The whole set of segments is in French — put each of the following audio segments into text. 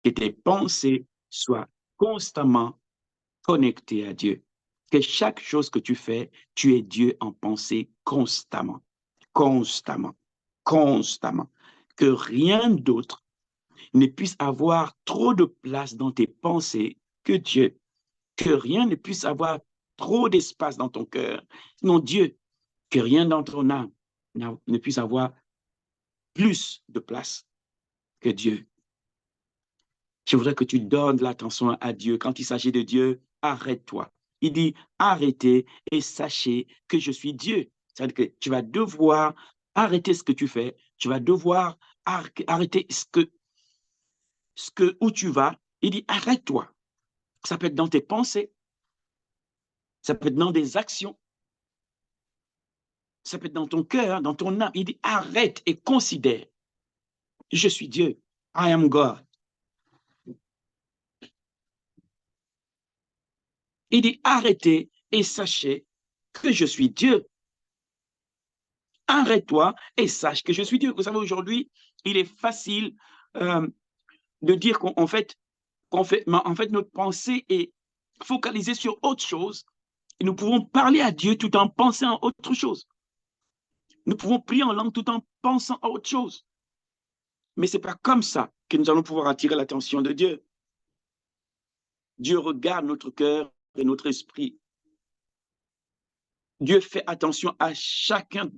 Que tes pensées soient constamment connectées à Dieu. Que chaque chose que tu fais, tu es Dieu en pensée constamment, constamment, constamment. Que rien d'autre ne puisse avoir trop de place dans tes pensées que Dieu. Que rien ne puisse avoir trop d'espace dans ton cœur. Non, Dieu, que rien dans ton âme ne puisse avoir plus de place que Dieu. Je voudrais que tu donnes l'attention à Dieu. Quand il s'agit de Dieu, arrête-toi. Il dit, arrêtez et sachez que je suis Dieu. C'est-à-dire que tu vas devoir arrêter ce que tu fais. Tu vas devoir arrêter où tu vas. Il dit, arrête-toi. Ça peut être dans tes pensées. Ça peut être dans des actions. Ça peut être dans ton cœur, dans ton âme. Il dit, arrête et considère. Je suis Dieu. I am God. Il dit, arrêtez et sachez que je suis Dieu. Arrête-toi et sache que je suis Dieu. Vous savez, aujourd'hui, il est facile de dire qu'en fait, notre pensée est focalisée sur autre chose. Et nous pouvons parler à Dieu tout en pensant à autre chose. Nous pouvons prier en langue tout en pensant à autre chose. Mais ce n'est pas comme ça que nous allons pouvoir attirer l'attention de Dieu. Dieu regarde notre cœur et notre esprit. Dieu fait attention à chacun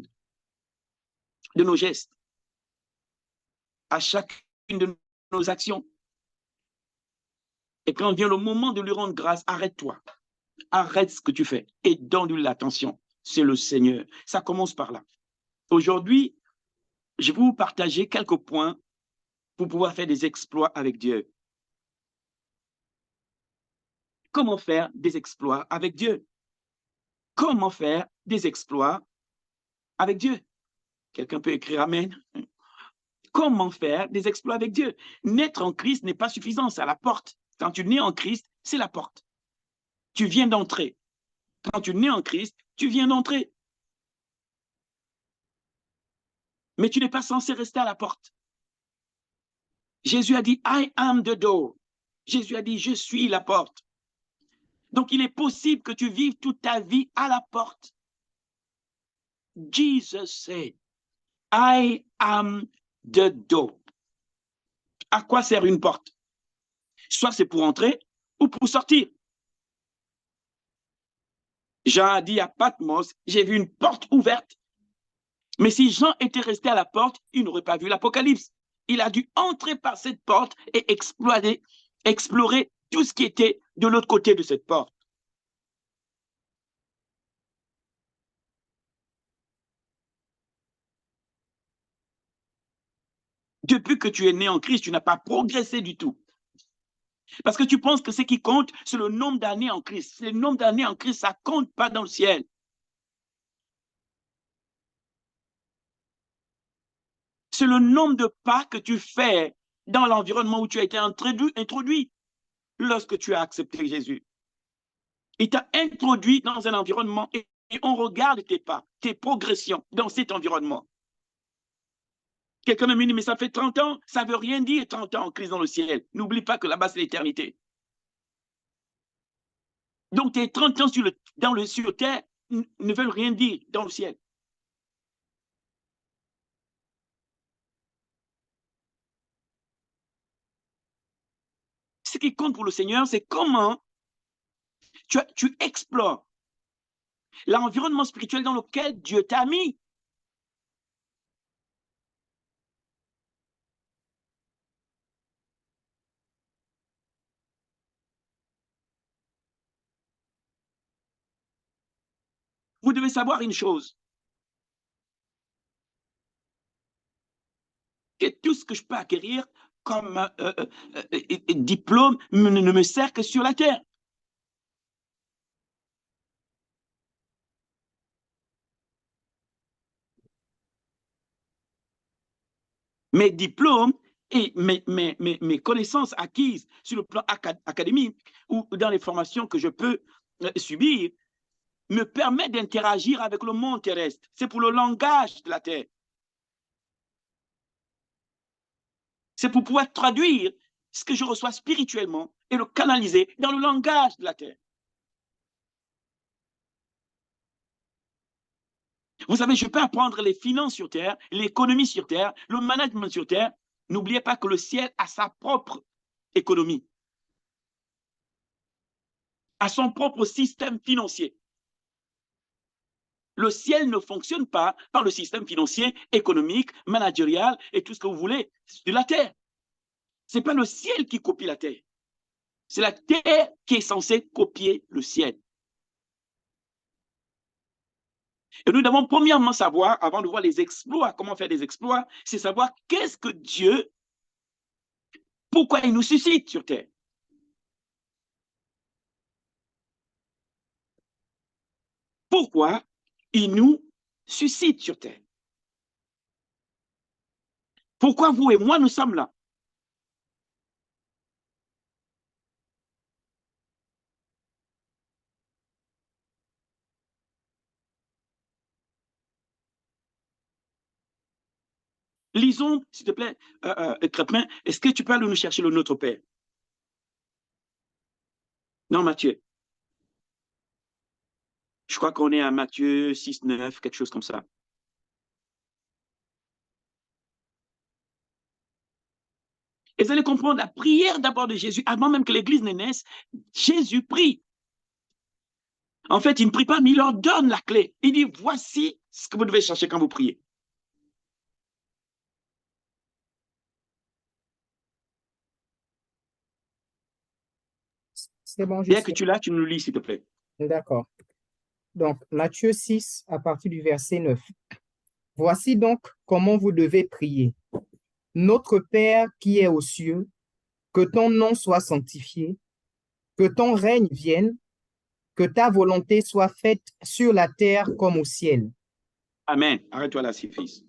de nos gestes, à chacune de nos actions. Et quand vient le moment de lui rendre grâce, arrête-toi. Arrête ce que tu fais et donne-lui l'attention. C'est le Seigneur. Ça commence par là. Aujourd'hui, je vais vous partager quelques points pour pouvoir faire des exploits avec Dieu. Comment faire des exploits avec Dieu? Comment faire des exploits avec Dieu? Quelqu'un peut écrire Amen. Comment faire des exploits avec Dieu? Naître en Christ n'est pas suffisant, c'est à la porte. Quand tu nais en Christ, c'est la porte. Tu viens d'entrer. Quand tu nais en Christ, tu viens d'entrer. Mais tu n'es pas censé rester à la porte. Jésus a dit, I am the door. Jésus a dit, je suis la porte. Donc, il est possible que tu vives toute ta vie à la porte. Jesus said, I am the door. À quoi sert une porte? Soit c'est pour entrer ou pour sortir. Jean a dit à Patmos, j'ai vu une porte ouverte. Mais si Jean était resté à la porte, il n'aurait pas vu l'Apocalypse. Il a dû entrer par cette porte et explorer tout ce qui était de l'autre côté de cette porte. Depuis que tu es né en Christ, tu n'as pas progressé du tout. Parce que tu penses que ce qui compte, c'est le nombre d'années en Christ. Le nombre d'années en Christ, ça ne compte pas dans le ciel. C'est le nombre de pas que tu fais dans l'environnement où tu as été introduit lorsque tu as accepté Jésus. Il t'a introduit dans un environnement et on regarde tes pas, tes progressions dans cet environnement. Quelqu'un m'a dit, mais ça fait 30 ans, ça ne veut rien dire 30 ans en Christ dans le ciel. N'oublie pas que là-bas, c'est l'éternité. Donc, tes 30 ans sur terre ne veulent rien dire dans le ciel. Ce qui compte pour le Seigneur, c'est comment tu explores l'environnement spirituel dans lequel Dieu t'a mis. Vous devez savoir une chose, que tout ce que je peux acquérir comme diplôme ne me sert que sur la terre. Mes diplômes et mes connaissances acquises sur le plan académique ou dans les formations que je peux subir me permettent d'interagir avec le monde terrestre. C'est pour le langage de la terre. C'est pour pouvoir traduire ce que je reçois spirituellement et le canaliser dans le langage de la terre. Vous savez, je peux apprendre les finances sur terre, l'économie sur terre, le management sur terre. N'oubliez pas que le ciel a sa propre économie, a son propre système financier. Le ciel ne fonctionne pas par le système financier, économique, managérial et tout ce que vous voulez de la terre. Ce n'est pas le ciel qui copie la terre. C'est la terre qui est censée copier le ciel. Et nous devons premièrement savoir, avant de voir les exploits, comment faire des exploits, c'est savoir qu'est-ce que Dieu, pourquoi il nous suscite sur terre. Pourquoi il nous suscite sur terre. Pourquoi vous et moi, nous sommes là? Lisons, s'il te plaît, Crépin, est-ce que tu peux aller nous chercher le Notre Père? Non, Matthieu. Je crois qu'on est à Matthieu 6, 9, quelque chose comme ça. Et vous allez comprendre la prière d'abord de Jésus, avant même que l'Église ne naisse, Jésus prie. En fait, il ne prie pas, mais il leur donne la clé. Il dit, voici ce que vous devez chercher quand vous priez. C'est bon, Dès que tu l'as, tu nous lis, s'il te plaît. D'accord. Donc, Matthieu 6, à partir du verset 9. Voici donc comment vous devez prier. Notre Père qui est aux cieux, que ton nom soit sanctifié, que ton règne vienne, que ta volonté soit faite sur la terre comme au ciel. Amen. Arrête-toi là, fils.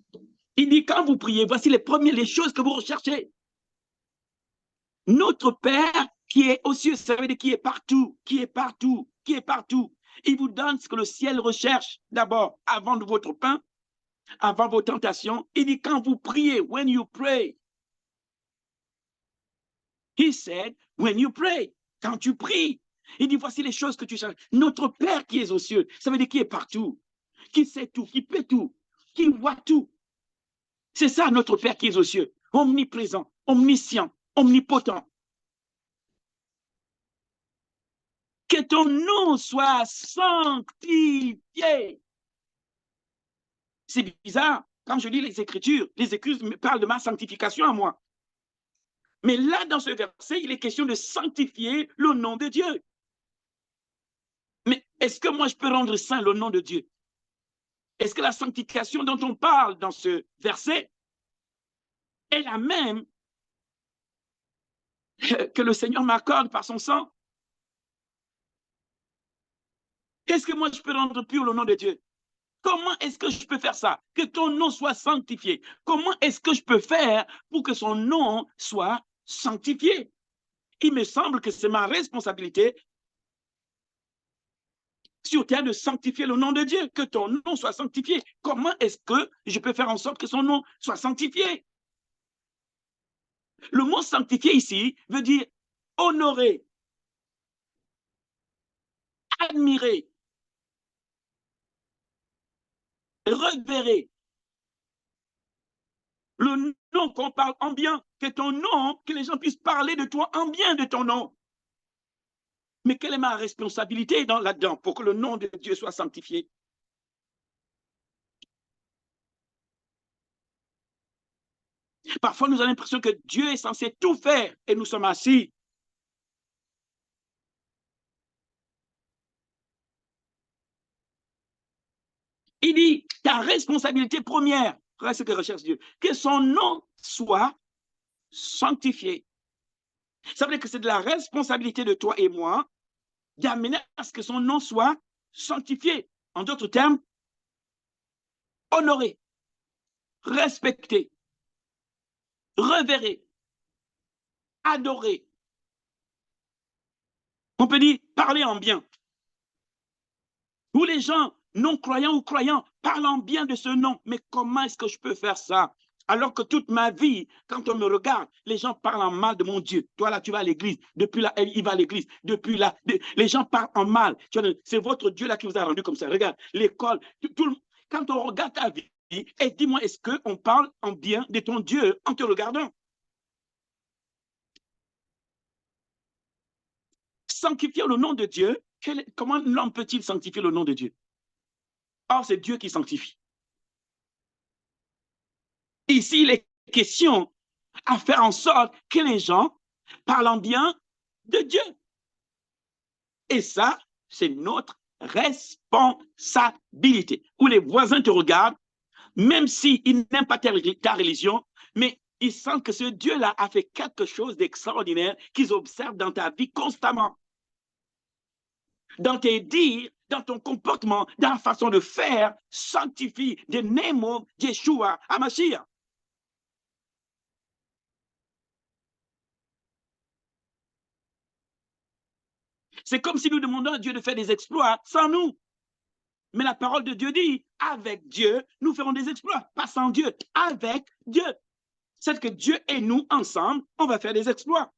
Il dit, quand vous priez, voici les choses que vous recherchez. Notre Père qui est aux cieux, ça veut dire qui est partout, qui est partout, qui est partout. Il vous donne ce que le ciel recherche d'abord, avant de votre pain, avant vos tentations. Il dit, quand vous priez, when you pray. He said, when you pray, quand tu pries. Il dit, voici les choses que tu cherches. Notre Père qui est aux cieux, ça veut dire qui est partout, qui sait tout, qui peut tout, qui voit tout. C'est ça, notre Père qui est aux cieux, omniprésent, omniscient, omnipotent. Que ton nom soit sanctifié. C'est bizarre. Quand je lis les Écritures me parlent de ma sanctification à moi. Mais là, dans ce verset, il est question de sanctifier le nom de Dieu. Mais est-ce que moi, je peux rendre saint le nom de Dieu? Est-ce que la sanctification dont on parle dans ce verset est la même que le Seigneur m'accorde par son sang? Est-ce que moi, je peux rendre pur le nom de Dieu? Comment est-ce que je peux faire ça? Que ton nom soit sanctifié. Comment est-ce que je peux faire pour que son nom soit sanctifié? Il me semble que c'est ma responsabilité sur terre de sanctifier le nom de Dieu, que ton nom soit sanctifié. Comment est-ce que je peux faire en sorte que son nom soit sanctifié? Le mot sanctifié ici veut dire honorer, admirer, révérer. Le nom qu'on parle en bien, que ton nom, que les gens puissent parler de toi en bien de ton nom. Mais quelle est ma responsabilité là-dedans pour que le nom de Dieu soit sanctifié? Parfois, nous avons l'impression que Dieu est censé tout faire et nous sommes assis. Il dit, ta responsabilité première, c'est ce que recherche Dieu, que son nom soit sanctifié. Ça veut dire que c'est de la responsabilité de toi et moi d'amener à ce que son nom soit sanctifié. En d'autres termes, honoré, respecté, révéré, adoré. On peut dire parler en bien. Où les gens non-croyants ou croyants parlent en bien de ce nom. Mais comment est-ce que je peux faire ça? Alors que toute ma vie, quand on me regarde, les gens parlent en mal de mon Dieu. Toi, là, tu vas à l'église. Depuis là, il va à l'église. Depuis là, les gens parlent en mal. C'est votre Dieu là qui vous a rendu comme ça. Regarde, l'école. Quand on regarde ta vie, et dis-moi, est-ce qu'on parle en bien de ton Dieu en te regardant? Sanctifier le nom de Dieu, comment l'homme peut-il sanctifier le nom de Dieu? Or, c'est Dieu qui sanctifie. Ici, il est question à faire en sorte que les gens parlent bien de Dieu. Et ça, c'est notre responsabilité. Où les voisins te regardent, même s'ils n'aiment pas ta religion, mais ils sentent que ce Dieu-là a fait quelque chose d'extraordinaire qu'ils observent dans ta vie constamment. Dans tes dires, dans ton comportement, dans la façon de faire, sanctifie the name of Yeshua HaMashiach. C'est comme si nous demandons à Dieu de faire des exploits sans nous. Mais la parole de Dieu dit, avec Dieu, nous ferons des exploits. Pas sans Dieu, avec Dieu. C'est que Dieu et nous, ensemble, on va faire des exploits.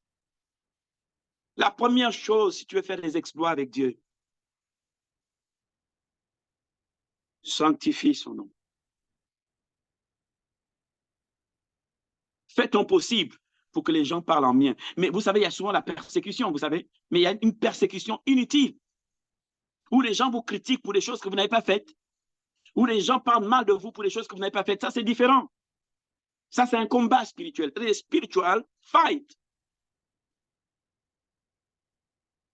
La première chose, si tu veux faire des exploits avec Dieu, sanctifie son nom. Fais ton possible pour que les gens parlent en mien. Mais vous savez, il y a souvent la persécution, vous savez, mais il y a une persécution inutile, où les gens vous critiquent pour des choses que vous n'avez pas faites, où les gens parlent mal de vous pour des choses que vous n'avez pas faites. Ça, c'est différent. Ça, c'est un combat spirituel. C'est spiritual fight.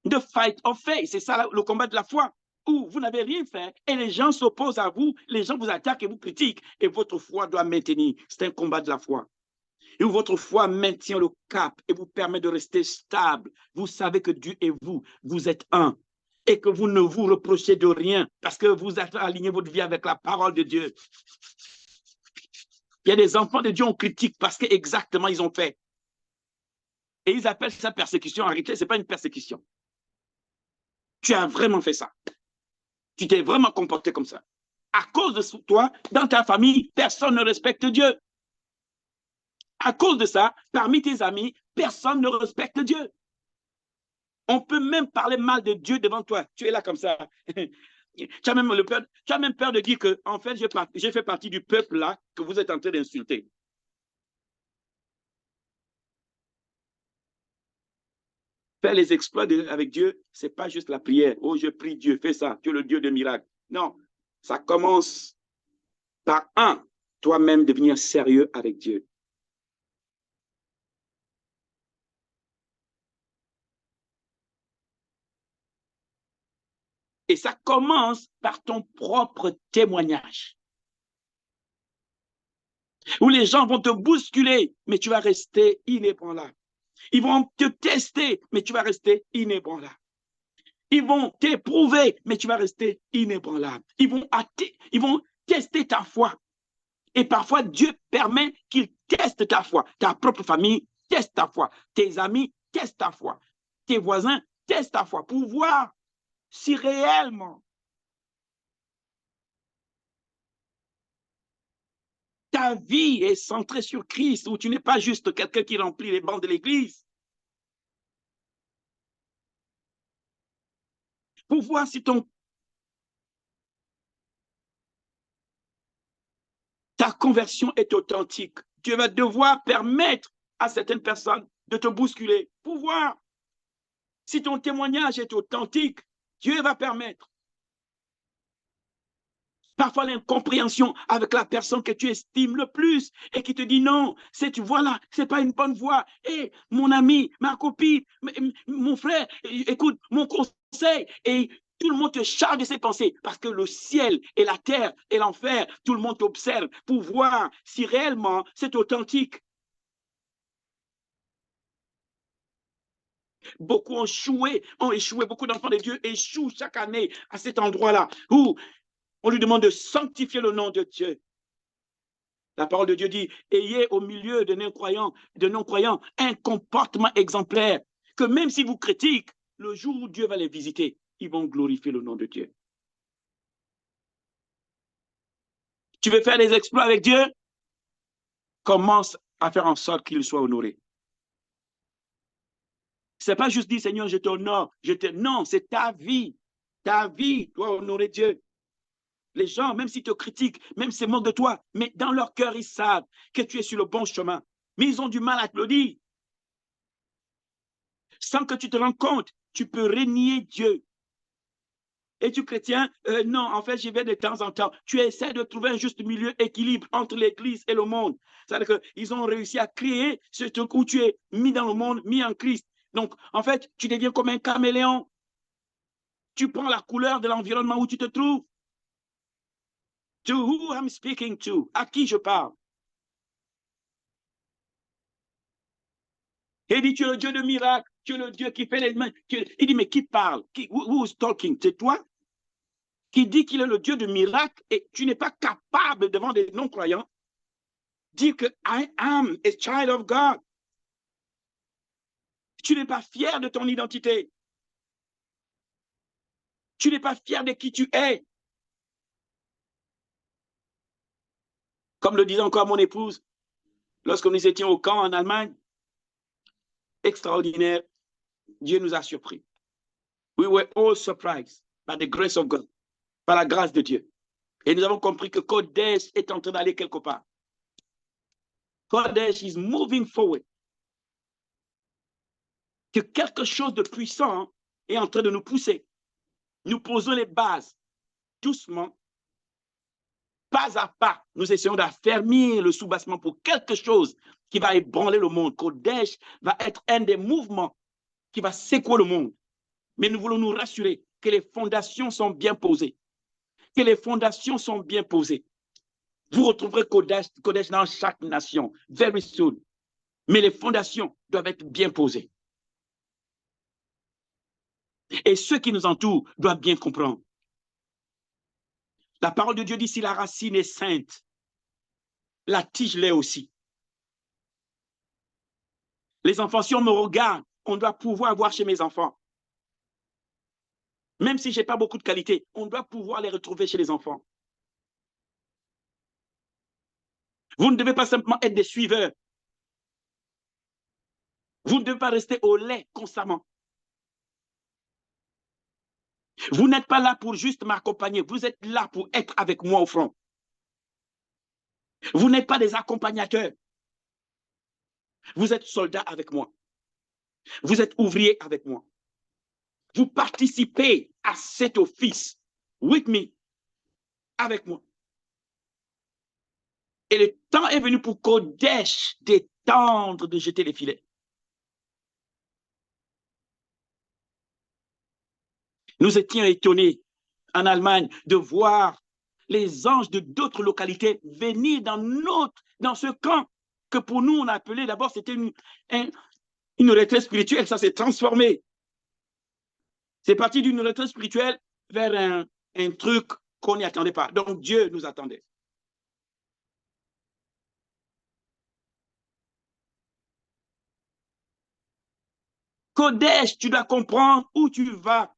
The fight of faith. C'est ça le combat de la foi, où vous n'avez rien fait et les gens s'opposent à vous, les gens vous attaquent et vous critiquent et votre foi doit maintenir. C'est un combat de la foi. Et où votre foi maintient le cap et vous permet de rester stable. Vous savez que Dieu et vous êtes un. Et que vous ne vous reprochez de rien parce que vous avez aligné votre vie avec la parole de Dieu. Il y a des enfants de Dieu, on critique parce qu'exactement ils ont fait. Et ils appellent ça persécution. En réalité, ce n'est pas une persécution. Tu as vraiment fait ça. Tu t'es vraiment comporté comme ça. À cause de toi, dans ta famille, personne ne respecte Dieu. À cause de ça, parmi tes amis, personne ne respecte Dieu. On peut même parler mal de Dieu devant toi. Tu es là comme ça. Tu as même peur de dire que, en fait, j'ai fait partie du peuple là que vous êtes en train d'insulter. Faire les exploits avec Dieu, ce n'est pas juste la prière. Oh, je prie Dieu, fais ça. Tu es le Dieu de miracles. Non, ça commence par toi-même devenir sérieux avec Dieu. Et ça commence par ton propre témoignage. Où les gens vont te bousculer, mais tu vas rester inébranlable. Ils vont te tester, mais tu vas rester inébranlable. Ils vont t'éprouver, mais tu vas rester inébranlable. Ils vont tester ta foi. Et parfois, Dieu permet qu'ils testent ta foi. Ta propre famille teste ta foi. Tes amis testent ta foi. Tes voisins testent ta foi pour voir si réellement ta vie est centrée sur Christ, où tu n'es pas juste quelqu'un qui remplit les bancs de l'église. Pour voir si ta conversion est authentique. Dieu va devoir permettre à certaines personnes de te bousculer pour voir si ton témoignage est authentique. Dieu va permettre. Parfois, l'incompréhension avec la personne que tu estimes le plus et qui te dit non, voilà, c'est pas une bonne voie. Et mon ami, ma copine, mon frère, écoute mon conseil. Et tout le monde te charge de ses pensées parce que le ciel et la terre et l'enfer, tout le monde t'observe pour voir si réellement c'est authentique. Beaucoup ont échoué, beaucoup d'enfants de Dieu échouent chaque année à cet endroit-là où on lui demande de sanctifier le nom de Dieu. La parole de Dieu dit, ayez au milieu de non-croyants un comportement exemplaire, que même si vous critiquent, le jour où Dieu va les visiter, ils vont glorifier le nom de Dieu. Tu veux faire des exploits avec Dieu? commence à faire en sorte qu'il soit honoré. C'est pas juste dire, Seigneur, je t'honore, non, c'est ta vie. Ta vie doit honorer Dieu. Les gens, même s'ils te critiquent, même s'ils moquent de toi, mais dans leur cœur, ils savent que tu es sur le bon chemin. Mais ils ont du mal à te le dire. Sans que tu te rendes compte, tu peux renier Dieu. Et tu chrétien, non, en fait, j'y vais de temps en temps. Tu essaies de trouver un juste milieu, équilibre entre l'Église et le monde. C'est-à-dire qu'ils ont réussi à créer ce truc où tu es mis dans le monde, mis en Christ. Donc, en fait, tu deviens comme un caméléon. Tu prends la couleur de l'environnement où tu te trouves. To who I'm speaking to, à qui je parle. Et il dit, tu es le Dieu de miracles, tu es le Dieu qui fait les mains. Il dit, mais qui parle? Who's talking? C'est toi qui dit qu'il est le Dieu de miracles et tu n'es pas capable devant des non-croyants dire que I am a child of God. Tu n'es pas fier de ton identité. Tu n'es pas fier de qui tu es. Comme le disait encore mon épouse, lorsque nous étions au camp en Allemagne, extraordinaire, Dieu nous a surpris. We were all surprised by the grace of God, par la grâce de Dieu. Et nous avons compris que Kodesh est en train d'aller quelque part. Kodesh is moving forward. Que quelque chose de puissant est en train de nous pousser. Nous posons les bases doucement, pas à pas. Nous essayons d'affermir le soubassement pour quelque chose qui va ébranler le monde. Kodesh va être un des mouvements qui va secouer le monde. Mais nous voulons nous rassurer que les fondations sont bien posées. Que les fondations sont bien posées. Vous retrouverez Kodesh dans chaque nation, very soon. Mais les fondations doivent être bien posées. Et ceux qui nous entourent doivent bien comprendre. La parole de Dieu dit, si la racine est sainte, la tige l'est aussi. Les enfants, si on me regarde, on doit pouvoir voir chez mes enfants. Même si je n'ai pas beaucoup de qualité, on doit pouvoir les retrouver chez les enfants. Vous ne devez pas simplement être des suiveurs. Vous ne devez pas rester au lait constamment. Vous n'êtes pas là pour juste m'accompagner. Vous êtes là pour être avec moi au front. Vous n'êtes pas des accompagnateurs. Vous êtes soldats avec moi. Vous êtes ouvriers avec moi. Vous participez à cet office with me, avec moi. Et le temps est venu pour Kodesh d'étendre, de jeter les filets. Nous étions étonnés en Allemagne de voir les anges de d'autres localités venir dans ce camp que pour nous on a appelé d'abord, c'était une retraite spirituelle, ça s'est transformé. C'est parti d'une retraite spirituelle vers un truc qu'on n'y attendait pas. Donc Dieu nous attendait. Kodesh, tu dois comprendre où tu vas.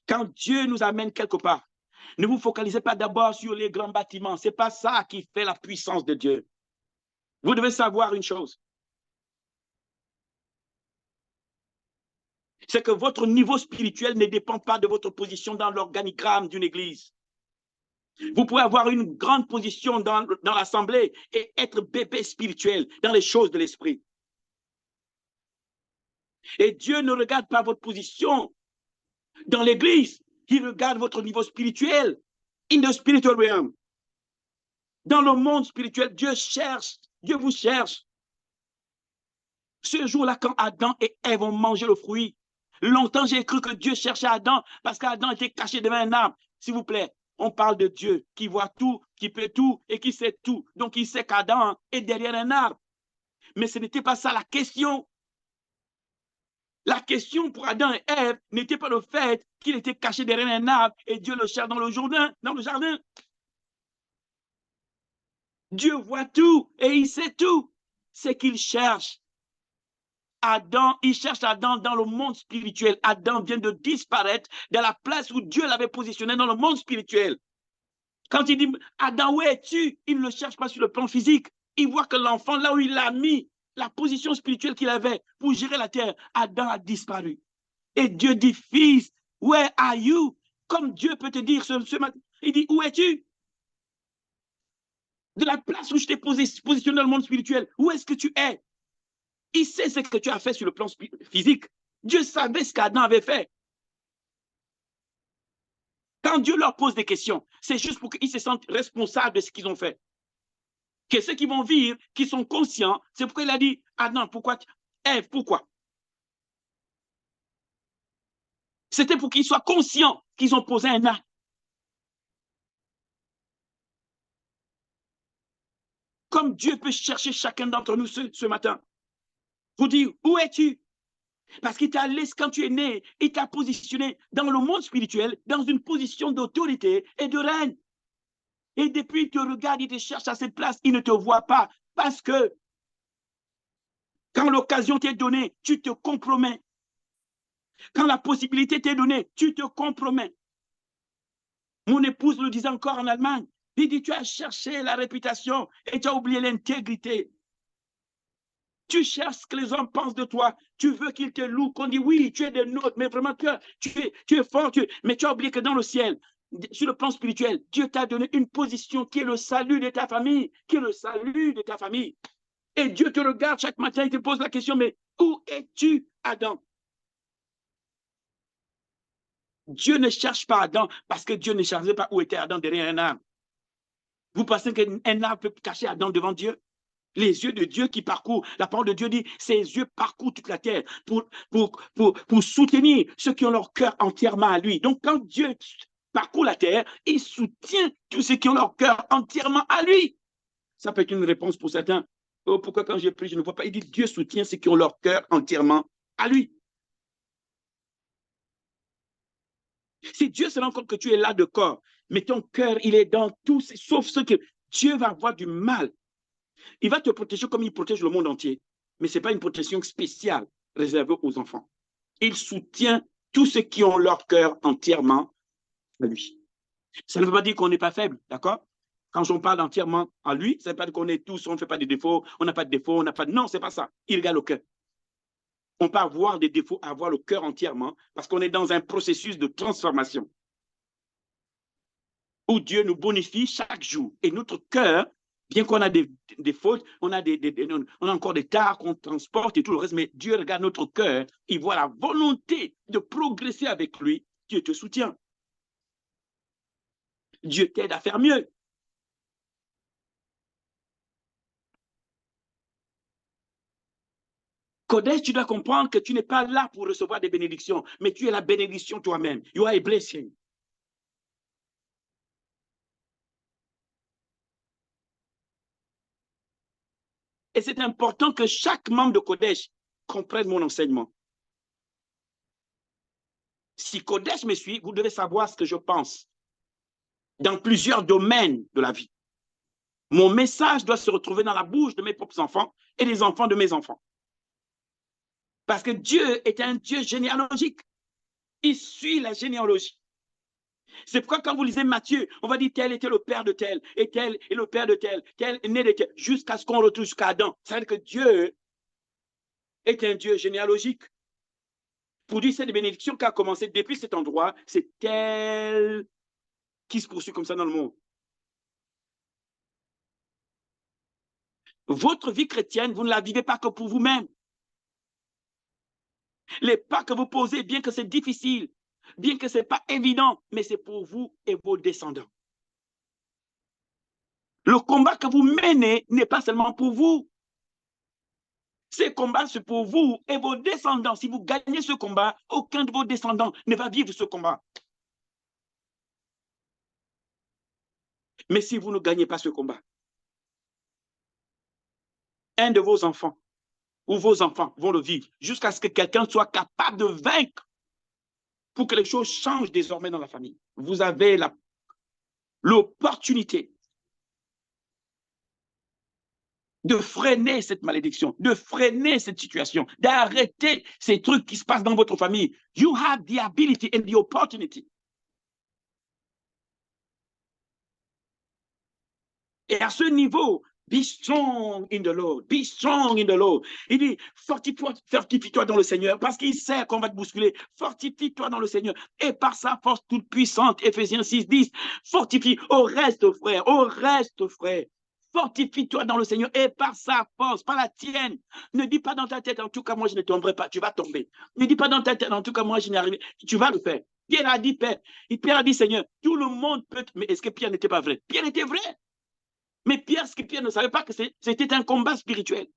Quand Dieu nous amène quelque part, ne vous focalisez pas d'abord sur les grands bâtiments. Ce n'est pas ça qui fait la puissance de Dieu. Vous devez savoir une chose. C'est que votre niveau spirituel ne dépend pas de votre position dans l'organigramme d'une église. Vous pouvez avoir une grande position dans l'assemblée et être bébé spirituel dans les choses de l'esprit. Et Dieu ne regarde pas votre position dans l'église. Il regarde votre niveau spirituel. In the spiritual realm. Dans le monde spirituel, Dieu vous cherche. Ce jour-là, quand Adam et Ève ont mangé le fruit, longtemps j'ai cru que Dieu cherchait Adam parce qu'Adam était caché devant un arbre. S'il vous plaît, on parle de Dieu qui voit tout, qui peut tout et qui sait tout. Donc il sait qu'Adam est derrière un arbre. Mais ce n'était pas ça la question. La question pour Adam et Ève n'était pas le fait qu'il était caché derrière un arbre et Dieu le cherche dans le jardin. Dieu voit tout et il sait tout. C'est qu'il cherche. Adam, il cherche Adam dans le monde spirituel. Adam vient de disparaître de la place où Dieu l'avait positionné dans le monde spirituel. Quand il dit, Adam, où es-tu? Il ne le cherche pas sur le plan physique. Il voit que l'enfant, là où il l'a mis, la position spirituelle qu'il avait pour gérer la terre, Adam a disparu. Et Dieu dit, fils, where are you? Comme Dieu peut te dire ce matin, il dit, où es-tu? De la place où je t'ai positionné dans le monde spirituel, où est-ce que tu es? Il sait ce que tu as fait sur le plan physique. Dieu savait ce qu'Adam avait fait. Quand Dieu leur pose des questions, c'est juste pour qu'ils se sentent responsables de ce qu'ils ont fait. Que ceux qui vont vivre, qui sont conscients, c'est pourquoi il a dit, Adam, pourquoi? Ève, pourquoi? C'était pour qu'ils soient conscients qu'ils ont posé un acte. Comme Dieu peut chercher chacun d'entre nous ce matin, pour dire, où es-tu? Parce qu'il t'a laissé, quand tu es né, il t'a positionné dans le monde spirituel, dans une position d'autorité et de règne. Et depuis, il te regarde, il te cherche à cette place, il ne te voit pas. Parce que quand l'occasion t'est donnée, tu te compromets. Quand la possibilité t'est donnée, tu te compromets. Mon épouse le disait encore en Allemagne. Il dit, tu as cherché la réputation et tu as oublié l'intégrité. Tu cherches ce que les hommes pensent de toi. Tu veux qu'ils te louent, qu'on dit oui, tu es des nôtres, mais vraiment, tu es fort. Mais tu as oublié que dans le ciel, sur le plan spirituel, Dieu t'a donné une position qui est le salut de ta famille, qui est le salut de ta famille. Et Dieu te regarde chaque matin et te pose la question, mais où es-tu, Adam? Dieu ne cherche pas Adam parce que Dieu ne cherchait pas où était Adam derrière un arbre. Vous pensez qu'un arbre peut cacher Adam devant Dieu? Les yeux de Dieu qui parcourent, la parole de Dieu dit, ses yeux parcourent toute la terre pour soutenir ceux qui ont leur cœur entièrement à lui. Donc, quand Dieu parcourt la terre, il soutient tous ceux qui ont leur cœur entièrement à lui. Ça peut être une réponse pour certains. Oh, pourquoi quand j'ai pris, je ne vois pas? Il dit, Dieu soutient ceux qui ont leur cœur entièrement à lui. Si Dieu se rend compte que tu es là de corps, mais ton cœur, il est dans tout, sauf ce que Dieu va avoir du mal. Il va te protéger comme il protège le monde entier. Mais ce n'est pas une protection spéciale réservée aux enfants. Il soutient tous ceux qui ont leur cœur entièrement à lui. Ça ne veut pas dire qu'on n'est pas faible, d'accord? Quand on parle entièrement à lui, ça ne veut pas dire qu'on est tous, on ne fait pas de défauts, on n'a pas de défauts, on n'a pas de... Non, ce n'est pas ça. Il regarde le cœur. On peut avoir des défauts, avoir le cœur entièrement, parce qu'on est dans un processus de transformation où Dieu nous bonifie chaque jour. Et notre cœur, bien qu'on a des fautes, on a encore des tares qu'on transporte et tout le reste, mais Dieu regarde notre cœur, il voit la volonté de progresser avec lui, Dieu te soutient. Dieu t'aide à faire mieux. Kodesh, tu dois comprendre que tu n'es pas là pour recevoir des bénédictions, mais tu es la bénédiction toi-même. You are a blessing. Et c'est important que chaque membre de Kodesh comprenne mon enseignement. Si Kodesh me suit, vous devez savoir ce que je pense dans plusieurs domaines de la vie. Mon message doit se retrouver dans la bouche de mes propres enfants et des enfants de mes enfants. Parce que Dieu est un Dieu généalogique. Il suit la généalogie. C'est pourquoi quand vous lisez Matthieu, on va dire tel était le père de tel, et tel est le père de tel, tel est né de tel, jusqu'à ce qu'on retrouve jusqu'à Adam. Ça veut dire que Dieu est un Dieu généalogique. Pour dire cette bénédiction qui a commencé depuis cet endroit, c'est tel qui se poursuit comme ça dans le monde. Votre vie chrétienne, vous ne la vivez pas que pour vous-même. Les pas que vous posez, bien que c'est difficile, bien que ce n'est pas évident, mais c'est pour vous et vos descendants. Le combat que vous menez n'est pas seulement pour vous. Ces combats, c'est pour vous et vos descendants. Si vous gagnez ce combat, aucun de vos descendants ne va vivre ce combat. Mais si vous ne gagnez pas ce combat, un de vos enfants ou vos enfants vont le vivre jusqu'à ce que quelqu'un soit capable de vaincre pour que les choses changent désormais dans la famille. Vous avez l'opportunité de freiner cette malédiction, de freiner cette situation, d'arrêter ces trucs qui se passent dans votre famille. You have the ability and the opportunity. Et à ce niveau, be strong in the Lord, be strong in the Lord. Il dit, fortifie-toi dans le Seigneur, parce qu'il sait qu'on va te bousculer. Fortifie-toi dans le Seigneur. Et par sa force toute puissante, Éphésiens 6, 10, fortifie au reste, frère, au reste, frère. Fortifie-toi dans le Seigneur et par sa force, pas la tienne. Ne dis pas dans ta tête, en tout cas, moi, je ne tomberai pas, tu vas tomber. Ne dis pas dans ta tête, en tout cas, moi, je n'y arriverai, tu vas le faire. Pierre a dit, Pierre a dit, Seigneur, tout le monde peut. Mais est-ce que Pierre n'était pas vrai? Pierre était vrai. Mais Pierre, ce que Pierre ne savait pas, que c'était un combat spirituel.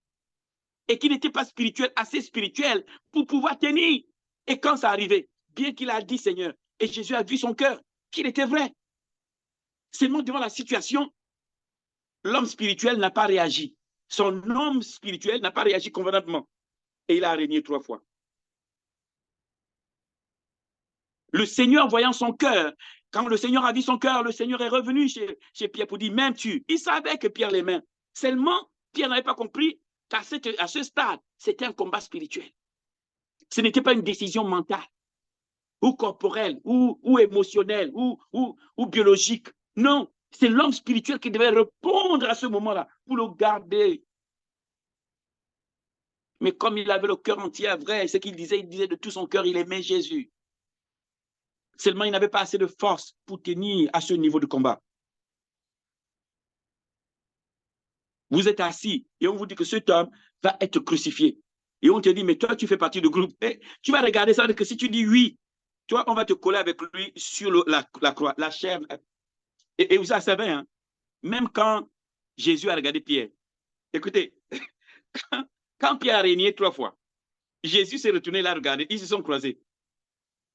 Et qu'il n'était pas spirituel, assez spirituel pour pouvoir tenir. Et quand ça arrivait, bien qu'il a dit, Seigneur, et Jésus a vu son cœur, qu'il était vrai. Seulement devant la situation, l'homme spirituel n'a pas réagi. Son homme spirituel n'a pas réagi convenablement. Et il a régné 3 fois. Le Seigneur, voyant son cœur, quand le Seigneur a vu son cœur, le Seigneur est revenu chez Pierre pour dire, m'aimes-tu? Il savait que Pierre l'aimait. Seulement, Pierre n'avait pas compris qu'à ce stade, c'était un combat spirituel. Ce n'était pas une décision mentale, ou corporelle, ou émotionnelle, ou biologique. Non, c'est l'homme spirituel qui devait répondre à ce moment-là pour le garder. Mais comme il avait le cœur entier vrai, ce qu'il disait, il disait de tout son cœur, il aimait Jésus. Seulement, il n'avait pas assez de force pour tenir à ce niveau de combat. Vous êtes assis et on vous dit que cet homme va être crucifié. Et on te dit, mais toi, tu fais partie du groupe. Et tu vas regarder ça, que si tu dis oui, toi, on va te coller avec lui sur la croix, la chair. Et vous savez, hein, même quand Jésus a regardé Pierre, écoutez, quand Pierre a régné 3 fois, Jésus s'est retourné là, regardé, ils se sont croisés.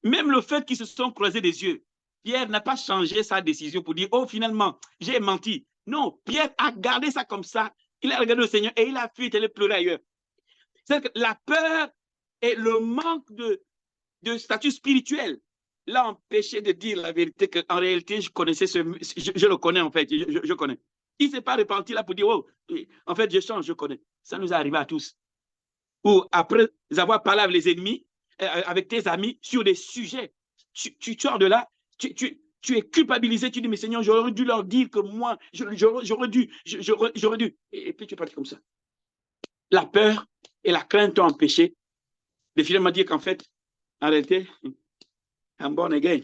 Même le fait qu'ils se sont croisés des yeux, Pierre n'a pas changé sa décision pour dire, oh, finalement, j'ai menti. Non, Pierre a gardé ça comme ça. Il a regardé le Seigneur et il a fui, il est pleuré ailleurs. C'est-à-dire que la peur et le manque de statut spirituel l'a empêché de dire la vérité, qu'en réalité, je connaissais je le connais en fait, je connais. Il ne s'est pas repenti là pour dire, oh, en fait, je change, je connais. Ça nous est arrivé à tous. Ou après avoir parlé avec les ennemis, avec tes amis, sur des sujets, tu sors de là, tu es culpabilisé, tu dis, mais Seigneur, j'aurais dû leur dire que moi, j'aurais dû. Et puis tu parles comme ça. La peur et la crainte t'ont empêché de finalement dire qu'en fait, en réalité, I'm born again,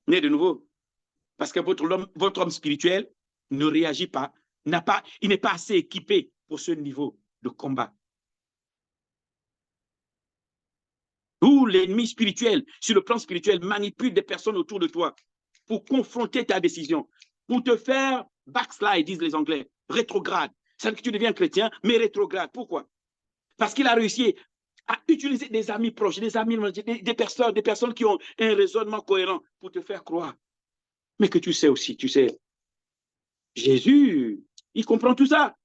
né de nouveau. Parce que votre homme spirituel ne réagit pas, il n'est pas assez équipé pour ce niveau de combat. Où l'ennemi spirituel, sur le plan spirituel, manipule des personnes autour de toi pour confronter ta décision, pour te faire backslide, disent les Anglais, rétrograde. C'est que tu deviens chrétien, mais rétrograde. Pourquoi? Parce qu'il a réussi à utiliser des amis proches, des amis, des personnes qui ont un raisonnement cohérent pour te faire croire. Mais que tu sais aussi, tu sais, Jésus, il comprend tout ça.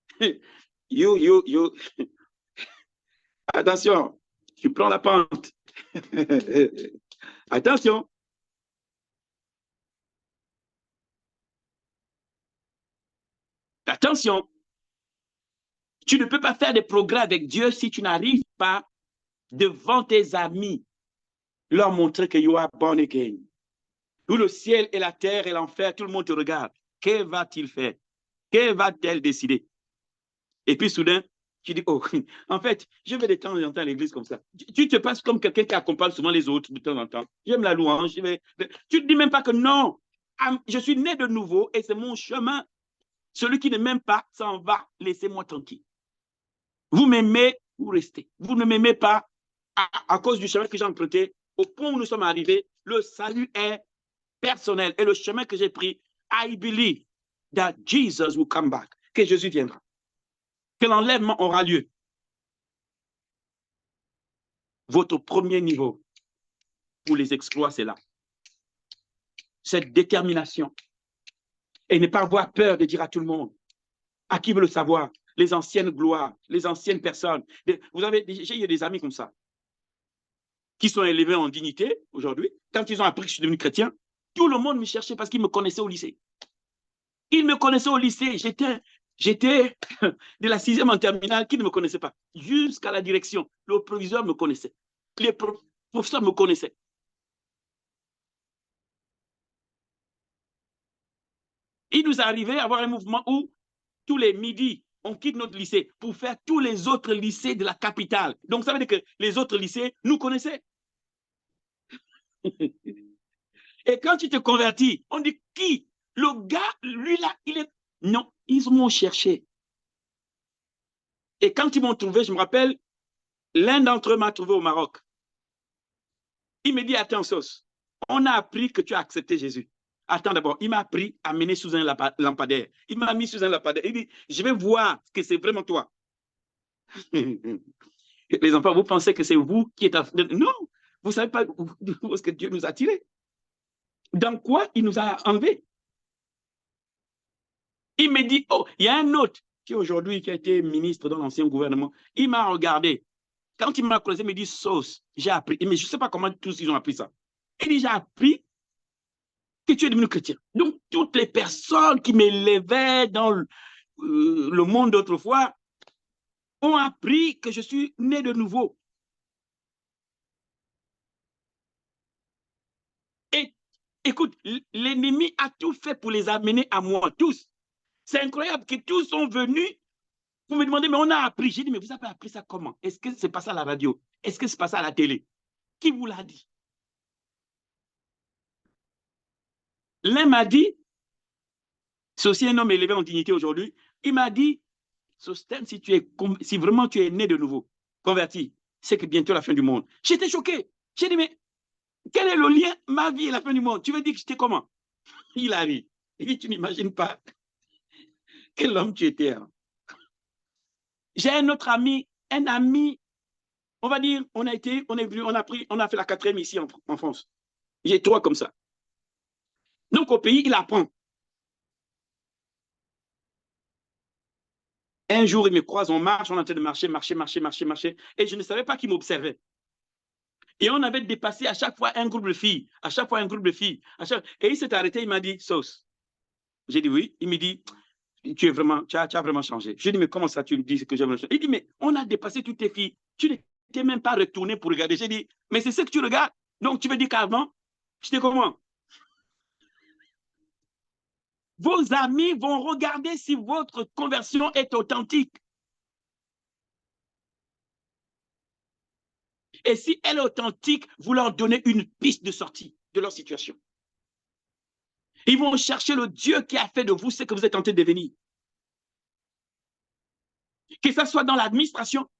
Yo. Attention, tu prends la pente. Attention. Attention. Tu ne peux pas faire des progrès avec Dieu si tu n'arrives pas devant tes amis leur montrer que you are born again. Où le ciel et la terre et l'enfer, tout le monde te regarde. Que va-t-il faire? Que va-t-elle décider? Et puis soudain, tu dis, oh, en fait, je vais de temps en temps à l'église comme ça. Tu te passes comme quelqu'un qui accompagne souvent les autres de temps en temps. J'aime la louange. Tu ne te dis même pas que non, je suis né de nouveau et c'est mon chemin. Celui qui ne m'aime pas s'en va. Laissez-moi tranquille. Vous m'aimez, vous restez. Vous ne m'aimez pas à cause du chemin que j'ai emprunté. Au point où nous sommes arrivés, le salut est personnel. Et le chemin que j'ai pris, I believe that Jesus will come back. Que Jésus viendra. Que l'enlèvement aura lieu. Votre premier niveau pour les exploits, c'est là. Cette détermination. Et ne pas avoir peur de dire à tout le monde, à qui veut le savoir, les anciennes gloires, les anciennes personnes. J'ai eu des amis comme ça, qui sont élevés en dignité aujourd'hui. Quand ils ont appris que je suis devenu chrétien, tout le monde me cherchait parce qu'ils me connaissaient au lycée. Ils me connaissaient au lycée. J'étais de la 6e en terminale, qui ne me connaissait pas. Jusqu'à la direction, le proviseur me connaissait. Les professeurs me connaissaient. Il nous est arrivé à avoir un mouvement où tous les midis, on quitte notre lycée pour faire tous les autres lycées de la capitale. Donc, ça veut dire que les autres lycées nous connaissaient. Et quand tu te convertis, on dit qui? Le gars, lui là, il est... Non, ils m'ont cherché. Et quand ils m'ont trouvé, je me rappelle, l'un d'entre eux m'a trouvé au Maroc. Il me dit, attends, Sauce, on a appris que tu as accepté Jésus. Attends d'abord, il m'a appris à mener sous un lampadaire. Il m'a mis sous un lampadaire. Il dit, je vais voir que c'est vraiment toi. Les enfants, vous pensez que c'est vous qui êtes... Non, vous ne savez pas où est-ce que Dieu nous a tirés. Dans quoi il nous a enlevés. Il me dit, oh, il y a un autre qui aujourd'hui qui a été ministre dans l'ancien gouvernement. Il m'a regardé. Quand il m'a croisé, il me dit, Sauce, j'ai appris. Mais je ne sais pas comment tous ils ont appris ça. Il dit, j'ai appris que tu es devenu chrétien. Donc, toutes les personnes qui m'élevaient dans le monde d'autrefois ont appris que je suis né de nouveau. Et écoute, l'ennemi a tout fait pour les amener à moi, tous. C'est incroyable que tous sont venus pour me demander, mais on a appris. J'ai dit, mais vous avez appris ça comment? Est-ce que c'est passé à la radio? Est-ce que c'est passé à la télé? Qui vous l'a dit? L'un m'a dit, c'est aussi un homme élevé en dignité aujourd'hui, il m'a dit, Sostène, si vraiment tu es né de nouveau, converti, c'est que bientôt la fin du monde. J'étais choqué. J'ai dit, mais quel est le lien, ma vie et la fin du monde? Tu veux dire que j'étais comment? Il a ri. Il dit, tu n'imagines pas quel homme tu étais. Hein. J'ai un autre ami, on va dire, on a fait la 4e ici en France. J'ai 3 comme ça. Donc au pays, il apprend. Un jour, il me croise, on marche, on est en train de marcher, et je ne savais pas qu'il m'observait. Et on avait dépassé à chaque fois un groupe de filles, Et il s'est arrêté, il m'a dit, Sauce. J'ai dit oui. Il me dit, tu as vraiment changé. Je dis, mais comment ça, tu me dis que j'ai vraiment changé? Il dit, mais on a dépassé toutes tes filles. Tu n'étais même pas retourné pour regarder. J'ai dit, mais c'est ce que tu regardes. Donc, tu veux dire qu'avant, j'étais comment? Vos amis vont regarder si votre conversion est authentique. Et si elle est authentique, vous leur donnez une piste de sortie de leur situation. Ils vont chercher le Dieu qui a fait de vous ce que vous êtes tenté de devenir. Que ce soit dans l'administration,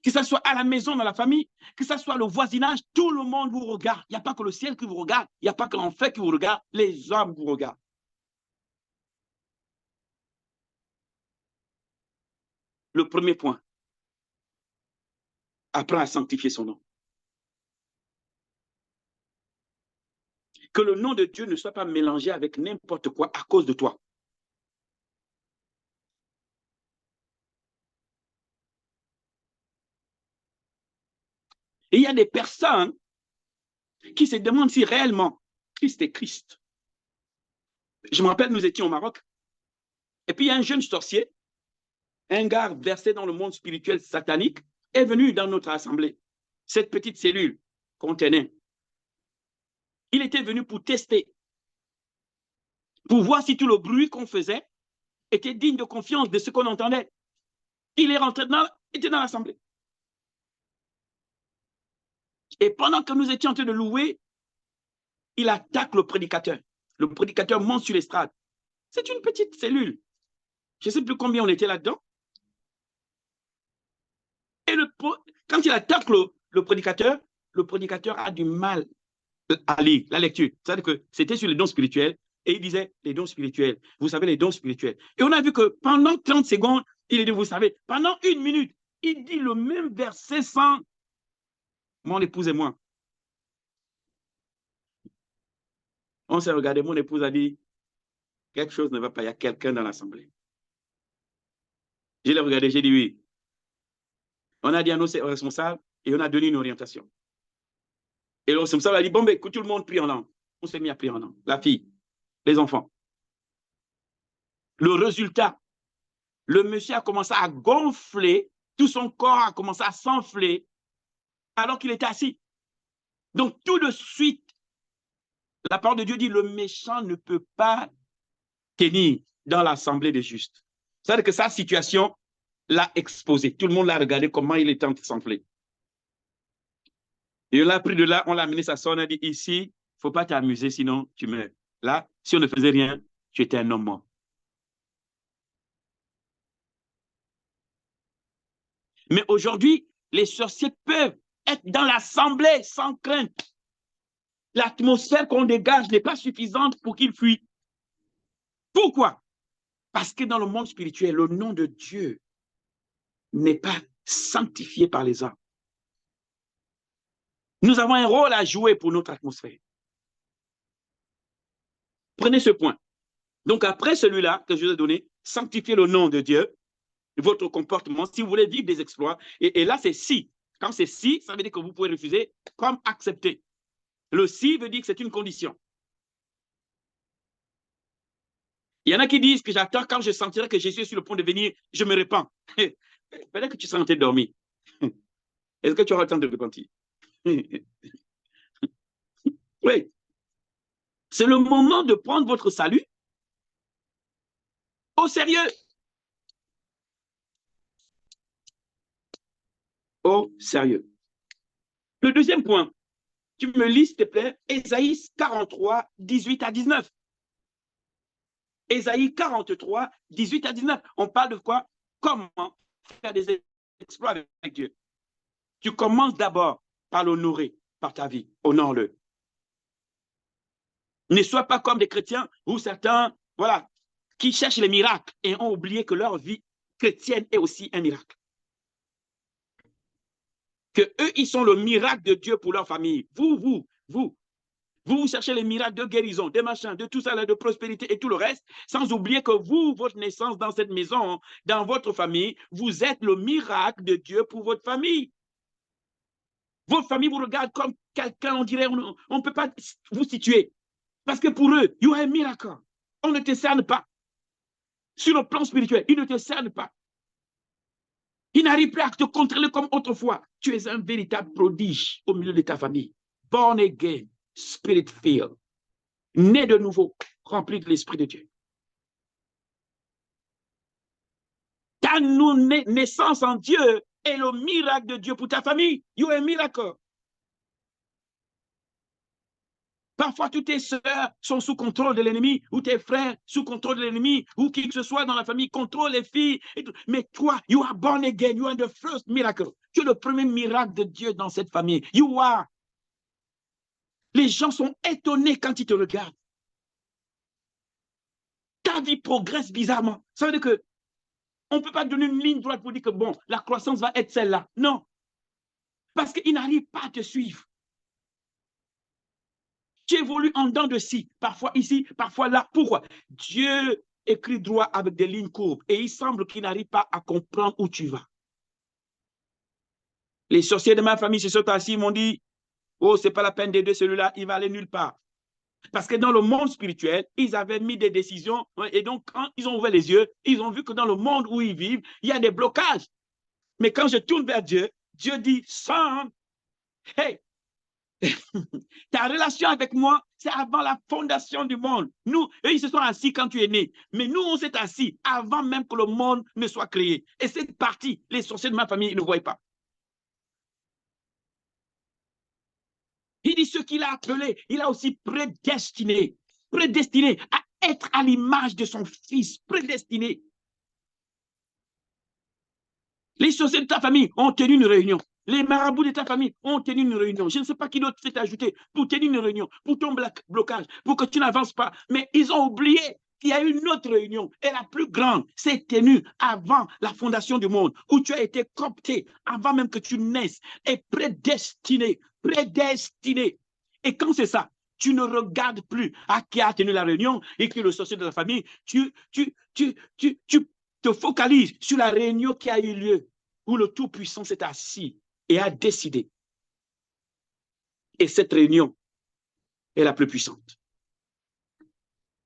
que ce soit à la maison, dans la famille, que ce soit le voisinage, tout le monde vous regarde. Il n'y a pas que le ciel qui vous regarde, il n'y a pas que l'enfer qui vous regarde, les hommes vous regardent. Le premier point, apprends à sanctifier son nom. Que le nom de Dieu ne soit pas mélangé avec n'importe quoi à cause de toi. Et il y a des personnes qui se demandent si réellement Christ est Christ. Je me rappelle, nous étions au Maroc, et puis il y a un jeune sorcier, un gars versé dans le monde spirituel satanique, est venu dans notre assemblée. Cette petite cellule contenait. Il était venu pour tester, pour voir si tout le bruit qu'on faisait était digne de confiance de ce qu'on entendait. Il est rentré était dans l'assemblée. Et pendant que nous étions en train de louer, il attaque le prédicateur. Le prédicateur monte sur l'estrade. C'est une petite cellule. Je ne sais plus combien on était là-dedans. Et quand il attaque le prédicateur a du mal à lire la lecture. C'est-à-dire que c'était sur les dons spirituels et il disait les dons spirituels. Vous savez, les dons spirituels. Et on a vu que pendant 30 secondes, il a dit, vous savez, pendant 1 minute, il dit le même verset sans mon épouse et moi. On s'est regardé, mon épouse a dit, quelque chose ne va pas, il y a quelqu'un dans l'assemblée. Je l'ai regardé, j'ai dit oui. On a dit à nos responsables et on a donné une orientation. Et le responsable a dit, bon, ben, écoute, tout le monde prie en langue. On s'est mis à prier en langue. La fille, les enfants. Le résultat, le monsieur a commencé à gonfler, tout son corps a commencé à s'enfler alors qu'il était assis. Donc, tout de suite, la parole de Dieu dit, le méchant ne peut pas tenir dans l'assemblée des justes. C'est-à-dire que sa situation l'a exposé. Tout le monde l'a regardé comment il était en train de s'enfler. Et on l'a pris de là, on l'a amené s'asseoir, on a dit, ici, il ne faut pas t'amuser, sinon tu meurs. Là, si on ne faisait rien, tu étais un homme mort. Mais aujourd'hui, les sorciers peuvent être dans l'assemblée sans crainte. L'atmosphère qu'on dégage n'est pas suffisante pour qu'ils fuient. Pourquoi? Parce que dans le monde spirituel, le nom de Dieu n'est pas sanctifié par les hommes. Nous avons un rôle à jouer pour notre atmosphère. Prenez ce point. Donc, après celui-là que je vous ai donné, sanctifier le nom de Dieu, votre comportement, si vous voulez vivre des exploits, et là, c'est si. Quand c'est si, ça veut dire que vous pouvez refuser comme accepter. Le si veut dire que c'est une condition. Il y en a qui disent que j'attends quand je sentirai que Jésus est sur le point de venir, je me répands. Peut-être que tu seras en train de dormir. Est-ce que tu auras le temps de repentir? Oui. C'est le moment de prendre votre salut au sérieux. Au sérieux. Le deuxième point, tu me lis, s'il te plaît, Ésaïe 43, 18 à 19. Ésaïe 43, 18 à 19. On parle de quoi? Comment faire des exploits avec Dieu. Tu commences d'abord par l'honorer par ta vie. Honore-le. Ne sois pas comme des chrétiens ou certains, voilà, qui cherchent les miracles et ont oublié que leur vie chrétienne est aussi un miracle. Que eux, ils sont le miracle de Dieu pour leur famille. Vous cherchez les miracles de guérison, de machins, de tout ça, de prospérité et tout le reste, sans oublier que vous, votre naissance dans cette maison, dans votre famille, vous êtes le miracle de Dieu pour votre famille. Votre famille vous regarde comme quelqu'un, on dirait, on ne peut pas vous situer. Parce que pour eux, you are a miracle. On ne te cerne pas. Sur le plan spirituel, ils ne te cernent pas. Ils n'arrivent plus à te contrôler comme autrefois. Tu es un véritable prodige au milieu de ta famille. Born again, spirit filled. Né de nouveau, rempli de l'Esprit de Dieu. Ta naissance en Dieu est le miracle de Dieu pour ta famille. You are a miracle. Parfois, toutes tes sœurs sont sous contrôle de l'ennemi, ou tes frères sous contrôle de l'ennemi, ou qui que ce soit dans la famille contrôle les filles. Mais toi, you are born again. You are the first miracle. Tu es le premier miracle de Dieu dans cette famille. You are. Les gens sont étonnés quand ils te regardent. Ta vie progresse bizarrement. Ça veut dire que on ne peut pas donner une ligne droite pour dire que bon, la croissance va être celle-là. Non. Parce qu'ils n'arrivent pas à te suivre. Tu évolues en dents de scie, parfois ici, parfois là. Pourquoi? Dieu écrit droit avec des lignes courbes et il semble qu'il n'arrive pas à comprendre où tu vas. Les sorciers de ma famille se sont assis, ils m'ont dit, oh, c'est pas la peine d'aider celui-là, il va aller nulle part. Parce que dans le monde spirituel, ils avaient mis des décisions et donc quand ils ont ouvert les yeux, ils ont vu que dans le monde où ils vivent, il y a des blocages. Mais quand je tourne vers Dieu, Dieu dit, son, hey, ta relation avec moi, c'est avant la fondation du monde. Nous, eux, ils se sont assis quand tu es né. Mais nous, on s'est assis avant même que le monde ne soit créé. Et cette partie, les sorciers de ma famille, ils ne voient pas. Il dit ce qu'il a appelé, il a aussi prédestiné à être à l'image de son fils, prédestiné. Les sorciers de ta famille ont tenu une réunion. Les marabouts de ta famille ont tenu une réunion. Je ne sais pas qui d'autre s'est ajouté pour tenir une réunion, pour ton blocage, pour que tu n'avances pas. Mais ils ont oublié qu'il y a une autre réunion. Et la plus grande s'est tenue avant la fondation du monde, où tu as été coopté avant même que tu naisses et prédestiné. Prédestiné. Et quand c'est ça, tu ne regardes plus à qui a tenu la réunion et qui est le sorcier de la famille. Tu te focalises sur la réunion qui a eu lieu, où le Tout-Puissant s'est assis et a décidé. Et cette réunion est la plus puissante.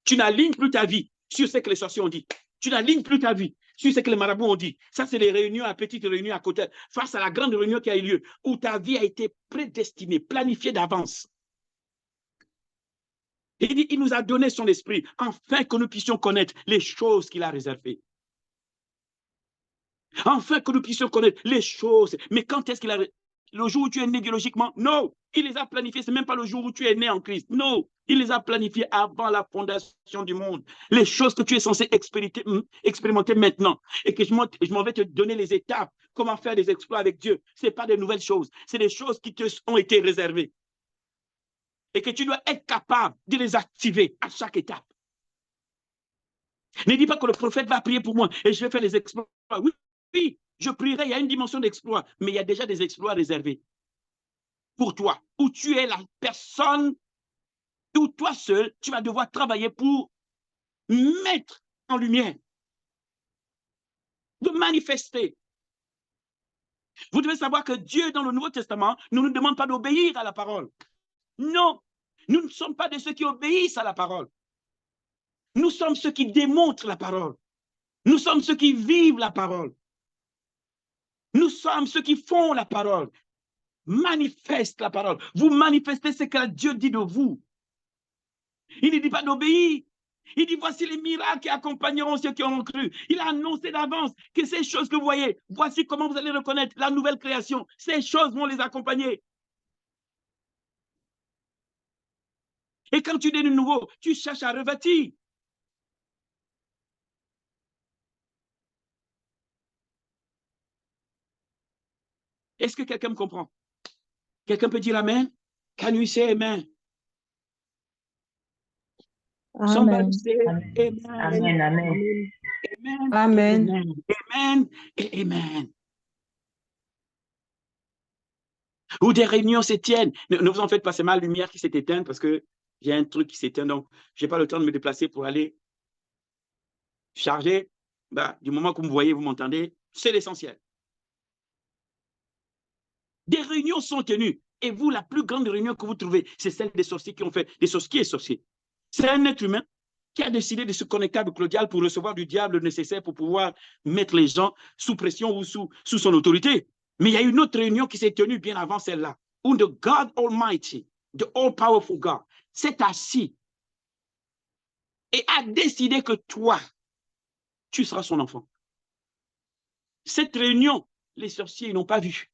Tu n'alignes plus ta vie sur ce que les sorciers ont dit. Tu n'alignes plus ta vie sur ce que les marabouts ont dit. Ça, c'est les réunions, à petites réunions à côté, face à la grande réunion qui a eu lieu, où ta vie a été prédestinée, planifiée d'avance. Il dit, il nous a donné son esprit, afin que nous puissions connaître les choses qu'il a réservées. Afin que nous puissions connaître les choses. Mais quand est-ce qu'il a... Le jour où tu es né biologiquement? Non. Il les a planifiés. Ce n'est même pas le jour où tu es né en Christ. Non. Il les a planifiés avant la fondation du monde. Les choses que tu es censé expérimenter maintenant. Et que je m'en vais te donner les étapes. Comment faire des exploits avec Dieu. Ce n'est pas des nouvelles choses. C'est des choses qui te ont été réservées. Et que tu dois être capable de les activer à chaque étape. Ne dis pas que le prophète va prier pour moi et je vais faire les exploits. Oui, oui, je prierai, il y a une dimension d'exploit, mais il y a déjà des exploits réservés pour toi, où tu es la personne, où toi seul, tu vas devoir travailler pour mettre en lumière, de manifester. Vous devez savoir que Dieu, dans le Nouveau Testament, ne nous demande pas d'obéir à la parole. Non, nous ne sommes pas de ceux qui obéissent à la parole. Nous sommes ceux qui démontrent la parole. Nous sommes ceux qui vivent la parole. Nous sommes ceux qui font la parole. Manifeste la parole. Vous manifestez ce que Dieu dit de vous. Il ne dit pas d'obéir. Il dit, voici les miracles qui accompagneront ceux qui ont cru. Il a annoncé d'avance que ces choses que vous voyez, voici comment vous allez reconnaître la nouvelle création. Ces choses vont les accompagner. Et quand tu es de nouveau, tu cherches à revêtir. Est-ce que quelqu'un me comprend? Quelqu'un peut dire Amen? Can you say Amen? Somebody say Amen. Amen. Amen. Amen. Amen. Amen. Amen. Et Amen. Ou des réunions s'éteignent. Ne vous en faites pas, c'est ma lumière qui s'est éteinte parce que j'ai un truc qui s'éteint, donc je n'ai pas le temps de me déplacer pour aller charger. Bah, du moment que vous me voyez, vous m'entendez, c'est l'essentiel. Des réunions sont tenues. Et vous, la plus grande réunion que vous trouvez, c'est celle des sorciers qui ont fait, des sorciers et sorciers. C'est un être humain qui a décidé de se connecter avec le diable pour recevoir du diable le nécessaire pour pouvoir mettre les gens sous pression ou sous son autorité. Mais il y a une autre réunion qui s'est tenue bien avant celle-là, où the God Almighty, the all-powerful God, s'est assis et a décidé que toi, tu seras son enfant. Cette réunion, les sorciers n'ont pas vu.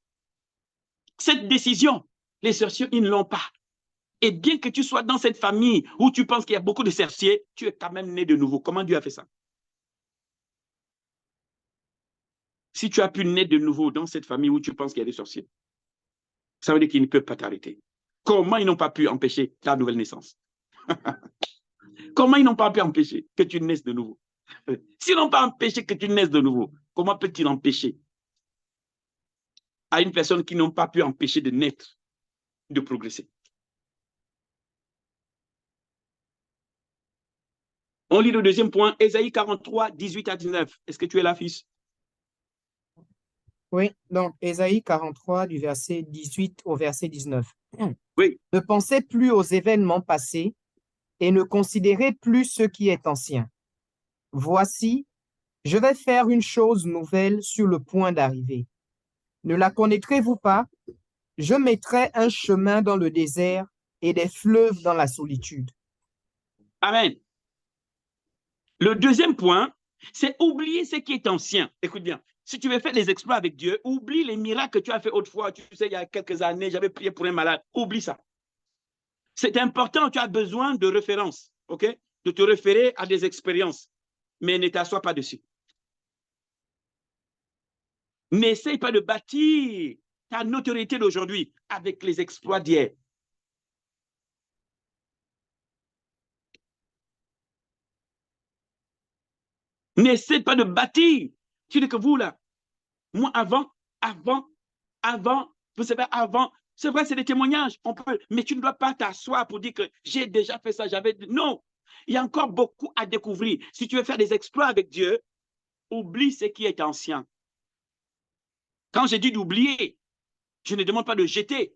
Cette décision, les sorciers, ils ne l'ont pas. Et bien que tu sois dans cette famille où tu penses qu'il y a beaucoup de sorciers, tu es quand même né de nouveau. Comment Dieu a fait ça? Si tu as pu naître de nouveau dans cette famille où tu penses qu'il y a des sorciers, ça veut dire qu'ils ne peuvent pas t'arrêter. Comment ils n'ont pas pu empêcher ta nouvelle naissance? Comment ils n'ont pas pu empêcher que tu naisses de nouveau? S'ils n'ont pas empêché que tu naisses de nouveau, comment peut-il empêcher à une personne qui n'ont pas pu empêcher de naître, de progresser? On lit le deuxième point, Ésaïe 43, 18 à 19. Est-ce que tu es là, fils? Oui, donc Ésaïe 43 du verset 18 au verset 19. Oui. Ne pensez plus aux événements passés et ne considérez plus ce qui est ancien. Voici, je vais faire une chose nouvelle sur le point d'arriver. Ne la connaîtrez-vous pas? Je mettrai un chemin dans le désert et des fleuves dans la solitude. Amen. Le deuxième point, c'est oublier ce qui est ancien. Écoute bien, si tu veux faire des exploits avec Dieu, oublie les miracles que tu as fait autrefois. Tu sais, il y a quelques années, j'avais prié pour un malade. Oublie ça. C'est important, tu as besoin de références, ok? De te référer à des expériences, mais ne t'assois pas dessus. N'essaye pas de bâtir ta notoriété d'aujourd'hui avec les exploits d'hier. N'essaie pas de bâtir. Tu dis que vous, là, moi, avant, vous savez, avant, c'est vrai, c'est des témoignages, on peut, mais tu ne dois pas t'asseoir pour dire que j'ai déjà fait ça, j'avais... Non, il y a encore beaucoup à découvrir. Si tu veux faire des exploits avec Dieu, oublie ce qui est ancien. Quand j'ai dit d'oublier, je ne demande pas de jeter.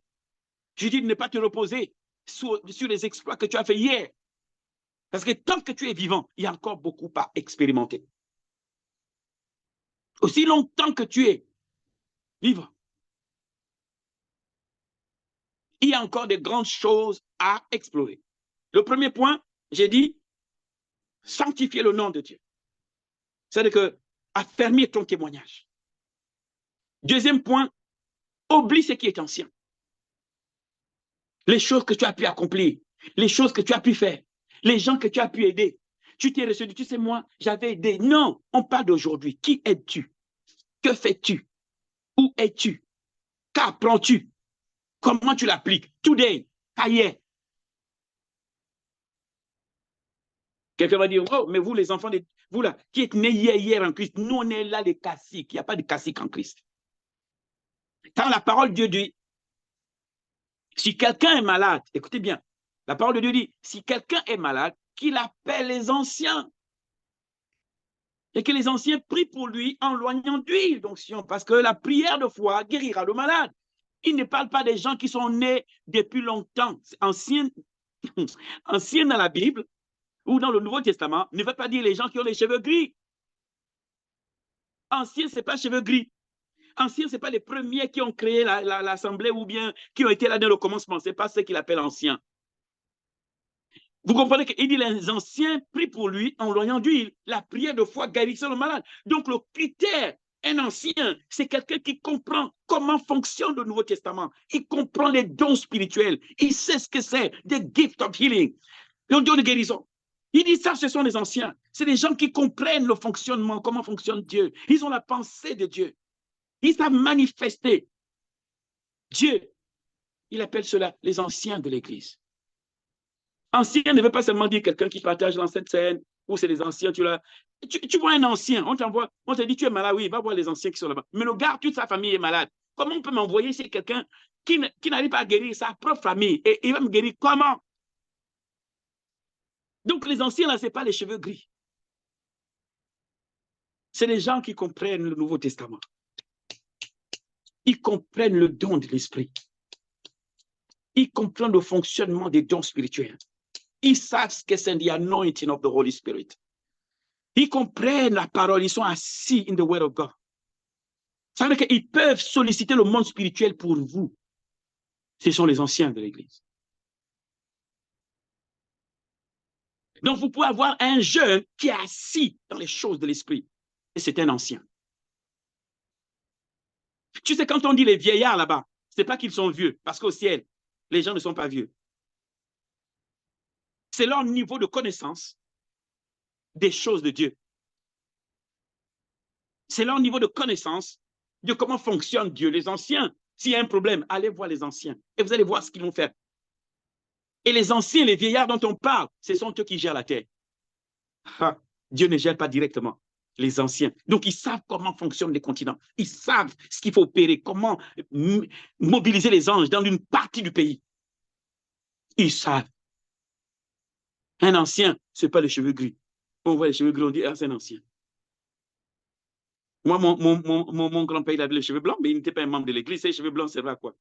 Je dis de ne pas te reposer sur les exploits que tu as fait hier. Parce que tant que tu es vivant, il y a encore beaucoup à expérimenter. Aussi longtemps que tu es vivant, il y a encore de grandes choses à explorer. Le premier point, j'ai dit, sanctifier le nom de Dieu. C'est-à-dire que affermir ton témoignage. Deuxième point, oublie ce qui est ancien. Les choses que tu as pu accomplir, les choses que tu as pu faire, les gens que tu as pu aider. Tu t'es reçu, tu sais, moi, j'avais aidé. Non, on parle d'aujourd'hui. Qui es-tu? Que fais-tu? Où es-tu? Qu'apprends-tu? Comment tu l'appliques? Today, hier. Quelqu'un va dire, oh, mais vous, les enfants, vous là, qui êtes nés hier en Christ, nous, on est là, les caciques. Il n'y a pas de caciques en Christ. Quand la parole de Dieu dit, si quelqu'un est malade, écoutez bien, la parole de Dieu dit, si quelqu'un est malade, qu'il appelle les anciens. Et que les anciens prient pour lui en loignant d'huile d'onction, parce que la prière de foi guérira le malade. Il ne parle pas des gens qui sont nés depuis longtemps. Anciens dans la Bible ou dans le Nouveau Testament ne veut pas dire les gens qui ont les cheveux gris. Anciens, ce n'est pas cheveux gris. Anciens, ce n'est pas les premiers qui ont créé l'assemblée ou bien qui ont été là dès le commencement. Ce n'est pas ceux qu'il appelle anciens. Vous comprenez qu'il dit les anciens prient pour lui en loignant d'huile. La prière de foi guérissant le malade. Donc le critère, un ancien, c'est quelqu'un qui comprend comment fonctionne le Nouveau Testament. Il comprend les dons spirituels. Il sait ce que c'est, des gifts of healing, le don de guérison. Il dit ça, ce sont les anciens. C'est des gens qui comprennent le fonctionnement, comment fonctionne Dieu. Ils ont la pensée de Dieu. Ils savent manifester Dieu. Il appelle cela les anciens de l'Église. Ancien ne veut pas seulement dire quelqu'un qui partage l'ancienne scène, ou c'est les anciens, tu vois un ancien, on t'envoie, on te dit tu es malade, oui, va voir les anciens qui sont là-bas. Mais le gars, toute sa famille est malade. Comment on peut m'envoyer chez quelqu'un qui n'arrive pas à guérir sa propre famille et il va me guérir comment? Donc les anciens, là, ce n'est pas les cheveux gris. C'est les gens qui comprennent le Nouveau Testament. Ils comprennent le don de l'Esprit. Ils comprennent le fonctionnement des dons spirituels. Ils savent ce que c'est the anointing of the Holy Spirit. Ils comprennent la parole, ils sont assis in the word of God. Ça veut dire qu'ils peuvent solliciter le monde spirituel pour vous. Ce sont les anciens de l'Église. Donc vous pouvez avoir un jeune qui est assis dans les choses de l'esprit. Et c'est un ancien. Tu sais, quand on dit les vieillards là-bas, ce n'est pas qu'ils sont vieux, parce qu'au ciel, les gens ne sont pas vieux. C'est leur niveau de connaissance des choses de Dieu. C'est leur niveau de connaissance de comment fonctionne Dieu. Les anciens, s'il y a un problème, allez voir les anciens et vous allez voir ce qu'ils vont faire. Et les anciens, les vieillards dont on parle, ce sont eux qui gèrent la terre. Ah, Dieu ne gère pas directement les anciens. Donc, ils savent comment fonctionnent les continents. Ils savent ce qu'il faut opérer, comment mobiliser les anges dans une partie du pays. Ils savent. Un ancien, ce n'est pas les cheveux gris. On voit les cheveux gris, on dit, ah, c'est un ancien. Moi, mon grand-père, il avait les cheveux blancs, mais il n'était pas un membre de l'église. Ses cheveux blancs servaient à quoi?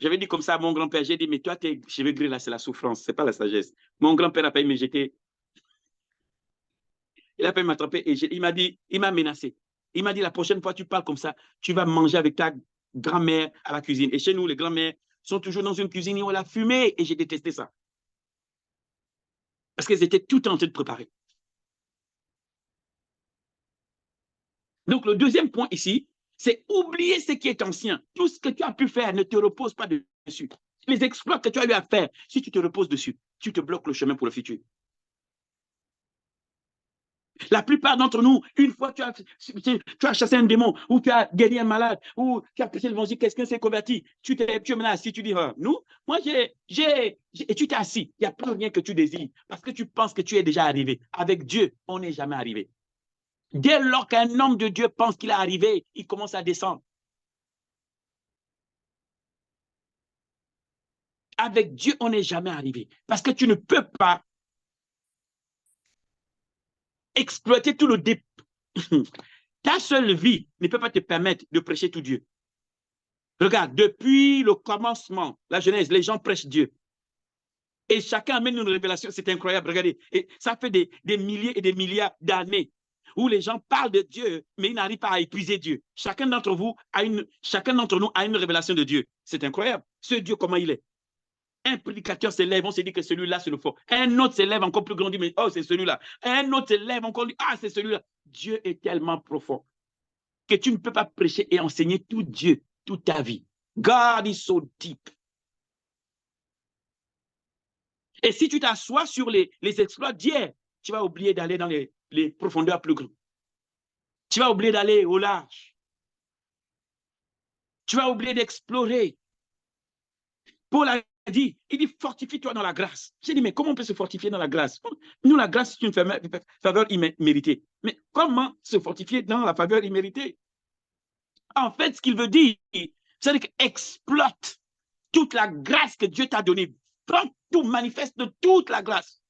J'avais dit comme ça à mon grand-père, j'ai dit, mais toi, tes cheveux gris, là, c'est la souffrance, ce n'est pas la sagesse. Mon grand-père n'a pas aimé me jeter. Il a pas m'attraper et il m'a dit, il m'a menacé. Il m'a dit, la prochaine fois, tu parles comme ça, tu vas manger avec ta grand-mère à la cuisine. Et chez nous, les grand-mères sont toujours dans une cuisine où on a fumé et j'ai détesté ça. Parce qu'elles étaient toutes en train de préparer. Donc, le deuxième point ici, c'est oublier ce qui est ancien. Tout ce que tu as pu faire, ne te repose pas dessus. Les exploits que tu as eu à faire, si tu te reposes dessus, tu te bloques le chemin pour le futur. La plupart d'entre nous, une fois tu as chassé un démon, ou tu as guéri un malade, ou tu as prêché l'évangile, quelqu'un s'est converti, tu es maintenant assis, tu dis, ah, nous, moi et tu t'es assis, il n'y a plus rien que tu désires, parce que tu penses que tu es déjà arrivé. Avec Dieu, on n'est jamais arrivé. Dès lors qu'un homme de Dieu pense qu'il est arrivé, il commence à descendre. Avec Dieu, on n'est jamais arrivé, parce que tu ne peux pas exploiter tout le dépôt. Ta seule vie ne peut pas te permettre de prêcher tout Dieu. Regarde, depuis le commencement, la Genèse, les gens prêchent Dieu. Et chacun amène une révélation, c'est incroyable, regardez. Et ça fait des milliers et des milliards d'années où les gens parlent de Dieu, mais ils n'arrivent pas à épuiser Dieu. Chacun d'entre nous a une révélation de Dieu. C'est incroyable. Ce Dieu, comment il est? Un prédicateur s'élève, on se dit que celui-là, c'est le fort. Un autre s'élève encore plus grand, dit, mais oh, c'est celui-là. Un autre s'élève encore, dit, ah, c'est celui-là. Dieu est tellement profond que tu ne peux pas prêcher et enseigner tout Dieu, toute ta vie. God is so deep. Et si tu t'assois sur les exploits d'hier, tu vas oublier d'aller dans les profondeurs plus grandes. Tu vas oublier d'aller au large. Tu vas oublier d'explorer. Paul a dit, il dit, fortifie-toi dans la grâce. J'ai dit, mais comment on peut se fortifier dans la grâce? Nous, la grâce, c'est une faveur imméritée. Mais comment se fortifier dans la faveur imméritée? En fait, ce qu'il veut dire, c'est qu'exploite toute la grâce que Dieu t'a donnée. Prends tout, manifeste toute la grâce.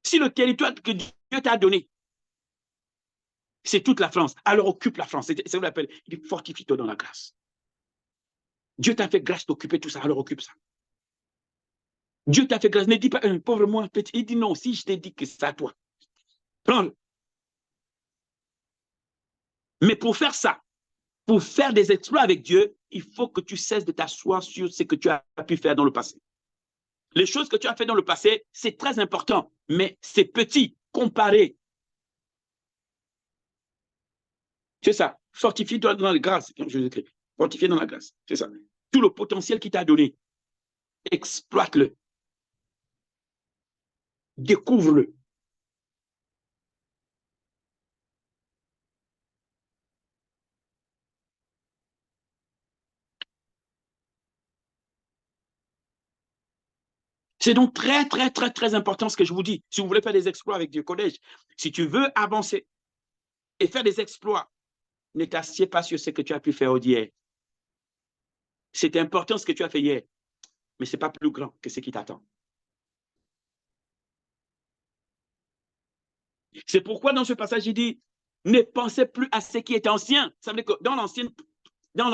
Si le territoire que Dieu t'a donné, c'est toute la France, alors occupe la France. C'est ce qu'on appelle, il dit, fortifie-toi dans la grâce. Dieu t'a fait grâce d'occuper tout ça, alors occupe ça. Dieu t'a fait grâce, ne dis pas, pauvre moi, petit. Il dit non, si je t'ai dit que c'est à toi, prends-le. Mais pour faire ça, pour faire des exploits avec Dieu, il faut que tu cesses de t'asseoir sur ce que tu as pu faire dans le passé. Les choses que tu as fait dans le passé, c'est très important, mais c'est petit comparé. C'est ça. Fortifie-toi dans la grâce. Je vous écris. Fortifie dans la grâce. C'est ça. Tout le potentiel qu'il t'a donné, exploite-le. Découvre-le. C'est donc très, très, très, très important ce que je vous dis. Si vous voulez faire des exploits avec Dieu collège, si tu veux avancer et faire des exploits, ne t'assieds pas sur ce que tu as pu faire hier. C'est important ce que tu as fait hier, mais ce n'est pas plus grand que ce qui t'attend. C'est pourquoi dans ce passage, il dit, ne pensez plus à ce qui est ancien. Ça veut dire que dans l'ancienne, dans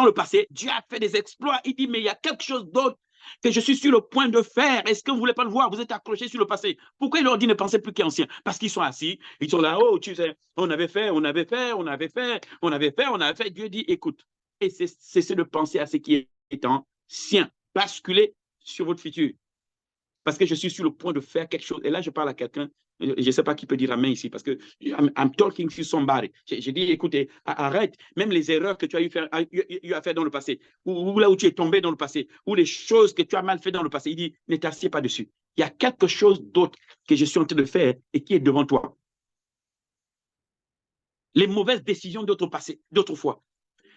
le passé, Dieu a fait des exploits. Il dit, mais il y a quelque chose d'autre que je suis sur le point de faire. Est-ce que vous ne voulez pas le voir? Vous êtes accrochés sur le passé. Pourquoi il leur dit ne pensez plus qu'à ancien? Parce qu'ils sont assis, ils sont là, oh, tu sais, on avait fait. Dieu dit, écoute, et cessez de penser à ce qui est ancien. Basculez sur votre futur. Parce que je suis sur le point de faire quelque chose. Et là, je parle à quelqu'un, je ne sais pas qui peut dire amen ici, parce que I'm talking to somebody. J'ai dit, écoutez, arrête, même les erreurs que tu as eu à faire dans le passé, ou là où tu es tombé dans le passé, ou les choses que tu as mal fait dans le passé, il dit, ne t'assieds pas dessus. Il y a quelque chose d'autre que je suis en train de faire et qui est devant toi. Les mauvaises décisions d'autrefois.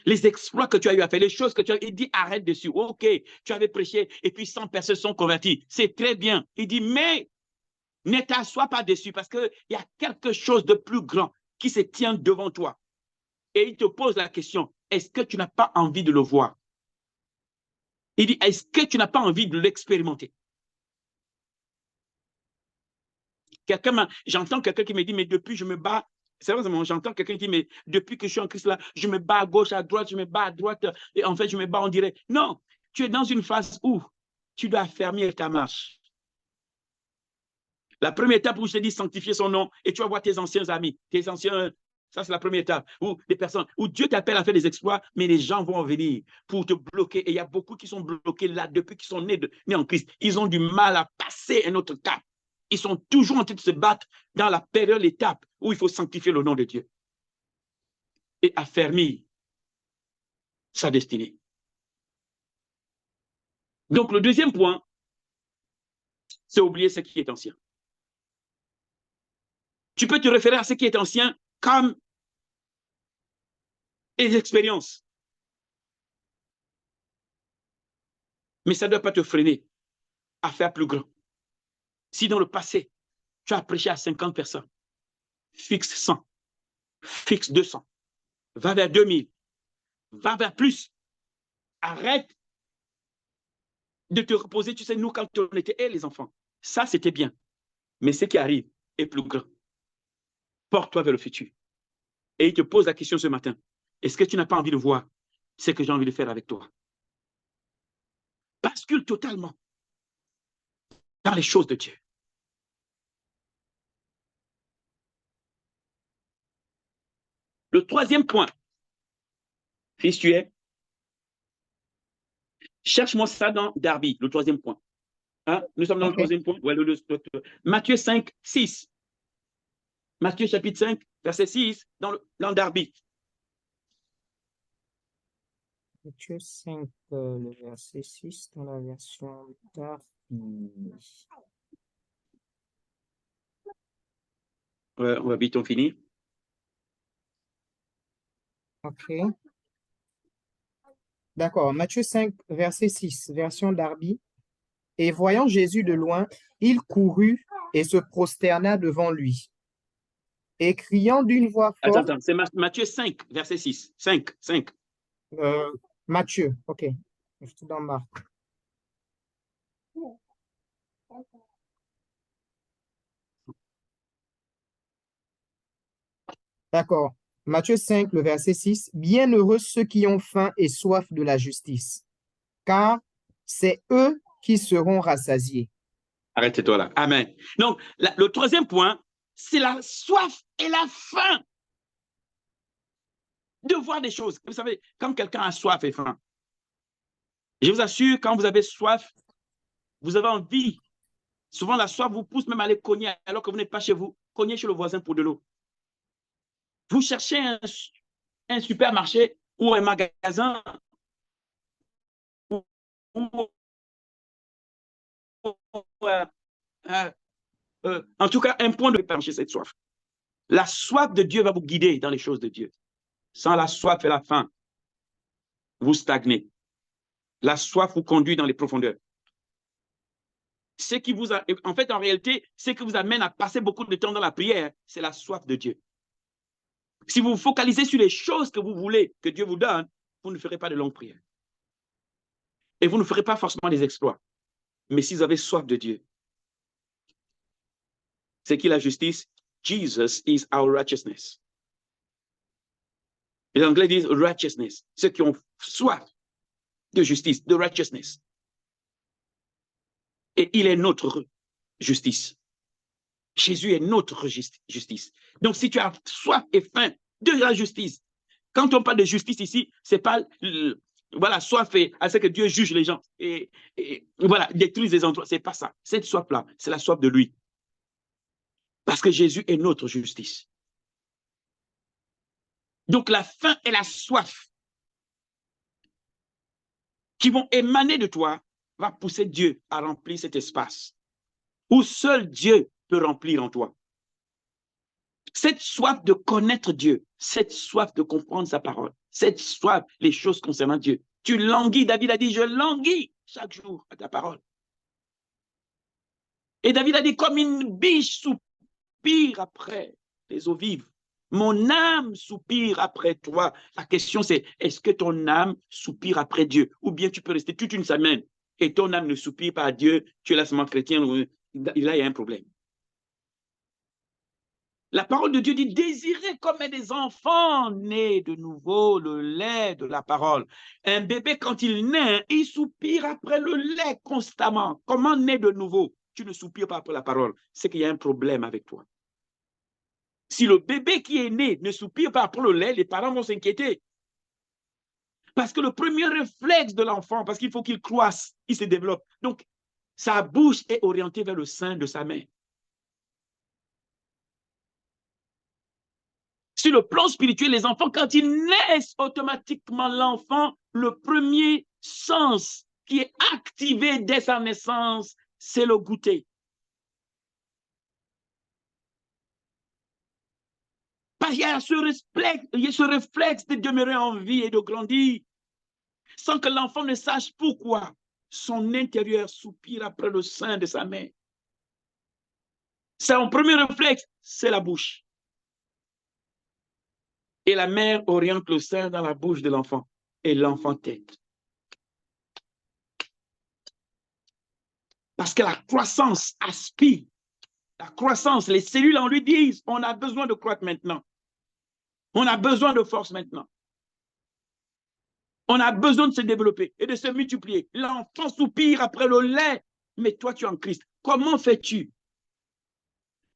Les exploits que tu as eu à faire, les choses que tu as... Il dit, arrête dessus. OK, tu avais prêché et puis 100 personnes sont converties. C'est très bien. Il dit, mais ne t'assois pas dessus parce qu'il y a quelque chose de plus grand qui se tient devant toi. Et il te pose la question, est-ce que tu n'as pas envie de le voir? Il dit, est-ce que tu n'as pas envie de l'expérimenter? J'entends quelqu'un qui me dit, mais depuis, je me bats. C'est vrai, j'entends quelqu'un qui dit, mais depuis que je suis en Christ là, je me bats à gauche, à droite, je me bats à droite, et en fait, je me bats, on dirait. Non, tu es dans une phase où tu dois affermir ta marche. La première étape où je te dis sanctifier son nom, et tu vas voir tes anciens amis, tes anciens. Ça, c'est la première étape. Où des personnes, où Dieu t'appelle à faire des exploits, mais les gens vont venir pour te bloquer. Et il y a beaucoup qui sont bloqués là depuis qu'ils sont nés en Christ. Ils ont du mal à passer un autre cap. Ils sont toujours en train de se battre dans la période, l'étape où il faut sanctifier le nom de Dieu et affermir sa destinée. Donc, le deuxième point, c'est oublier ce qui est ancien. Tu peux te référer à ce qui est ancien comme des expériences. Mais ça ne doit pas te freiner à faire plus grand. Si dans le passé, tu as prêché à 50 personnes, fixe 100, fixe 200, va vers 2000, va vers plus. Arrête de te reposer. Tu sais, nous, quand on était les enfants, ça, c'était bien. Mais ce qui arrive est plus grand. Porte-toi vers le futur. Et il te pose la question ce matin. Est-ce que tu n'as pas envie de voir ce que j'ai envie de faire avec toi? Bascule totalement dans les choses de Dieu. Le troisième point, fils tu es, Cherche-moi ça dans Darby, le troisième point. Hein? Nous sommes dans le troisième point. Ouais, Matthieu 5, 6. Matthieu chapitre 5, verset 6, dans Darby. Matthieu 5, le verset 6, dans la version Darby. On va vite, on finit. OK. D'accord. Matthieu 5, verset 6, version Darby. Et voyant Jésus de loin, il courut et se prosterna devant lui. Et criant d'une voix forte. Attends, c'est Matthieu 5, verset 6. 5. Matthieu, OK. Je suis dans Marc. D'accord. Matthieu 5, le verset 6. Bienheureux ceux qui ont faim et soif de la justice, car c'est eux qui seront rassasiés. Arrête-toi là. Amen. Donc, le troisième point, c'est la soif et la faim de voir des choses. Vous savez, quand quelqu'un a soif et faim, je vous assure, quand vous avez soif, vous avez envie. Souvent, la soif vous pousse même à aller cogner alors que vous n'êtes pas chez vous. Cognez chez le voisin pour de l'eau. Vous cherchez un supermarché ou un magasin en tout cas, un point de pencher cette soif. La soif de Dieu va vous guider dans les choses de Dieu. Sans la soif et la faim, vous stagnez. La soif vous conduit dans les profondeurs. Ce qui vous a, en fait, en réalité, ce qui vous amène à passer beaucoup de temps dans la prière, c'est la soif de Dieu. Si vous vous focalisez sur les choses que vous voulez que Dieu vous donne, vous ne ferez pas de longues prières. Et vous ne ferez pas forcément des exploits. Mais si vous avez soif de Dieu, c'est qui la justice? Jesus is our righteousness. Les Anglais disent righteousness. Ceux qui ont soif de justice, de righteousness. Et il est notre justice. Jésus est notre justice. Donc, si tu as soif et faim de la justice, quand on parle de justice ici, c'est pas voilà, soif et à ce que Dieu juge les gens et voilà, détruise les endroits. C'est pas ça. Cette soif-là, c'est la soif de lui. Parce que Jésus est notre justice. Donc, la faim et la soif qui vont émaner de toi va pousser Dieu à remplir cet espace où seul Dieu peut remplir en toi. Cette soif de connaître Dieu, cette soif de comprendre sa parole, cette soif, les choses concernant Dieu. Tu languis, David a dit, je languis chaque jour à ta parole. Et David a dit, comme une biche soupire après les eaux vives, mon âme soupire après toi. La question c'est, est-ce que ton âme soupire après Dieu? Ou bien tu peux rester toute une semaine et ton âme ne soupire pas à Dieu, tu es là seulement chrétien, là il y a un problème. La parole de Dieu dit, désirez comme des enfants nés de nouveau le lait de la parole. Un bébé, quand il naît, il soupire après le lait constamment. Comment naît de nouveau? Tu ne soupires pas après la parole. C'est qu'il y a un problème avec toi. Si le bébé qui est né ne soupire pas après le lait, les parents vont s'inquiéter. Parce que le premier réflexe de l'enfant, parce qu'il faut qu'il croisse, il se développe. Donc, sa bouche est orientée vers le sein de sa mère. Sur le plan spirituel, les enfants, quand ils naissent, automatiquement, l'enfant, le premier sens qui est activé dès sa naissance, c'est le goûter. Parce qu'il y a ce réflexe de demeurer en vie et de grandir, sans que l'enfant ne sache pourquoi son intérieur soupire après le sein de sa mère. Son premier réflexe, c'est la bouche. Et la mère oriente le sein dans la bouche de l'enfant. Et l'enfant tète. Parce que la croissance aspire. La croissance, les cellules en lui disent, on a besoin de croître maintenant. On a besoin de force maintenant. On a besoin de se développer et de se multiplier. L'enfant soupire après le lait, mais toi, tu es en Christ. Comment fais-tu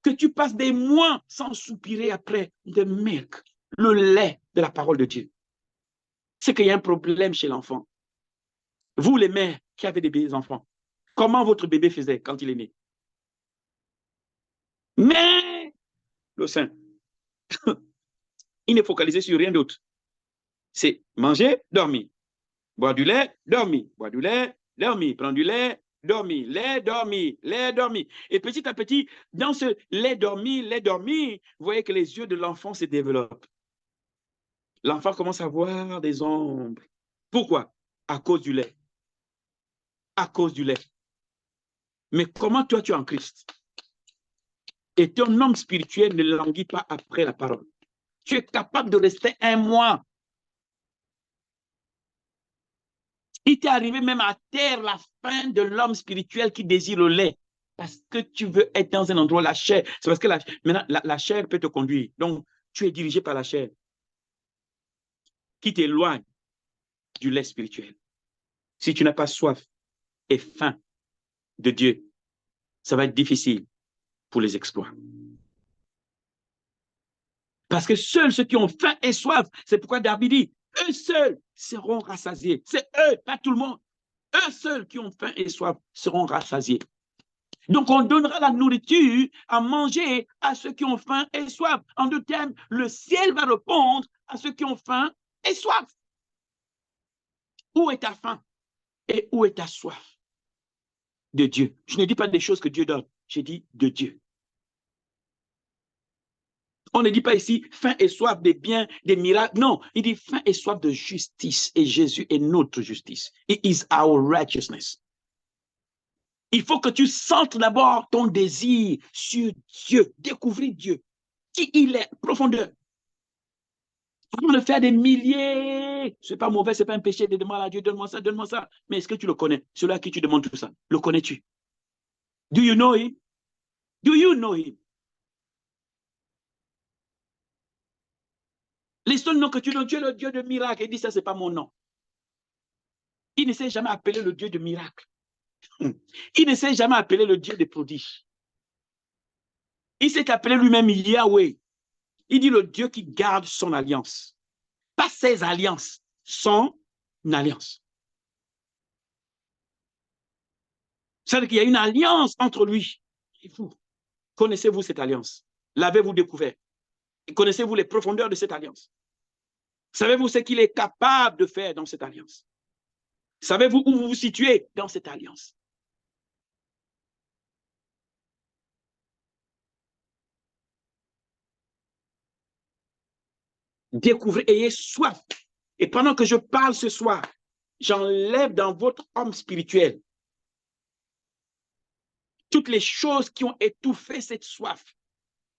que tu passes des mois sans soupirer après le milk, le lait de la parole de Dieu? C'est qu'il y a un problème chez l'enfant. Vous, les mères qui avez des enfants, comment votre bébé faisait quand il est né? Mais le sein, il n'est focalisé sur rien d'autre. C'est manger, dormir. Boire du lait, dormir. Boire du lait, dormir. Prendre du lait, dormir. Lait, dormir. Lait, dormir. Et petit à petit, dans ce lait, dormir, vous voyez que les yeux de l'enfant se développent. L'enfant commence à voir des ombres. Pourquoi? À cause du lait. À cause du lait. Mais comment toi, tu es en Christ? Et ton homme spirituel ne languit pas après la parole. Tu es capable de rester un mois. Il t'est arrivé même à terre la faim de l'homme spirituel qui désire le lait. Parce que tu veux être dans un endroit, la chair. C'est parce que maintenant, la chair peut te conduire. Donc, tu es dirigé par la chair qui t'éloigne du lait spirituel. Si tu n'as pas soif et faim de Dieu, ça va être difficile pour les exploits. Parce que seuls ceux qui ont faim et soif, c'est pourquoi David dit, eux seuls seront rassasiés. C'est eux, pas tout le monde. Eux seuls qui ont faim et soif seront rassasiés. Donc, on donnera la nourriture à manger à ceux qui ont faim et soif. En deux termes, le ciel va répondre à ceux qui ont faim et soif. Où est ta faim et où est ta soif? De Dieu. Je ne dis pas des choses que Dieu donne, je dis de Dieu. On ne dit pas ici faim et soif des biens, des miracles. Non, il dit faim et soif de justice. Et Jésus est notre justice. He is our righteousness. Il faut que tu sentes d'abord ton désir sur Dieu, découvrir Dieu, qui il est, profondeur. Avant de faire des milliers, ce n'est pas mauvais, ce n'est pas un péché de demander à Dieu, donne-moi ça, donne-moi ça. Mais est-ce que tu le connais? Celui à qui tu demandes tout ça, le connais-tu? Do you know him? Do you know him? Les seuls noms que tu donnes, tu es le Dieu de miracle. Il dit ça, ce n'est pas mon nom. Il ne s'est jamais appelé le Dieu de miracle. Il ne s'est jamais appelé le Dieu des prodiges. Il s'est appelé lui-même Yahweh. Il dit le Dieu qui garde son alliance. Pas ses alliances, son alliance. C'est-à-dire qu'il y a une alliance entre lui et vous. Connaissez-vous cette alliance? L'avez-vous découvert? Et connaissez-vous les profondeurs de cette alliance? Savez-vous ce qu'il est capable de faire dans cette alliance? Savez-vous où vous vous situez dans cette alliance? Découvrez, ayez soif. Et pendant que je parle ce soir, j'enlève dans votre homme spirituel toutes les choses qui ont étouffé cette soif.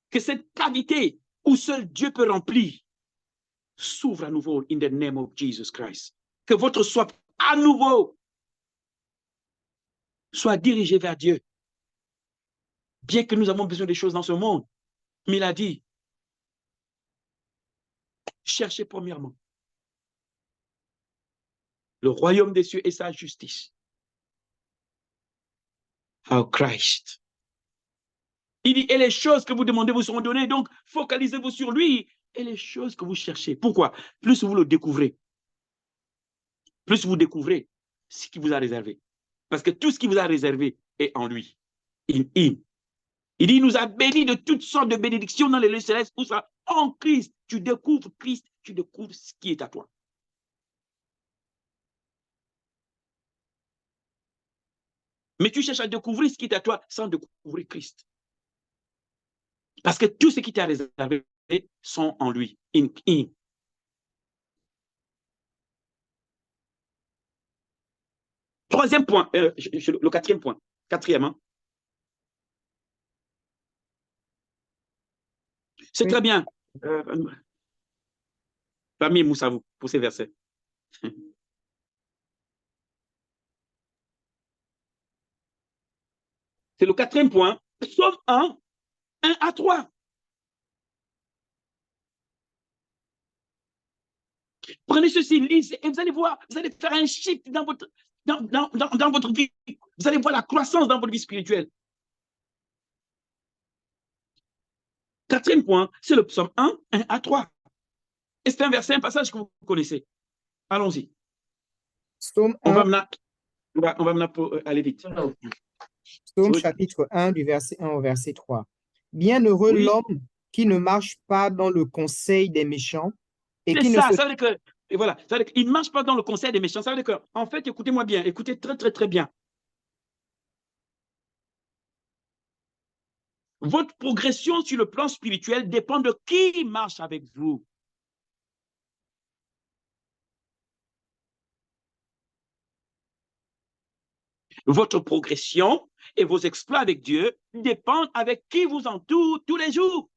Que cette cavité où seul Dieu peut remplir s'ouvre à nouveau in the name of Jesus Christ. Que votre soif à nouveau soit dirigée vers Dieu. Bien que nous avons besoin des choses dans ce monde, mais il a dit, cherchez premièrement le royaume des cieux et sa justice. Our Christ. Il dit, et les choses que vous demandez vous seront données, donc focalisez-vous sur lui et les choses que vous cherchez. Pourquoi? Plus vous le découvrez, plus vous découvrez ce qu'il vous a réservé. Parce que tout ce qu'il vous a réservé est en lui. In him. Il dit, il nous a bénis de toutes sortes de bénédictions dans les lieux célestes. Où ça? En Christ. Tu découvres Christ, tu découvres ce qui est à toi. Mais tu cherches à découvrir ce qui est à toi sans découvrir Christ. Parce que tout ce qui t'a réservé sont en lui. In him. Troisième point, le quatrième point. Quatrièmement. C'est très bien. Famille Moussavou, pour ces versets. C'est le quatrième point, sauf 1 à 3. Prenez ceci, lisez, et vous allez voir, vous allez faire un shift dans votre, dans votre vie. Vous allez voir la croissance dans votre vie spirituelle. Quatrième point, c'est le psaume 1 à 3. Et c'est un verset, un passage que vous connaissez. Allons-y. Psaume On 1. va On va maintenant aller vite. Psaume Oui. chapitre 1 du verset 1 au verset 3. Bienheureux Oui. l'homme qui ne marche pas dans le conseil des méchants et C'est qui ne ça, se... ça veut dire que, et voilà, ça veut dire qu'il ne marche pas dans le conseil des méchants. Ça veut dire que, en fait, écoutez-moi bien, écoutez très, très, très bien. Votre progression sur le plan spirituel dépend de qui marche avec vous. Votre progression et vos exploits avec Dieu dépendent avec qui vous entoure tous les jours.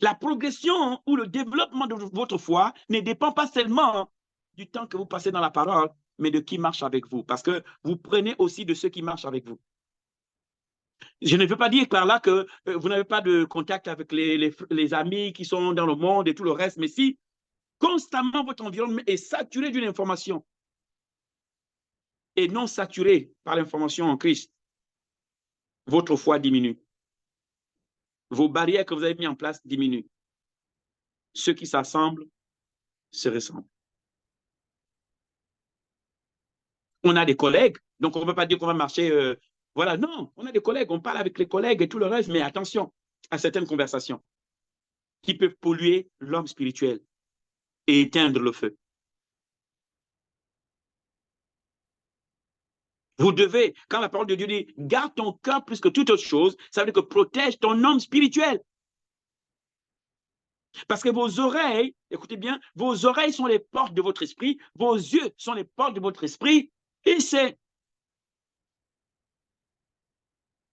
La progression ou le développement de votre foi ne dépend pas seulement du temps que vous passez dans la parole, mais de qui marche avec vous, parce que vous prenez aussi de ceux qui marchent avec vous. Je ne veux pas dire par là que vous n'avez pas de contact avec les amis qui sont dans le monde et tout le reste, mais si constamment votre environnement est saturé d'une information et non saturé par l'information en Christ, votre foi diminue. Vos barrières que vous avez mises en place diminuent. Ceux qui s'assemblent se ressemblent. On a des collègues, donc on ne peut pas dire qu'on va marcher, voilà, non, on a des collègues, on parle avec les collègues et tout le reste, mais attention à certaines conversations qui peuvent polluer l'homme spirituel et éteindre le feu. Vous devez, quand la parole de Dieu dit, garde ton cœur plus que toute autre chose, ça veut dire que protège ton homme spirituel. Parce que vos oreilles, écoutez bien, vos oreilles sont les portes de votre esprit, vos yeux sont les portes de votre esprit, et c'est...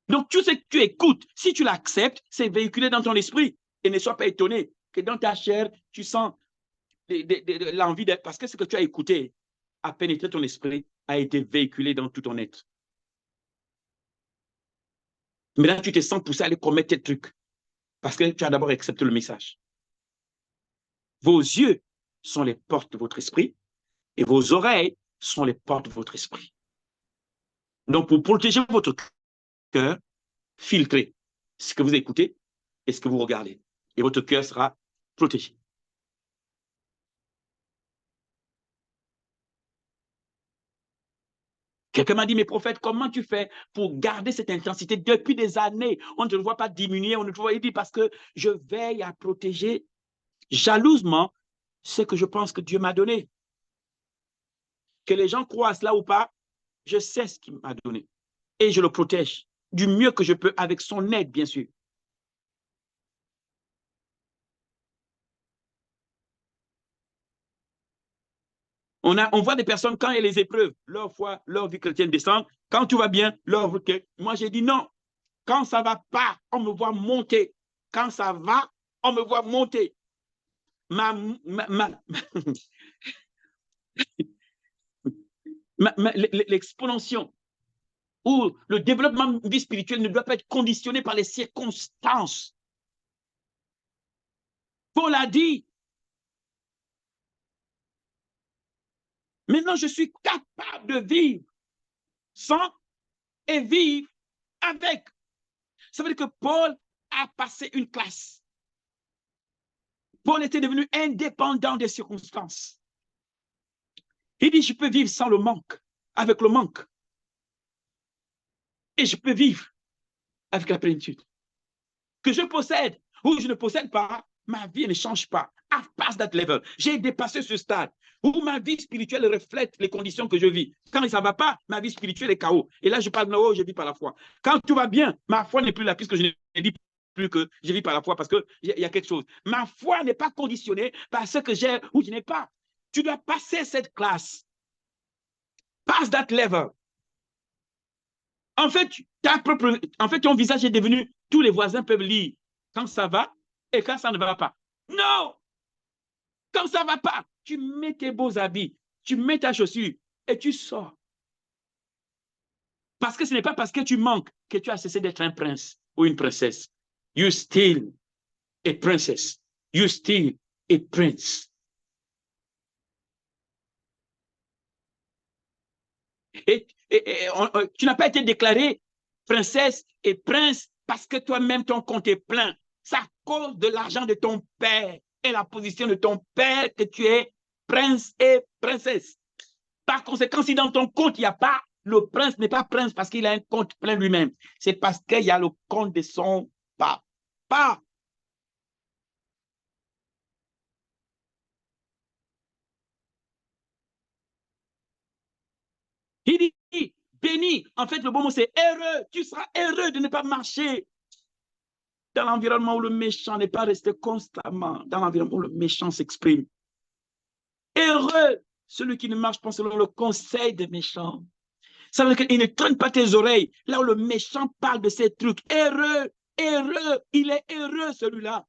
Donc, tout ce que tu écoutes, si tu l'acceptes, c'est véhiculé dans ton esprit. Et ne sois pas étonné que dans ta chair, tu sens l'envie de... Parce que ce que tu as écouté a pénétré ton esprit, a été véhiculé dans tout ton être. Maintenant, tu te sens poussé à aller commettre tes trucs parce que tu as d'abord accepté le message. Vos yeux sont les portes de votre esprit et vos oreilles sont les portes de votre esprit. Donc, pour protéger votre cœur, filtrez ce que vous écoutez et ce que vous regardez. Et votre cœur sera protégé. Quelqu'un m'a dit, mais prophète, comment tu fais pour garder cette intensité depuis des années? On ne te voit pas diminuer, on ne te voit pas. Il dit, parce que je veille à protéger jalousement ce que je pense que Dieu m'a donné. Que les gens croient à cela ou pas, je sais ce qu'il m'a donné. Et je le protège du mieux que je peux avec son aide, bien sûr. On voit des personnes, quand il y a les épreuves, leur foi, leur vie chrétienne descend. Quand tout va bien, leur vie... Moi, j'ai dit non. Quand ça ne va pas, on me voit monter. Quand ça va, on me voit monter. L'exponentiation ou le développement de vie spirituelle ne doit pas être conditionné par les circonstances. Paul a dit, maintenant je suis capable de vivre sans et vivre avec. Ça veut dire que Paul a passé une classe. Paul était devenu indépendant des circonstances. Il dit, je peux vivre sans le manque, avec le manque. Et je peux vivre avec la plénitude. Que je possède ou je ne possède pas, ma vie ne change pas. I've passed that level. J'ai dépassé ce stade où ma vie spirituelle reflète les conditions que je vis. Quand ça ne va pas, ma vie spirituelle est chaos. Et là, je parle de oh, je vis par la foi. Quand tout va bien, ma foi n'est plus là, puisque je ne dis plus que je vis par la foi, parce qu'il y a quelque chose. Ma foi n'est pas conditionnée par ce que j'ai ou je n'ai pas. Tu dois passer cette classe. Pass that level. En fait, ton visage est devenu, tous les voisins peuvent lire quand ça va et quand ça ne va pas. Non! Quand ça ne va pas, tu mets tes beaux habits, tu mets ta chaussure et tu sors. Parce que ce n'est pas parce que tu manques que tu as cessé d'être un prince ou une princesse. You still a princess. You still a prince. Et tu n'as pas été déclaré princesse et prince parce que toi-même ton compte est plein. C'est à cause de l'argent de ton père et la position de ton père que tu es prince et princesse. Par conséquent, si dans ton compte, il n'y a pas, le prince n'est pas prince parce qu'il a un compte plein lui-même. C'est parce qu'il y a le compte de son papa. Il dit, béni. En fait, le bon mot, c'est heureux. Tu seras heureux de ne pas marcher dans l'environnement où le méchant n'est pas resté constamment, dans l'environnement où le méchant s'exprime. Heureux, celui qui ne marche pas selon le conseil des méchants. Ça veut dire qu'il ne traîne pas tes oreilles là où le méchant parle de ces trucs. Heureux, heureux, il est heureux celui-là.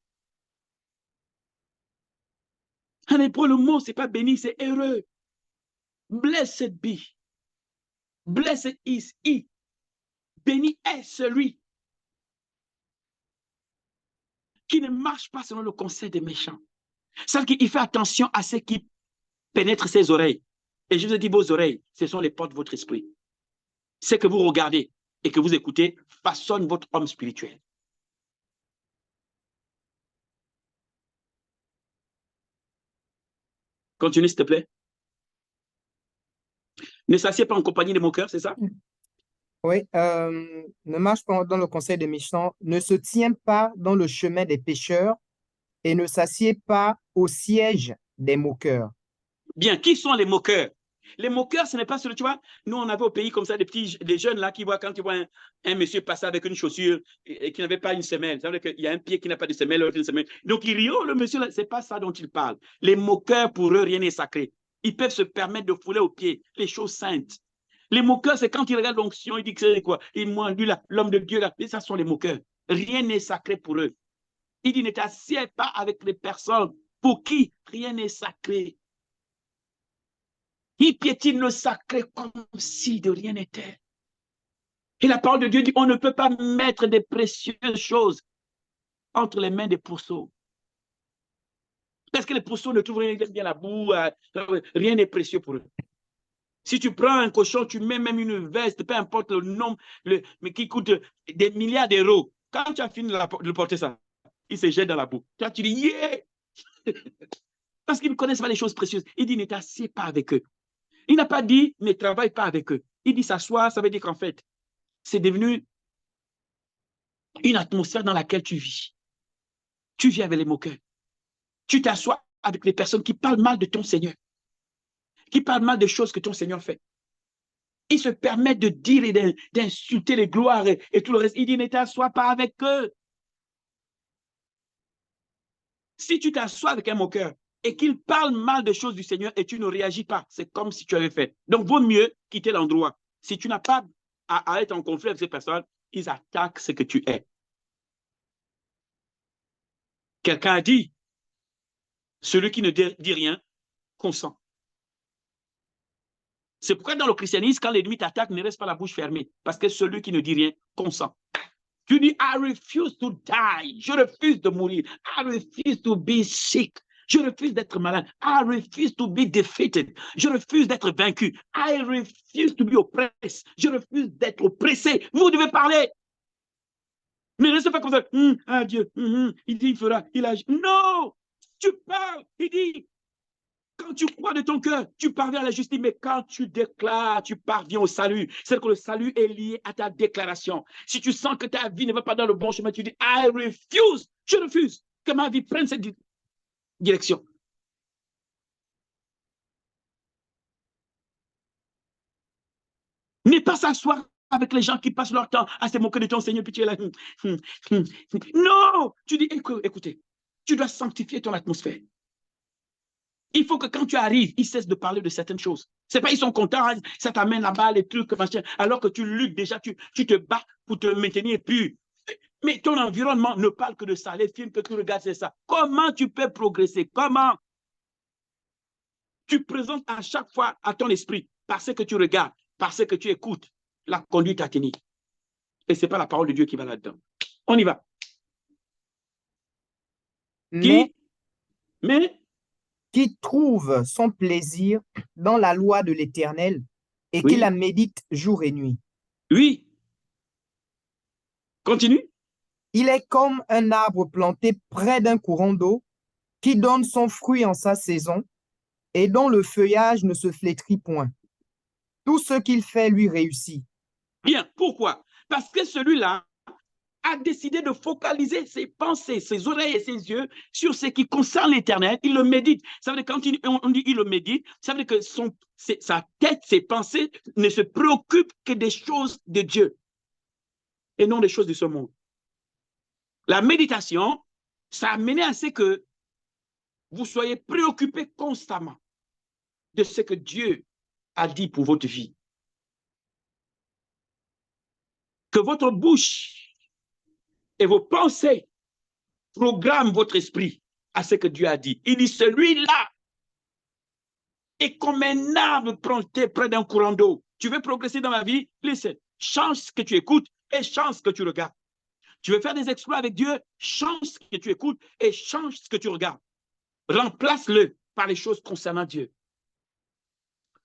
En hébreu, le mot, ce n'est pas béni, c'est heureux. Blessed be. Blessed is he. Béni est celui qui ne marche pas selon le conseil des méchants. Ça veut dire qu'il fait attention à ce qui pénètre ses oreilles. Et je vous ai dit, vos oreilles, ce sont les portes de votre esprit. Ce que vous regardez et que vous écoutez façonne votre homme spirituel. Continue, s'il te plaît. Ne s'assied pas en compagnie de mon cœur, c'est ça? Oui, ne marche pas dans le conseil des méchants, ne se tient pas dans le chemin des pécheurs et ne s'assied pas au siège des moqueurs. Bien, qui sont les moqueurs? Les moqueurs, ce n'est pas celui, tu vois, nous on avait au pays comme ça des jeunes là qui voient quand ils voient un monsieur passer avec une chaussure et qui n'avait pas une semelle. Ça veut dire qu'il y a un pied qui n'a pas de semelle, l'autre une semelle. Donc ils rient, oh le monsieur là, c'est pas ça dont il parle. Les moqueurs, pour eux, rien n'est sacré. Ils peuvent se permettre de fouler aux pieds les choses saintes. Les moqueurs, c'est quand ils regardent l'onction, ils disent que c'est quoi? Et moi, lui là, l'homme de Dieu là, et ça sont les moqueurs. Rien n'est sacré pour eux. Il dit, ne t'assieds pas avec les personnes pour qui rien n'est sacré. Il piétine le sacré comme si de rien n'était. Et la parole de Dieu dit, on ne peut pas mettre des précieuses choses entre les mains des pourceaux. Parce que les pourceaux ne trouvent rien, bien la boue, rien n'est précieux pour eux. Si tu prends un cochon, tu mets même une veste, peu importe le nombre, mais qui coûte des milliards d'euros. Quand tu as fini de porter ça, il se jette dans la boue. Toi, tu dis, yeah! Parce qu'ils ne connaissent pas les choses précieuses. Il dit, ne t'assieds pas avec eux. Il n'a pas dit, ne travaille pas avec eux. Il dit, s'asseoir, ça veut dire qu'en fait, c'est devenu une atmosphère dans laquelle tu vis. Tu vis avec les moqueurs. Tu t'assois avec les personnes qui parlent mal de ton Seigneur, qui parlent mal des choses que ton Seigneur fait. Ils se permettent de dire et d'insulter les gloires et tout le reste. Il dit, ne t'assois pas avec eux. Si tu t'assois avec un moqueur et qu'il parle mal des choses du Seigneur et tu ne réagis pas, c'est comme si tu avais fait. Donc, vaut mieux quitter l'endroit. Si tu n'as pas à être en conflit avec ces personnes, ils attaquent ce que tu es. Quelqu'un a dit, celui qui ne dit rien consent. C'est pourquoi dans le christianisme, quand l'ennemi t'attaque, ne reste pas la bouche fermée, parce que celui qui ne dit rien consent. Tu dis, I refuse to die. Je refuse de mourir. I refuse to be sick. Je refuse d'être malade. I refuse to be defeated. Je refuse d'être vaincu. I refuse to be oppressed. Je refuse d'être oppressé. Vous devez parler. Ne restez pas comme ça. Ah Dieu, il dit, il fera, il agit. Non, tu parles. Il dit, quand tu crois de ton cœur, tu parviens à la justice, mais quand tu déclares, tu parviens au salut. C'est que le salut est lié à ta déclaration. Si tu sens que ta vie ne va pas dans le bon chemin, tu dis, I refuse, je refuse que ma vie prenne cette direction. Ne pas s'asseoir avec les gens qui passent leur temps à se moquer de ton Seigneur, puis tu es là. Non, tu dis, écoutez, tu dois sanctifier ton atmosphère. Il faut que quand tu arrives, ils cessent de parler de certaines choses. C'est pas ils sont contents, ça t'amène là-bas, les trucs, machin, alors que tu luttes déjà, tu te bats pour te maintenir pur. Mais ton environnement ne parle que de ça. Les films que tu regardes, c'est ça. Comment tu peux progresser? Comment? Tu présentes à chaque fois à ton esprit, parce que tu regardes, parce que tu écoutes, la conduite à tenir. Et ce n'est pas la parole de Dieu qui va là-dedans. On y va. Mais qui trouve son plaisir dans la loi de l'Éternel et qui la médite jour et nuit. Oui. Continue. Il est comme un arbre planté près d'un courant d'eau qui donne son fruit en sa saison et dont le feuillage ne se flétrit point. Tout ce qu'il fait lui réussit. Bien, pourquoi? Parce que celui-là a décidé de focaliser ses pensées, ses oreilles et ses yeux sur ce qui concerne l'éternel. Il le médite. Ça veut dire, quand on dit il le médite, ça veut dire que sa tête, ses pensées ne se préoccupent que des choses de Dieu et non des choses de ce monde. La méditation, ça a mené à ce que vous soyez préoccupés constamment de ce que Dieu a dit pour votre vie. Que votre bouche et vos pensées programment votre esprit à ce que Dieu a dit. Il dit, celui-là est comme un arbre planté près d'un courant d'eau. Tu veux progresser dans la vie? Listen, change ce que tu écoutes et change ce que tu regardes. Tu veux faire des exploits avec Dieu? Change ce que tu écoutes et change ce que tu regardes. Remplace-le par les choses concernant Dieu.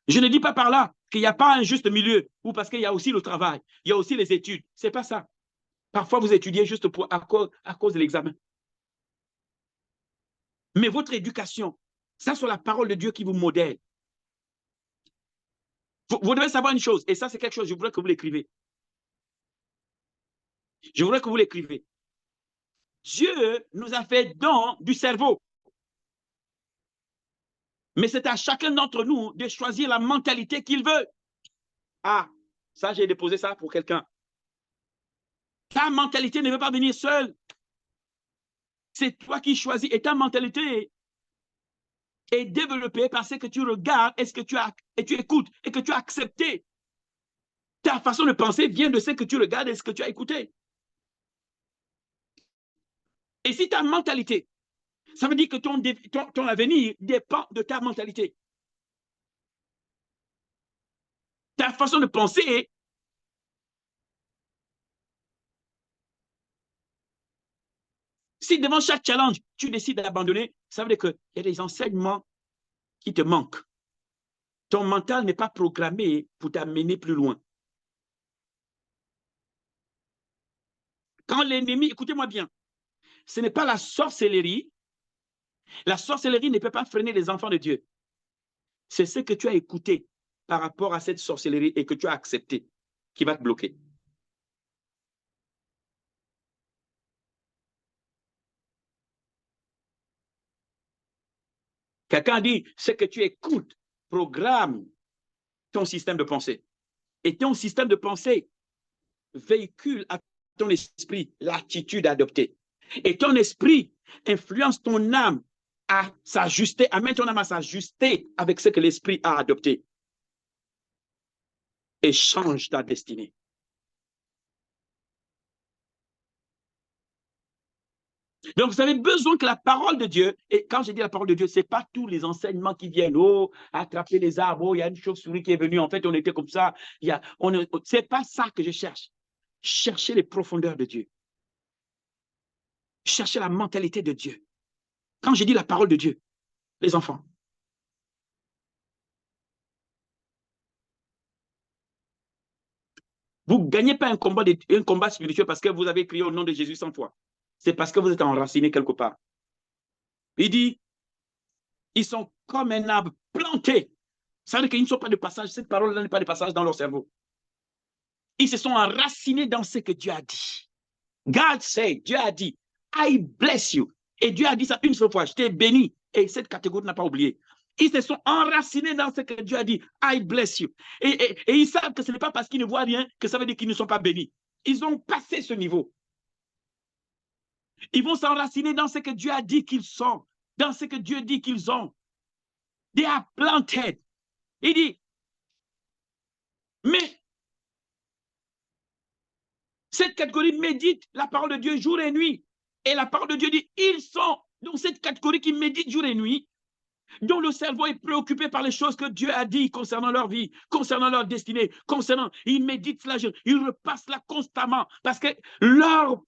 Je ne dis pas par là qu'il n'y a pas un juste milieu ou parce qu'il y a aussi le travail, il y a aussi les études. Ce n'est pas ça. Parfois, vous étudiez juste à cause de l'examen. Mais votre éducation, ça c'est la parole de Dieu qui vous modèle. Vous devez savoir une chose, et ça c'est quelque chose, je voudrais que vous l'écrivez. Je voudrais que vous l'écrivez. Dieu nous a fait don du cerveau. Mais c'est à chacun d'entre nous de choisir la mentalité qu'il veut. Ah, ça j'ai déposé ça pour quelqu'un. Ta mentalité ne veut pas venir seule. C'est toi qui choisis. Et ta mentalité est développée par ce que tu regardes et ce que tu écoutes et que tu as accepté. Ta façon de penser vient de ce que tu regardes et ce que tu as écouté. Et si ta mentalité, ça veut dire que ton avenir dépend de ta mentalité. Ta façon de penser si devant chaque challenge, tu décides d'abandonner, ça veut dire qu'il y a des enseignements qui te manquent. Ton mental n'est pas programmé pour t'amener plus loin. Quand l'ennemi, écoutez-moi bien, ce n'est pas la sorcellerie. La sorcellerie ne peut pas freiner les enfants de Dieu. C'est ce que tu as écouté par rapport à cette sorcellerie et que tu as accepté qui va te bloquer. Quelqu'un dit, ce que tu écoutes programme ton système de pensée. Et ton système de pensée véhicule à ton esprit l'attitude adoptée. Et ton esprit influence ton âme à s'ajuster, amène ton âme à s'ajuster avec ce que l'esprit a adopté. Et change ta destinée. Donc, vous avez besoin que la parole de Dieu, et quand je dis la parole de Dieu, ce n'est pas tous les enseignements qui viennent, oh, attraper les arbres, oh, il y a une chauve-souris qui est venue, en fait, on était comme ça. Ce n'est pas ça que je cherche. Cherchez les profondeurs de Dieu. Cherchez la mentalité de Dieu. Quand je dis la parole de Dieu, les enfants, vous ne gagnez pas un combat spirituel parce que vous avez crié au nom de Jésus 100 fois. C'est parce que vous êtes enraciné quelque part. Il dit, ils sont comme un arbre planté. Ça veut dire qu'ils ne sont pas de passage. Cette parole-là n'est pas de passage dans leur cerveau. Ils se sont enracinés dans ce que Dieu a dit. God said, Dieu a dit, I bless you. Et Dieu a dit ça une seule fois, je t'ai béni. Et cette catégorie n'a pas oublié. Ils se sont enracinés dans ce que Dieu a dit, I bless you. Et ils savent que ce n'est pas parce qu'ils ne voient rien que ça veut dire qu'ils ne sont pas bénis. Ils ont passé ce niveau. Ils vont s'enraciner dans ce que Dieu a dit qu'ils sont, dans ce que Dieu dit qu'ils ont. They are planted. Il dit, mais cette catégorie médite la parole de Dieu jour et nuit. Et la parole de Dieu dit, ils sont dans cette catégorie qui médite jour et nuit, dont le cerveau est préoccupé par les choses que Dieu a dit concernant leur vie, concernant leur destinée, ils méditent cela, ils repassent là constamment, parce que leurs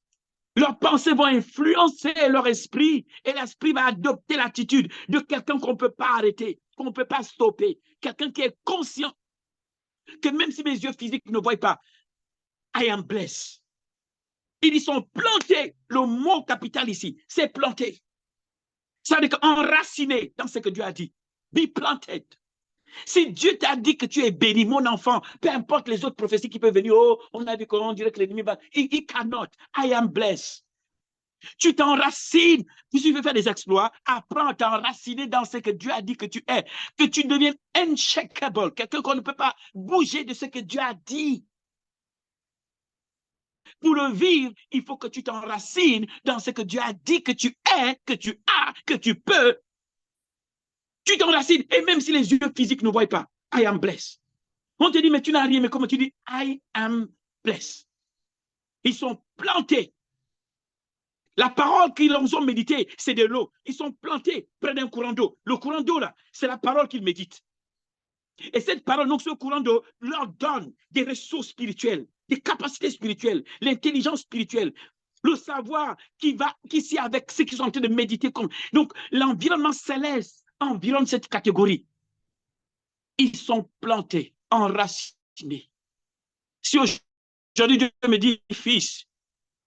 pensées vont influencer leur esprit, et l'esprit va adopter l'attitude de quelqu'un qu'on ne peut pas arrêter, qu'on ne peut pas stopper, quelqu'un qui est conscient que même si mes yeux physiques ne voient pas, I am blessed. Ils y sont plantés. Le mot capital ici, c'est planté. Ça veut dire enraciné dans ce que Dieu a dit. Be planted. Si Dieu t'a dit que tu es béni, mon enfant, peu importe les autres prophéties qui peuvent venir, oh, on a dit qu'on dirait que l'ennemi va. He cannot. I am blessed. Tu t'enracines. Si tu veux faire des exploits, apprends à t'enraciner dans ce que Dieu a dit que tu es. Que tu deviennes unshakable, quelqu'un qu'on ne peut pas bouger de ce que Dieu a dit. Pour le vivre, il faut que tu t'enracines dans ce que Dieu a dit que tu es, que tu as, que tu peux. Tu t'enracines, et même si les yeux physiques ne voient pas, I am blessed. On te dit, mais tu n'as rien, mais comment tu dis, I am blessed. Ils sont plantés. La parole qu'ils ont méditée, c'est de l'eau. Ils sont plantés près d'un courant d'eau. Le courant d'eau, là, c'est la parole qu'ils méditent. Et cette parole, donc ce courant d'eau, leur donne des ressources spirituelles, des capacités spirituelles, l'intelligence spirituelle, le savoir qui s'y avec ce qu'ils sont en train de méditer. Donc, l'environnement céleste environne cette catégorie. Ils sont plantés, enracinés. Si aujourd'hui Dieu me dit, fils,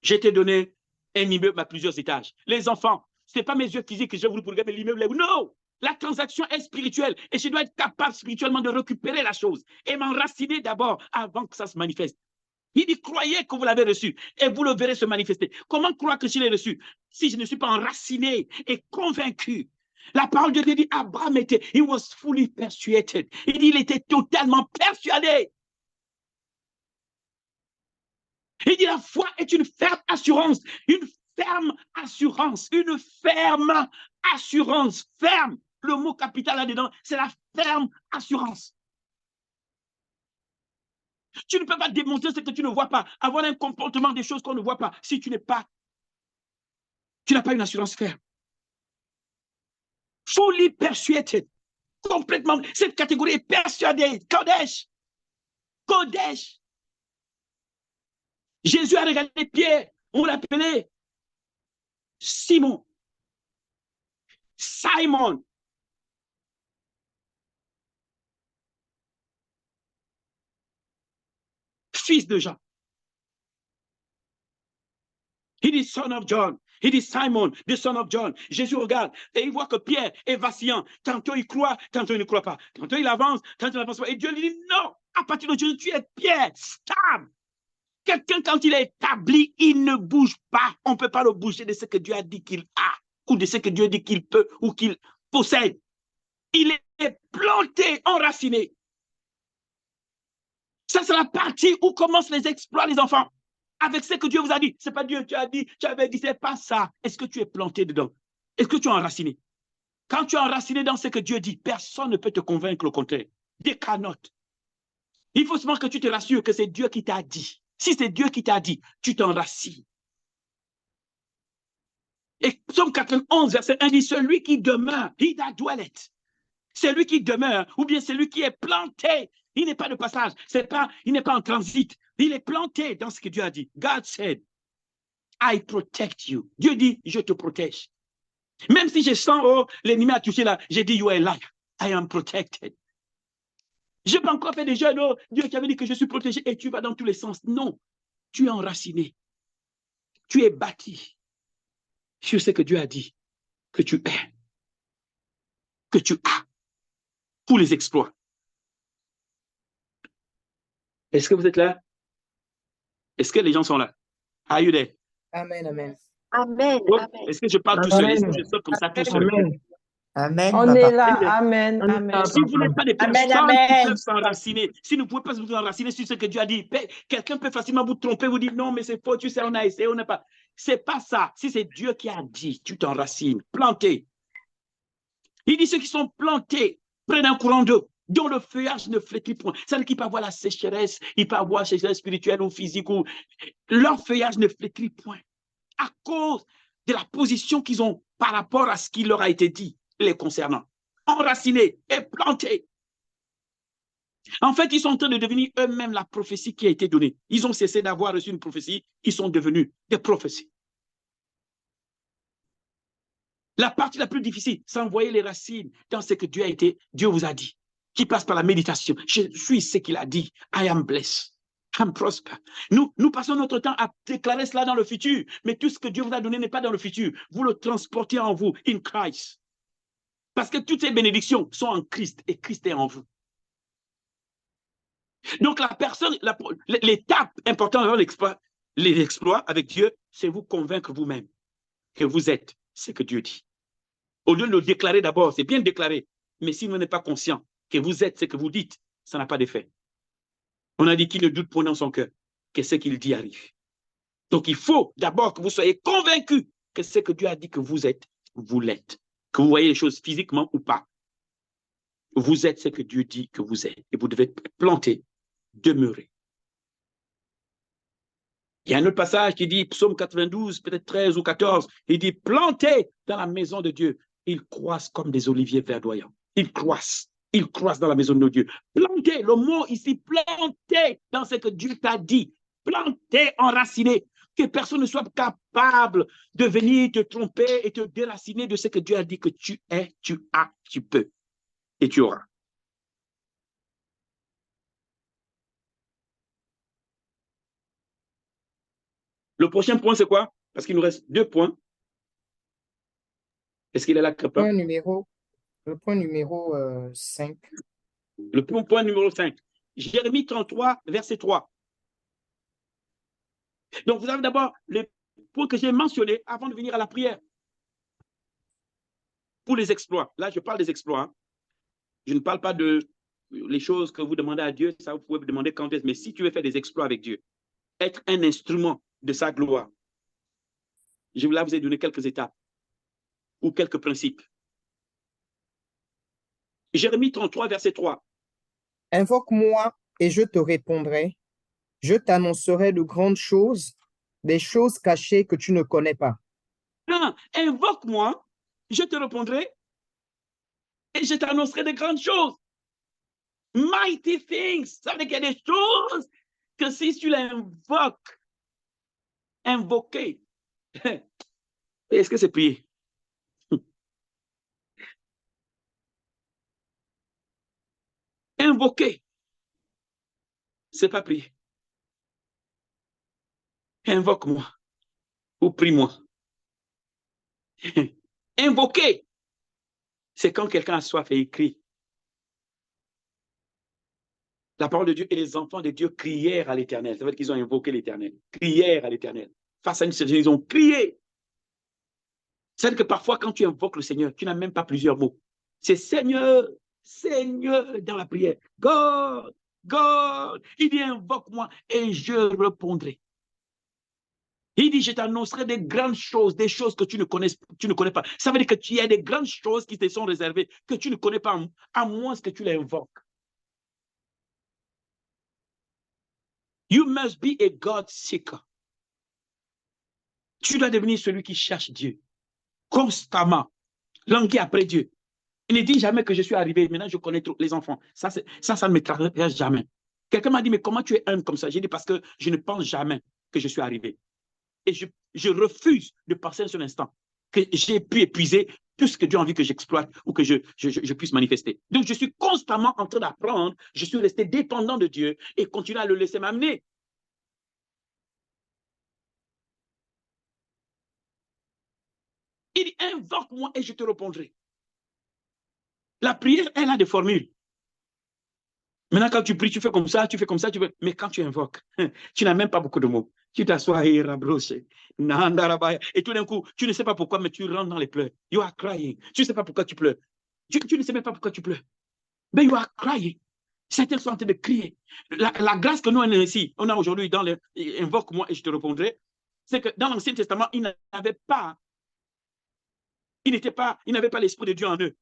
je t'ai donné un immeuble à plusieurs étages. Les enfants, ce n'est pas mes yeux physiques que je voulu pour regarder l'immeuble. Non! La transaction est spirituelle et je dois être capable spirituellement de récupérer la chose et m'enraciner d'abord avant que ça se manifeste. Il dit, croyez que vous l'avez reçu et vous le verrez se manifester. Comment croire que je l'ai reçu si je ne suis pas enraciné et convaincu? La parole de Dieu dit, Abraham était, he was fully persuaded. Il dit, il était totalement persuadé. Il dit, la foi est une ferme assurance, une ferme assurance, une ferme assurance, ferme. Le mot capital là-dedans, c'est la ferme assurance. Tu ne peux pas démontrer ce que tu ne vois pas, avoir un comportement des choses qu'on ne voit pas, si tu n'as pas une assurance ferme. Fully persuaded, complètement. Cette catégorie est persuadée. Kodesh. Kodesh. Jésus a regardé Pierre, on l'appelait Simon. Simon. Fils de Jean. Il dit son of John. Il dit Simon, the son of John. Jésus regarde et il voit que Pierre est vacillant. Tantôt il croit, tantôt il ne croit pas. Tantôt il avance, tantôt il n'avance pas. Et Dieu lui dit non, à partir d'aujourd'hui, tu es Pierre, stable. Quelqu'un, quand il est établi, il ne bouge pas. On ne peut pas le bouger de ce que Dieu a dit qu'il a ou de ce que Dieu dit qu'il peut ou qu'il possède. Il est planté, enraciné. Ça, c'est la partie où commencent les exploits, les enfants. Avec ce que Dieu vous a dit. Ce n'est pas Dieu, tu as dit, tu avais dit, ce n'est pas ça. Est-ce que tu es planté dedans? Est-ce que tu es enraciné? Quand tu es enraciné dans ce que Dieu dit, personne ne peut te convaincre le contraire. They cannot. Il faut seulement que tu te rassures que c'est Dieu qui t'a dit. Si c'est Dieu qui t'a dit, tu t'enracines. Et Psaume 91, verset 1 dit, celui qui demeure, he that dwelleth. Celui qui demeure, ou bien celui qui est planté, il n'est pas de passage, il n'est pas en transit, il est planté dans ce que Dieu a dit. God said, I protect you. Dieu dit, je te protège. Même si je sens, oh, l'ennemi a touché là, j'ai dit, you are a liar. I am protected. Je peux encore faire des jeunes, oh, Dieu qui avait dit que je suis protégé et tu vas dans tous les sens. Non, tu es enraciné. Tu es bâti sur ce que Dieu a dit que tu es, que tu as pour les exploits. Est-ce que vous êtes là? Est-ce que les gens sont là? Are you there? Amen, amen. Amen. Oh, Amen. est-ce que je parle tout seul? Est-ce que je sors comme ça tout seul? Amen. Amen. On papa. est là. Amen. Amen. Si vous n'êtes pas des personnes Amen. qui peuvent s'enraciner, si vous ne pouvez pas vous enraciner sur ce que Dieu a dit, quelqu'un peut facilement vous tromper, vous dire non, mais c'est faux, tu sais, on a essayé, on n'a pas. C'est pas ça. Si c'est Dieu qui a dit, tu t'enracines, planté. Il dit ceux qui sont plantés près d'un courant d'eau, dont le feuillage ne flétrit point. C'est-à-dire qu'il peut avoir la sécheresse, il peut avoir la sécheresse spirituelle ou physique, ou leur feuillage ne flétrit point. À cause de la position qu'ils ont par rapport à ce qui leur a été dit les concernant. Enracinés et plantés. En fait, ils sont en train de devenir eux-mêmes la prophétie qui a été donnée. Ils ont cessé d'avoir reçu une prophétie, ils sont devenus des prophéties. La partie la plus difficile, c'est envoyer les racines dans ce que Dieu vous a dit, qui passe par la méditation. Je suis ce qu'il a dit. I am blessed. I'm prosper. Nous passons notre temps à déclarer cela dans le futur, mais tout ce que Dieu vous a donné n'est pas dans le futur. Vous le transportez en vous, in Christ. Parce que toutes ces bénédictions sont en Christ et Christ est en vous. Donc l'étape importante dans l'exploit avec Dieu, c'est vous convaincre vous-même que vous êtes ce que Dieu dit. Au lieu de le déclarer d'abord, c'est bien de déclarer, mais si vous n'êtes pas conscient que vous êtes ce que vous dites, ça n'a pas d'effet. On a dit qu'il ne doute point dans son cœur que ce qu'il dit arrive. Donc il faut d'abord que vous soyez convaincus que ce que Dieu a dit que vous êtes, vous l'êtes. Que vous voyez les choses physiquement ou pas. Vous êtes ce que Dieu dit que vous êtes. Et vous devez planter, demeurer. Il y a un autre passage qui dit, psaume 92, peut-être 13 ou 14, il dit, plantez dans la maison de Dieu. Ils croissent comme des oliviers verdoyants. Ils croissent dans la maison de Dieu. Plantez, le mot ici, plantez dans ce que Dieu t'a dit. Plantez, enracinez. Que personne ne soit capable de venir te tromper et te déraciner de ce que Dieu a dit que tu es, tu as, tu peux et tu auras. Le prochain point, c'est quoi? Parce qu'il nous reste 2 points. Est-ce qu'il est là, capable? Le point numéro 5. Le point numéro 5. Jérémie 33, verset 3. Donc, vous avez d'abord les points que j'ai mentionnés avant de venir à la prière. Pour les exploits. Là, je parle des exploits. Hein. Je ne parle pas de les choses que vous demandez à Dieu. Ça, vous pouvez me demander quand est-ce. Mais si tu veux faire des exploits avec Dieu, être un instrument de sa gloire, je vous ai donné quelques étapes ou quelques principes. Jérémie 33, verset 3. Invoque-moi et je te répondrai. Je t'annoncerai de grandes choses, des choses cachées que tu ne connais pas. Non, invoque-moi, je te répondrai et je t'annoncerai de grandes choses. Mighty things. Ça veut dire qu'il y a des choses que si tu les invoquer. Est-ce que c'est prier? Invoquer, c'est pas prier. Invoque-moi ou prie-moi. Invoquer, c'est quand quelqu'un a soif et écrit. La parole de Dieu et les enfants de Dieu crièrent à l'Éternel. Ça veut dire qu'ils ont invoqué l'Éternel. Crièrent à l'Éternel. Face à une situation, ils ont crié. C'est-à-dire que parfois, quand tu invoques le Seigneur, tu n'as même pas plusieurs mots. C'est Seigneur, Seigneur dans la prière. God, God. Il dit invoque-moi et je répondrai. Il dit je t'annoncerai des grandes choses, des choses que tu ne connais pas. Ça veut dire que tu as des grandes choses qui te sont réservées, que tu ne connais pas, à moins que tu les invoques. You must be a God seeker. Tu dois devenir celui qui cherche Dieu constamment, languer après Dieu. Il ne dit jamais que je suis arrivé, maintenant je connais trop les enfants. Ça ne me traverse jamais. Quelqu'un m'a dit, mais comment tu es humble comme ça? J'ai dit, parce que je ne pense jamais que je suis arrivé. Et je refuse de passer un seul instant que j'ai pu épuiser tout ce que Dieu a envie que j'exploite ou que je puisse manifester. Donc, je suis constamment en train d'apprendre. Je suis resté dépendant de Dieu et continue à le laisser m'amener. Il dit, invoque-moi et je te répondrai. La prière, elle a des formules. Maintenant, quand tu pries, tu fais comme ça, tu fais comme ça, tu fais... Mais quand tu invoques, tu n'as même pas beaucoup de mots. Tu t'assois et tout d'un coup, tu ne sais pas pourquoi, mais tu rentres dans les pleurs. You are crying. Tu ne sais pas pourquoi tu pleures. Tu ne sais même pas pourquoi tu pleures. Mais you are crying. Certains sont en train de crier. La grâce que nous avons ici, on a aujourd'hui dans le invoque-moi et je te répondrai, c'est que dans l'Ancien Testament, ils n'avaient pas, il n'avait pas l'Esprit de Dieu en eux.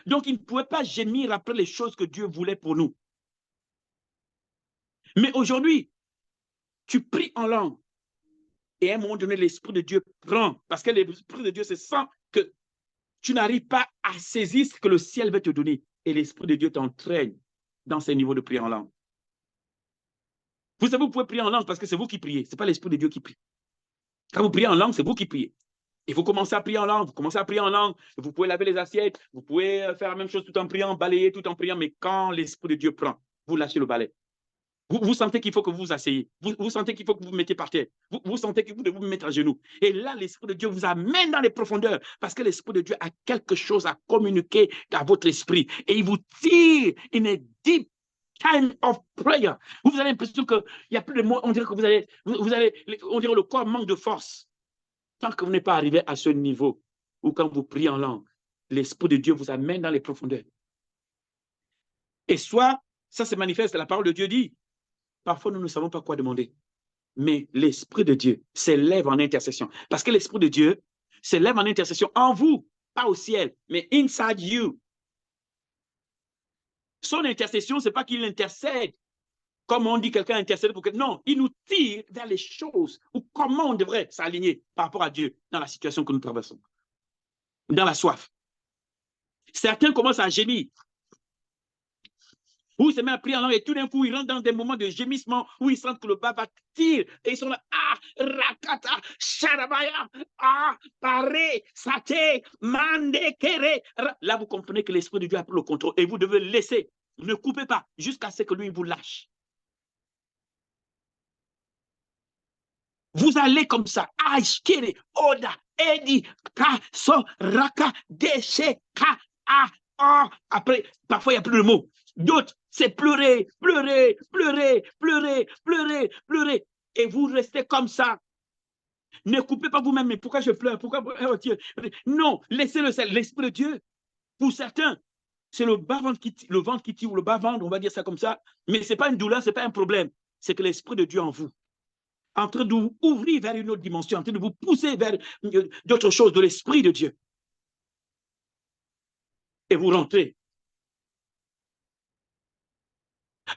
Donc, ils ne pouvaient pas gémir après les choses que Dieu voulait pour nous. Mais aujourd'hui, tu pries en langue. Et à un moment donné, l'Esprit de Dieu prend. Parce que l'Esprit de Dieu, c'est sans que tu n'arrives pas à saisir ce que le ciel veut te donner. Et l'Esprit de Dieu t'entraîne dans ces niveaux de prière en langue. Vous savez, vous pouvez prier en langue parce que c'est vous qui priez. Ce n'est pas l'Esprit de Dieu qui prie. Quand vous priez en langue, c'est vous qui priez. Et vous commencez à prier en langue, vous pouvez laver les assiettes, vous pouvez faire la même chose tout en priant, balayer tout en priant, mais quand l'Esprit de Dieu prend, vous lâchez le balai. Vous sentez qu'il faut que vous vous asseyez. Vous sentez qu'il faut que vous vous mettiez par terre. Vous sentez que vous devez vous mettre à genoux. Et là, l'Esprit de Dieu vous amène dans les profondeurs parce que l'Esprit de Dieu a quelque chose à communiquer à votre esprit. Et il vous tire in a deep time of prayer. Vous avez l'impression qu'il n'y a plus de mots. On dirait que on dirait le corps manque de force. Tant que vous n'êtes pas arrivé à ce niveau où quand vous priez en langue, l'Esprit de Dieu vous amène dans les profondeurs. Et soit, ça se manifeste, la parole de Dieu dit, parfois, nous ne savons pas quoi demander. Mais l'Esprit de Dieu s'élève en intercession. Parce que l'Esprit de Dieu s'élève en intercession en vous, pas au ciel, mais inside you. Son intercession, ce n'est pas qu'il intercède, comme on dit quelqu'un intercède pour quelqu'un. Non, il nous tire vers les choses ou comment on devrait s'aligner par rapport à Dieu dans la situation que nous traversons, dans la soif. Certains commencent à gémir. Où ils se mettent à prier en langue et tout d'un coup, ils rentrent dans des moments de gémissement où ils sentent que le baba tire et ils sont là, ah, rakata, sharabaya, ah, pare, sate, mande, kere. Là, vous comprenez que l'Esprit de Dieu a pris le contrôle et vous devez le laisser. Ne coupez pas jusqu'à ce que lui vous lâche. Vous allez comme ça, aishkere, oda, edi, ka, so, raka, deshe, ka, ah, ah. Après, parfois, il n'y a plus de mots. D'autres, c'est pleurer, pleurer, pleurer, pleurer, pleurer, pleurer. Et vous restez comme ça. Ne coupez pas vous-même. Mais pourquoi je pleure? Pourquoi? Non, laissez l'Esprit de Dieu. Pour certains, c'est le ventre qui tire ou le bas-ventre, on va dire ça comme ça. Mais ce n'est pas une douleur, ce n'est pas un problème. C'est que l'Esprit de Dieu en vous, en train de vous ouvrir vers une autre dimension, en train de vous pousser vers d'autres choses, de l'Esprit de Dieu. Et vous rentrez.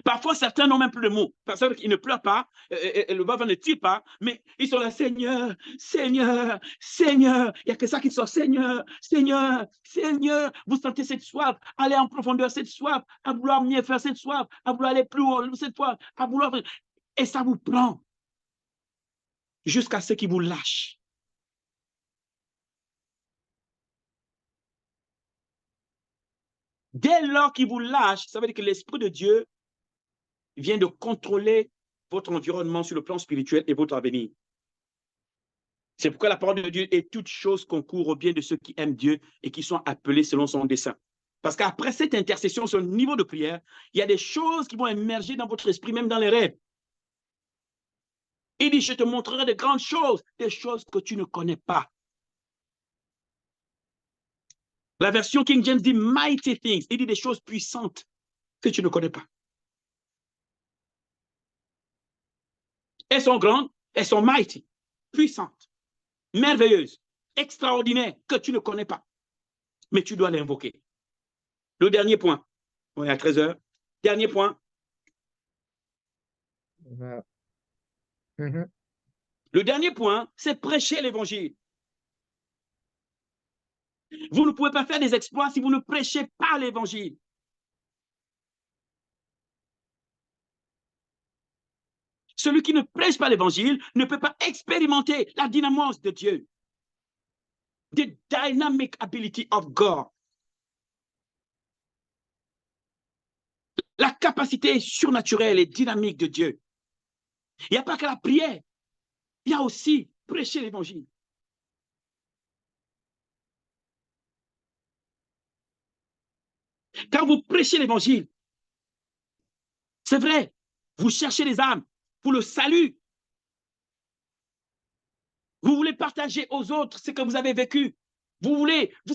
Parfois, certains n'ont même plus de mots. Personne qui ne pleure pas, le bas ne tire pas, mais ils sont là, Seigneur, Seigneur, Seigneur. Il n'y a que ça qui sort, Seigneur, Seigneur, Seigneur. Vous sentez cette soif, aller en profondeur, cette soif, à vouloir mieux faire cette soif, à vouloir aller plus haut, cette soif, à vouloir... Et ça vous prend jusqu'à ce qu'il vous lâche. Dès lors qu'il vous lâche, ça veut dire que l'Esprit de Dieu vient de contrôler votre environnement sur le plan spirituel et votre avenir. C'est pourquoi la parole de Dieu est toute chose concourt au bien de ceux qui aiment Dieu et qui sont appelés selon son dessein. Parce qu'après cette intercession, ce niveau de prière, il y a des choses qui vont émerger dans votre esprit, même dans les rêves. Il dit, je te montrerai de grandes choses, des choses que tu ne connais pas. La version King James dit mighty things. Il dit des choses puissantes que tu ne connais pas. Elles sont grandes, elles sont mighty, puissantes, merveilleuses, extraordinaires, que tu ne connais pas. Mais tu dois l'invoquer. Le dernier point, on est à 13h. Dernier point. Le dernier point, c'est prêcher l'évangile. Vous ne pouvez pas faire des exploits si vous ne prêchez pas l'évangile. Celui qui ne prêche pas l'évangile ne peut pas expérimenter la dynamose de Dieu. The dynamic ability of God. La capacité surnaturelle et dynamique de Dieu. Il n'y a pas que la prière. Il y a aussi prêcher l'évangile. Quand vous prêchez l'évangile, c'est vrai, vous cherchez les âmes pour le salut. Vous voulez partager aux autres ce que vous avez vécu. Vous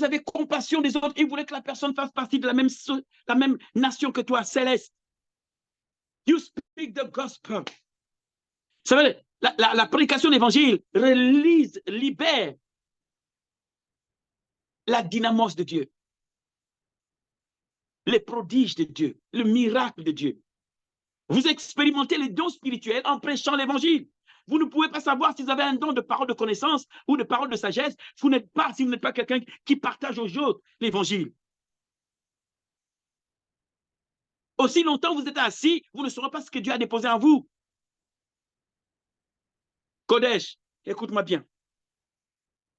avez compassion des autres et vous voulez que la personne fasse partie de la même nation que toi, céleste. You speak the gospel. Vous savez, la prédication de l'évangile libère la dynamos de Dieu, les prodiges de Dieu, le miracle de Dieu. Vous expérimentez les dons spirituels en prêchant l'évangile. Vous ne pouvez pas savoir si vous avez un don de parole de connaissance ou de parole de sagesse si vous n'êtes pas quelqu'un qui partage aux autres l'évangile. Aussi longtemps que vous êtes assis, vous ne saurez pas ce que Dieu a déposé en vous. Kodesh, écoute-moi bien.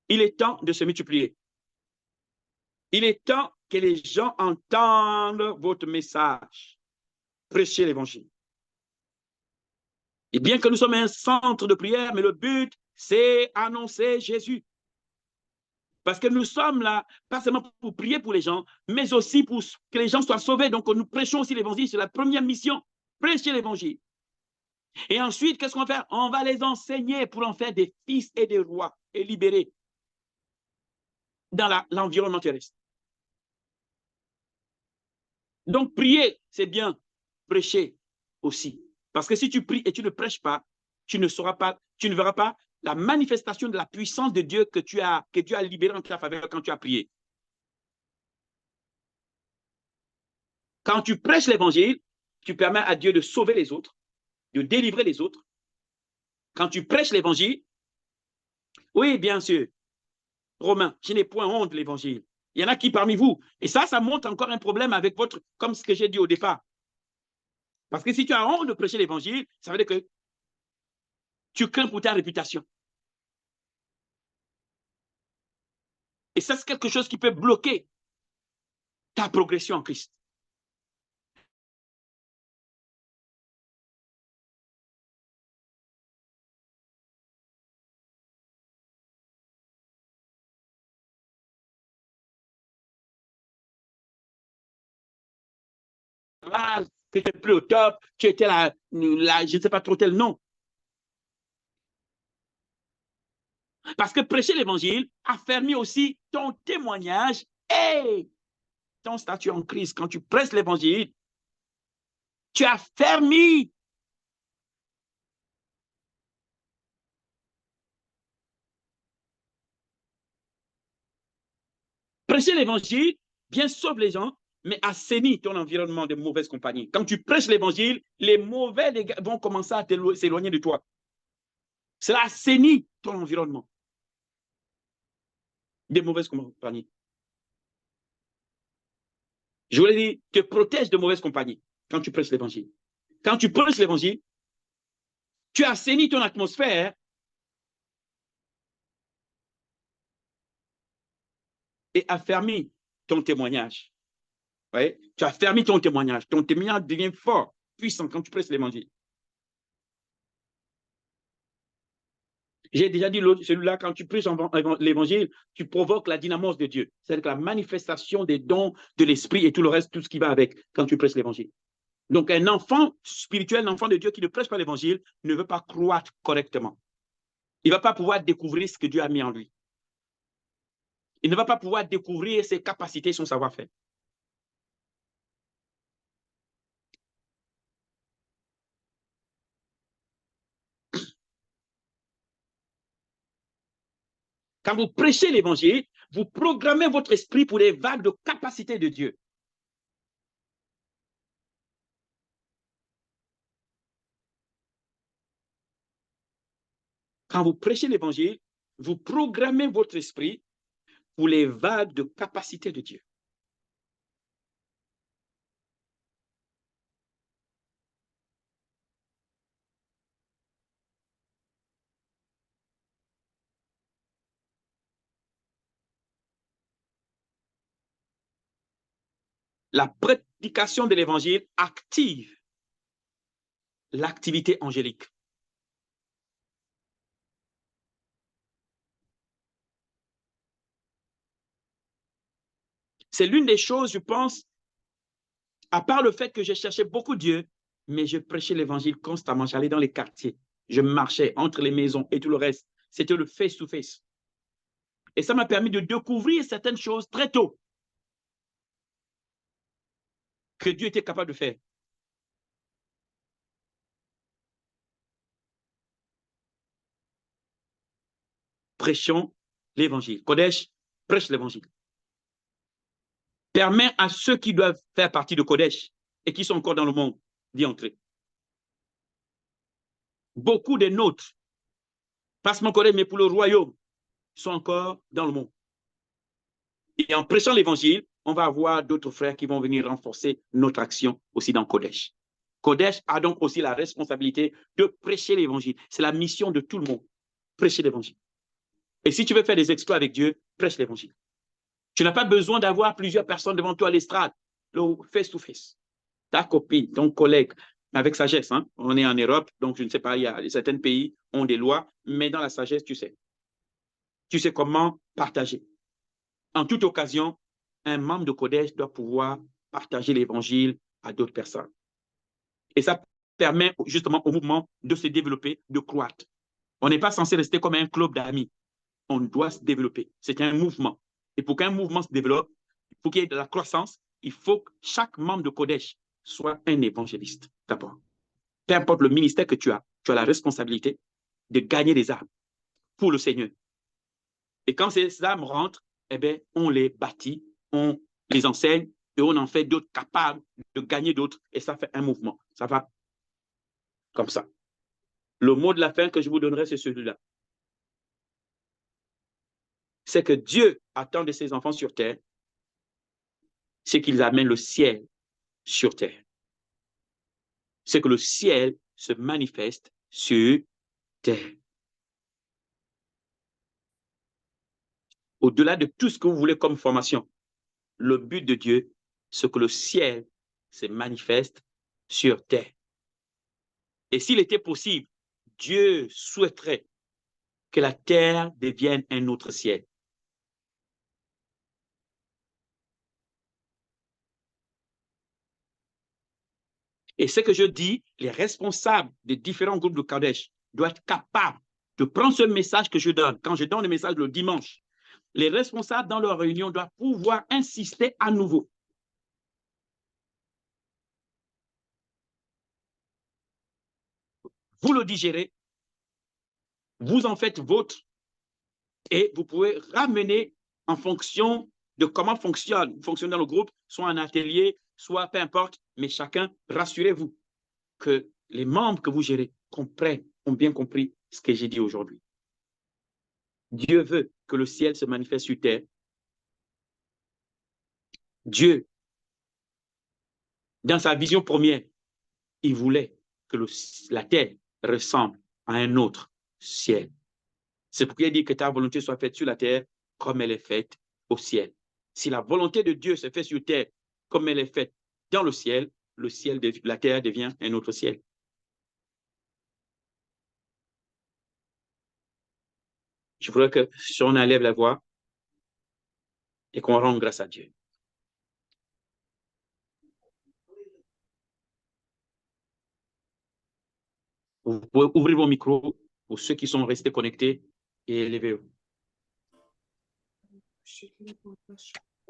Il est temps de se multiplier. Il est temps que les gens entendent votre message. Prêchez l'évangile. Et bien que nous sommes un centre de prière, mais le but, c'est annoncer Jésus. Parce que nous sommes là, pas seulement pour prier pour les gens, mais aussi pour que les gens soient sauvés. Donc, nous prêchons aussi l'évangile. C'est la première mission, prêcher l'évangile. Et ensuite, qu'est-ce qu'on va faire? On va les enseigner pour en faire des fils et des rois et libérer dans l'environnement terrestre. Donc, prier, c'est bien. Prêcher aussi. Parce que si tu pries et tu ne prêches pas, tu ne verras pas la manifestation de la puissance de Dieu que Dieu a libérée en ta faveur quand tu as prié. Quand tu prêches l'évangile, tu permets à Dieu de sauver les autres, de délivrer les autres. Quand tu prêches l'évangile, oui, bien sûr, Romain, je n'ai point honte de l'évangile. Il y en a qui parmi vous, et ça montre encore un problème avec comme ce que j'ai dit au départ. Parce que si tu as honte de prêcher l'évangile, ça veut dire que tu crains pour ta réputation. Et ça, c'est quelque chose qui peut bloquer ta progression en Christ. Ah, tu n'étais plus au top, tu étais là, je ne sais pas trop tel nom. Parce que prêcher l'évangile affermit aussi ton témoignage et ton statut en Christ. Quand tu prêches l'évangile, tu affermis. Prêcher l'évangile, bien sauve les gens, mais assainit ton environnement de mauvaise compagnie. Quand tu prêches l'évangile, les mauvais vont commencer à s'éloigner de toi. Cela assainit ton environnement de mauvaise compagnie. Je voulais dire, te protège de mauvaise compagnie quand tu prêches l'évangile. Quand tu prêches l'évangile, tu assainis ton atmosphère et affermis ton témoignage. Ouais? Tu affermis ton témoignage. Ton témoignage devient fort, puissant quand tu prêches l'évangile. J'ai déjà dit celui-là, quand tu prêches l'évangile, tu provoques la dynamos de Dieu. C'est-à-dire la manifestation des dons de l'esprit et tout le reste, tout ce qui va avec quand tu prêches l'évangile. Donc, un enfant spirituel, un enfant de Dieu qui ne prêche pas l'évangile, ne veut pas croître correctement. Il ne va pas pouvoir découvrir ce que Dieu a mis en lui. Il ne va pas pouvoir découvrir ses capacités, son savoir-faire. Quand vous prêchez l'évangile, vous programmez votre esprit pour les vagues de capacité de Dieu. Quand vous prêchez l'évangile, vous programmez votre esprit pour les vagues de capacité de Dieu. La prédication de l'évangile active l'activité angélique. C'est l'une des choses, je pense, à part le fait que je cherchais beaucoup Dieu, mais je prêchais l'évangile constamment. J'allais dans les quartiers, je marchais entre les maisons et tout le reste. C'était le face-to-face. Et ça m'a permis de découvrir certaines choses très tôt que Dieu était capable de faire. Prêchons l'évangile. Kodesh prêche l'évangile. Permet à ceux qui doivent faire partie de Kodesh et qui sont encore dans le monde d'y entrer. Beaucoup des nôtres, pas seulement Kodesh, mais pour le royaume, sont encore dans le monde. Et en prêchant l'évangile, on va avoir d'autres frères qui vont venir renforcer notre action aussi dans Kodesh. Kodesh a donc aussi la responsabilité de prêcher l'évangile. C'est la mission de tout le monde, prêcher l'évangile. Et si tu veux faire des exploits avec Dieu, prêche l'évangile. Tu n'as pas besoin d'avoir plusieurs personnes devant toi à l'estrade, face to face. Ta copine, ton collègue, avec sagesse. Hein. On est en Europe, donc je ne sais pas, il y a certains pays ont des lois, mais dans la sagesse, tu sais. Tu sais comment partager. En toute occasion, un membre de Kodesh doit pouvoir partager l'évangile à d'autres personnes. Et ça permet justement au mouvement de se développer, de croître. On n'est pas censé rester comme un club d'amis. On doit se développer. C'est un mouvement. Et pour qu'un mouvement se développe, pour qu'il y ait de la croissance, il faut que chaque membre de Kodesh soit un évangéliste, d'abord. Peu importe le ministère que tu as la responsabilité de gagner des âmes pour le Seigneur. Et quand ces âmes rentrent, eh bien, on les bâtit, on les enseigne et on en fait d'autres capables de gagner d'autres. Et ça fait un mouvement. Ça va comme ça. Le mot de la fin que je vous donnerai, c'est celui-là. C'est que Dieu attend de ses enfants sur terre, c'est qu'ils amènent le ciel sur terre. C'est que le ciel se manifeste sur terre. Au-delà de tout ce que vous voulez comme formation, le but de Dieu, c'est que le ciel se manifeste sur terre. Et s'il était possible, Dieu souhaiterait que la terre devienne un autre ciel. Et ce que je dis, les responsables des différents groupes de Kadesh doivent être capables de prendre ce message que je donne. Quand je donne le message le dimanche, les responsables dans leur réunion doivent pouvoir insister à nouveau. Vous le digérez, vous en faites vôtre et vous pouvez ramener en fonction de comment fonctionne dans le groupe, soit en atelier, soit peu importe, mais chacun, rassurez-vous que les membres que vous gérez comprennent, ont bien compris ce que j'ai dit aujourd'hui. Dieu veut que le ciel se manifeste sur terre. Dieu, dans sa vision première, il voulait que la terre ressemble à un autre ciel. C'est pourquoi il dit que ta volonté soit faite sur la terre comme elle est faite au ciel. Si la volonté de Dieu se fait sur terre comme elle est faite dans le ciel, la terre devient un autre ciel. Je voudrais que si on enlève la voix et qu'on rende grâce à Dieu. Vous pouvez ouvrir vos micros pour ceux qui sont restés connectés et élevez-vous.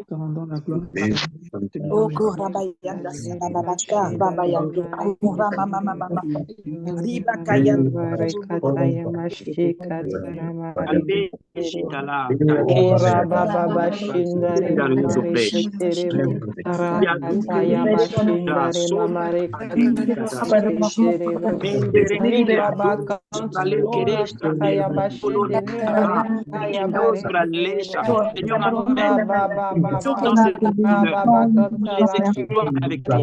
Rendons la gloire. Oh, Korabayanda, Sababaka, Babayando, Kura, Mama, Mama, Riba Kayanda, Ora baba bashindare mamare ketere aya bashindare mamare ketere baba kantare aya bashindare aya les exploits avec toi.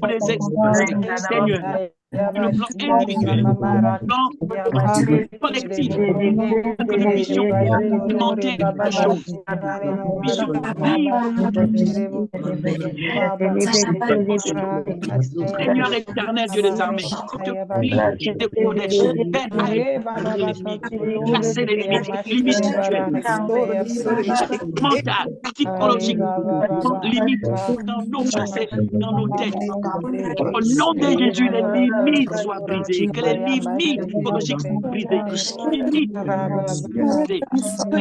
Les exploits, Seigneur. Le plan individuel, le plan collectif, que nous puissions monter les choses, nous puissions vivre. Seigneur éternel, Dieu des armées, je te prie de protéger, Père, casser les limites spirituelles, mentales, psychologiques, limites dans nos pensées, dans nos têtes. Au nom de Jésus, les limites soient brisées, que les limites psychologiques soient brisées, les limites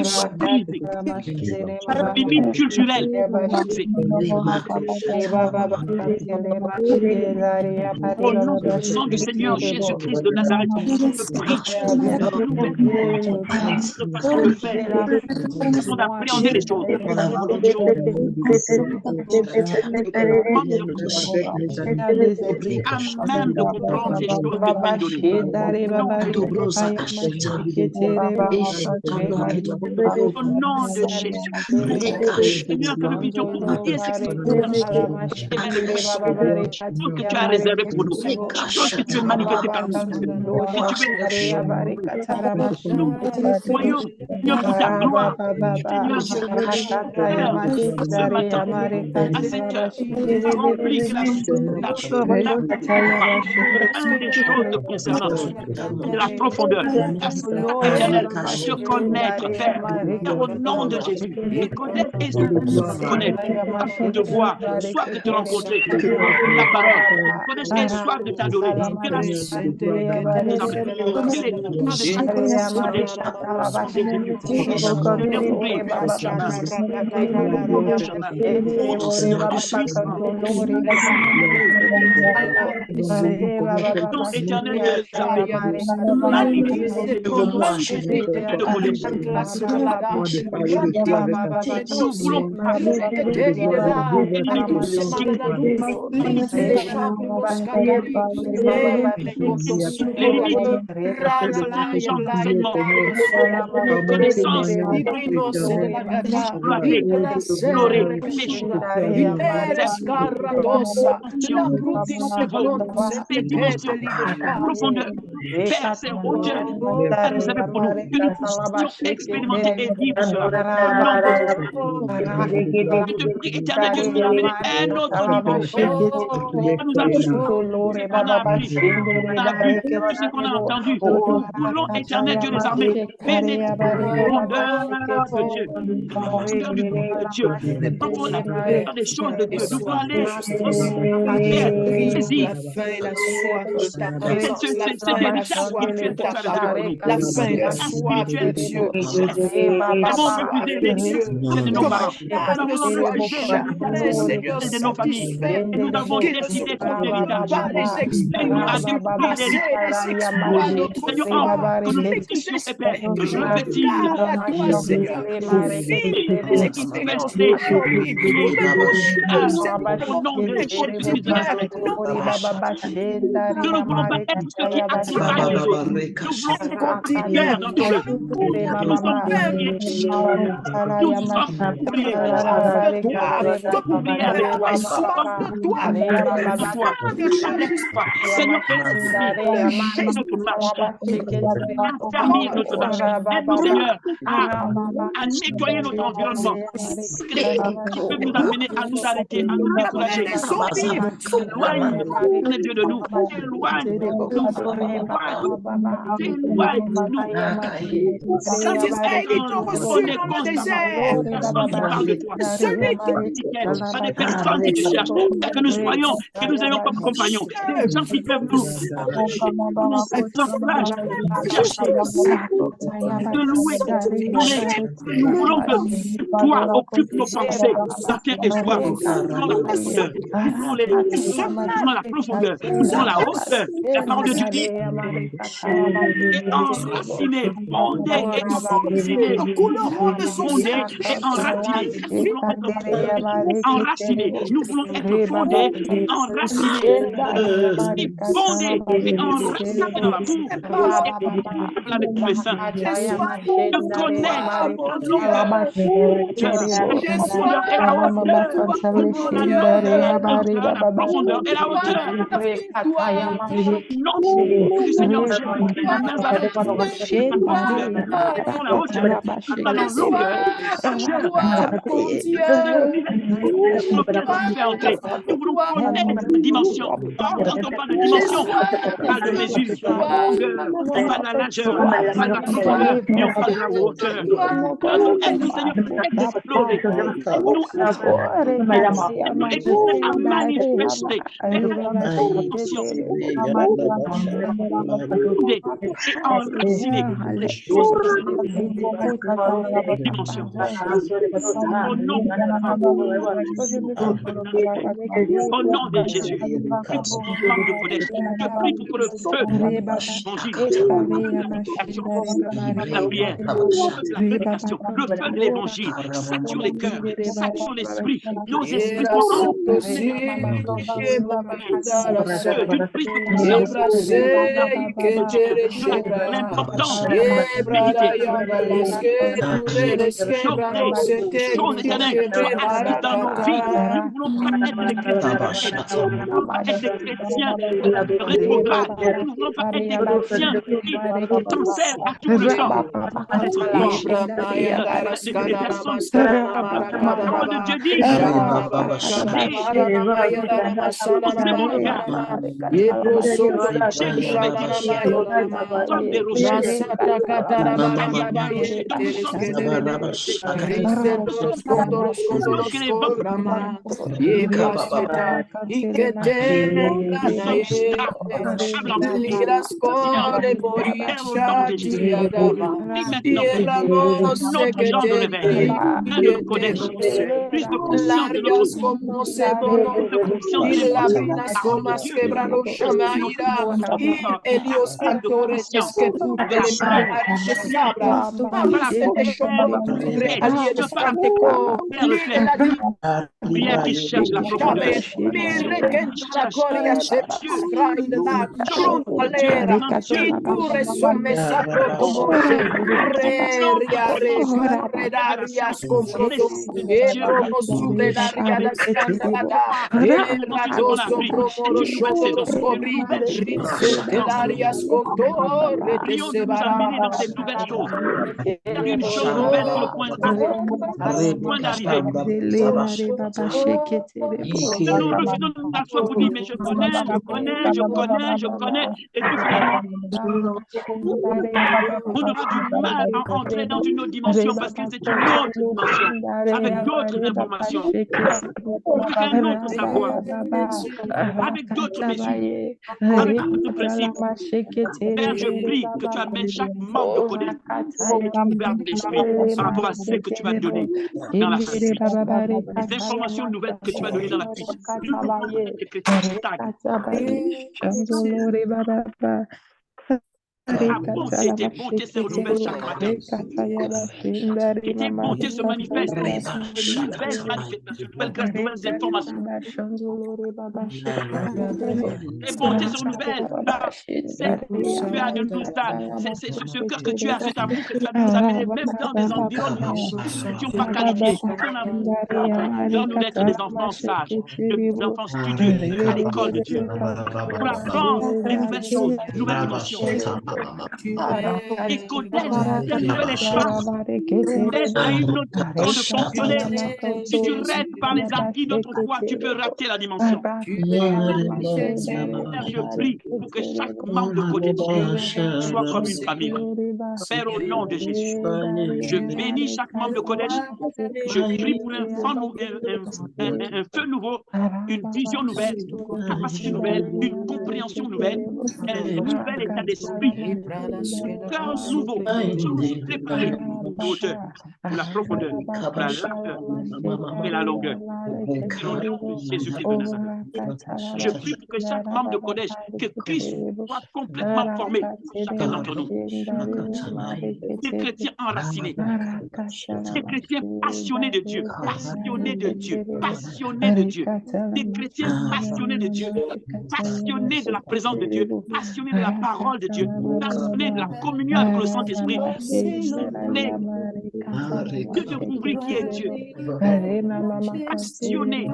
soient brisées, les limites culturelles brisées. Au nom puissant du Seigneur Jésus-Christ de Nazareth, je prie de façon de faire, de façon d'appréhender les choses, à même de comprendre prendre ces choses que tu m'as données. Au nom de Jésus. Seigneur, que nous puissions oublier ce qui et vers les choses que tu as réservées pour nous, choses que tu veux manifester par nous, que tu veux soyons pour ta gloire. Seigneur, ce matin, à cette heure, remplis que la des choses te concernant, de la profondeur, éternelle, te connaître, Père, au nom de Jésus, et connaître et connaître, de voir, soif de te rencontrer, ta parole, connaître et soif de t'adorer, que la éternel de nous voulons connaissance, profondeur, Père, c'est hauteur, réservé pour nous, que nous puissions expérimenter et vivre cela. Je te prie, éternel Dieu, de nous amener à un autre niveau. Nous avons tout ce qu'on a entendu. Nous voulons, éternel Dieu des armées, pénétrer la grandeur de Dieu, de Dieu, dans des choses de Dieu. Nous voulons aller saisir la faim et la soif de ta présence, la faim et la soif de ta parole, la faim et la soif de Dieu. Nous ne sois jamais, Seigneur, satisfait, nous avons décidé par les expériences du passé, les exploits de notre vie, mais que j'espère que je regarde à toi, Seigneur, pour vivre des expériences au nom de Jésus, nous ne voulons pas être ceux qui accompagnent les autres. Nous voulons continuer dans ton œuvre. Nous sommes priés. Nous sommes priés avec toi, soif de toi, Seigneur, aide notre marche, affermir notre marche, aide-nous, Seigneur, à nettoyer notre environnement, qui peut nous amener à nous arrêter, à nous décourager. Éloigne Dieu de nous, éloigne-nous. Quand Israël est reçu dans le désert, celui qui des personnes qui te cherchent, que nous soyons, que nous ayons comme compagnons, des gens qui peuvent nous encourager, de louer, nous voulons que toi occupe nos pensées, matin et soir, dans la profondeur, dans la profondeur, dans la hauteur, la parole de Dieu dit, et enraciné, fondé et enraciné, enraciné, nous voulons être fondés, enracinés, et fondés et enracinés dans l'amour, avec tous les saints, de connaître la longueur, la profondeur et la hauteur. Non, du Seigneur Jésus, la hauteur, la longueur, nous voulons connaître la dimension. Quand on parle de dimension, on parle de mesure, on parle de la largeur, on parle de la profondeur et on parle de la hauteur. Aide-nous, Seigneur, explorer. Nous aider à manifester et enraciner les choses de cette dimension. Au nom de Jésus, je prie pour le feu, la prière, la prédication, le feu de l'évangile, sature les cœurs, sature l'esprit, nos esprits sont tu pries cette puissance. L'importance de méditer. Chose éternelle, soit inscrite dans nos vies. Nous ne voulons pas être des chrétiens rapides. Nous ne voulons pas être des chrétiens rétrogrades. Nous ne voulons pas être des chrétiens qui s'en servent à tout le temps. Des personnes, la parole de Dieu dit, des rochers. Prière qui cherche la profondeur. Une chose nouvelle sur le point d'arriver. Nous refusons la foi pour dire, mais je connais, et puis finalement, on aura du mal à entrer dans une autre dimension parce que c'est une autre dimension, avec d'autres informations, avec un autre savoir, avec d'autres mesures, avec d'autres principes. Père, je prie que tu amènes chaque membre de Kodesh et tu ouvertes l'esprit par rapport à ce que tu vas donner dans la suite. Les informations nouvelles que tu vas donner dans la suite. Nous voulons que les chrétiens stagnent. Ta bonté, tes bontés se renouvellent chaque matin. Et tes bontés se manifestent. Nouvelles manifestations, nouvelles grâces, nouvelles informations. Tes bontés se renouvellent. Tu as de nous c'est ce cœur que tu as, cet amour que tu as nous amener, même dans des environnements que nous n'étions pas qualifiés. Ton amour, donne-nous d'être des enfants sages, des enfants studieux à l'école de Dieu. Pour apprendre les nouvelles choses, les nouvelles dimensions. Et connaître un nouvel espace, connaître à une autre façon de fonctionner. Si tu restes par les acquis d'autrefois, tu peux rater la dimension. Je prie pour que chaque membre de Kodesh soit comme une famille. Père, au nom de Jésus, je bénis chaque membre de Kodesh. Je prie pour un feu nouveau, une vision nouvelle, une capacité nouvelle, une compréhension nouvelle, un nouvel état d'esprit. Cœur nouveau, préparé pour la hauteur, pour la profondeur, pour la largeur et la longueur. Au nom de Jésus-Christ de Nazareth. Je prie pour que chaque membre de Kodesh, que Christ soit complètement formé, chacun d'entre nous. Des chrétiens enracinés, des chrétiens passionnés de Dieu, passionnés de Dieu, passionnés de Dieu, des chrétiens passionnés de Dieu, passionnés de la présence de Dieu, passionnés de la parole de Dieu, passionnés de la communion avec le Saint-Esprit, passionnés de découvrir qui est Dieu, passionné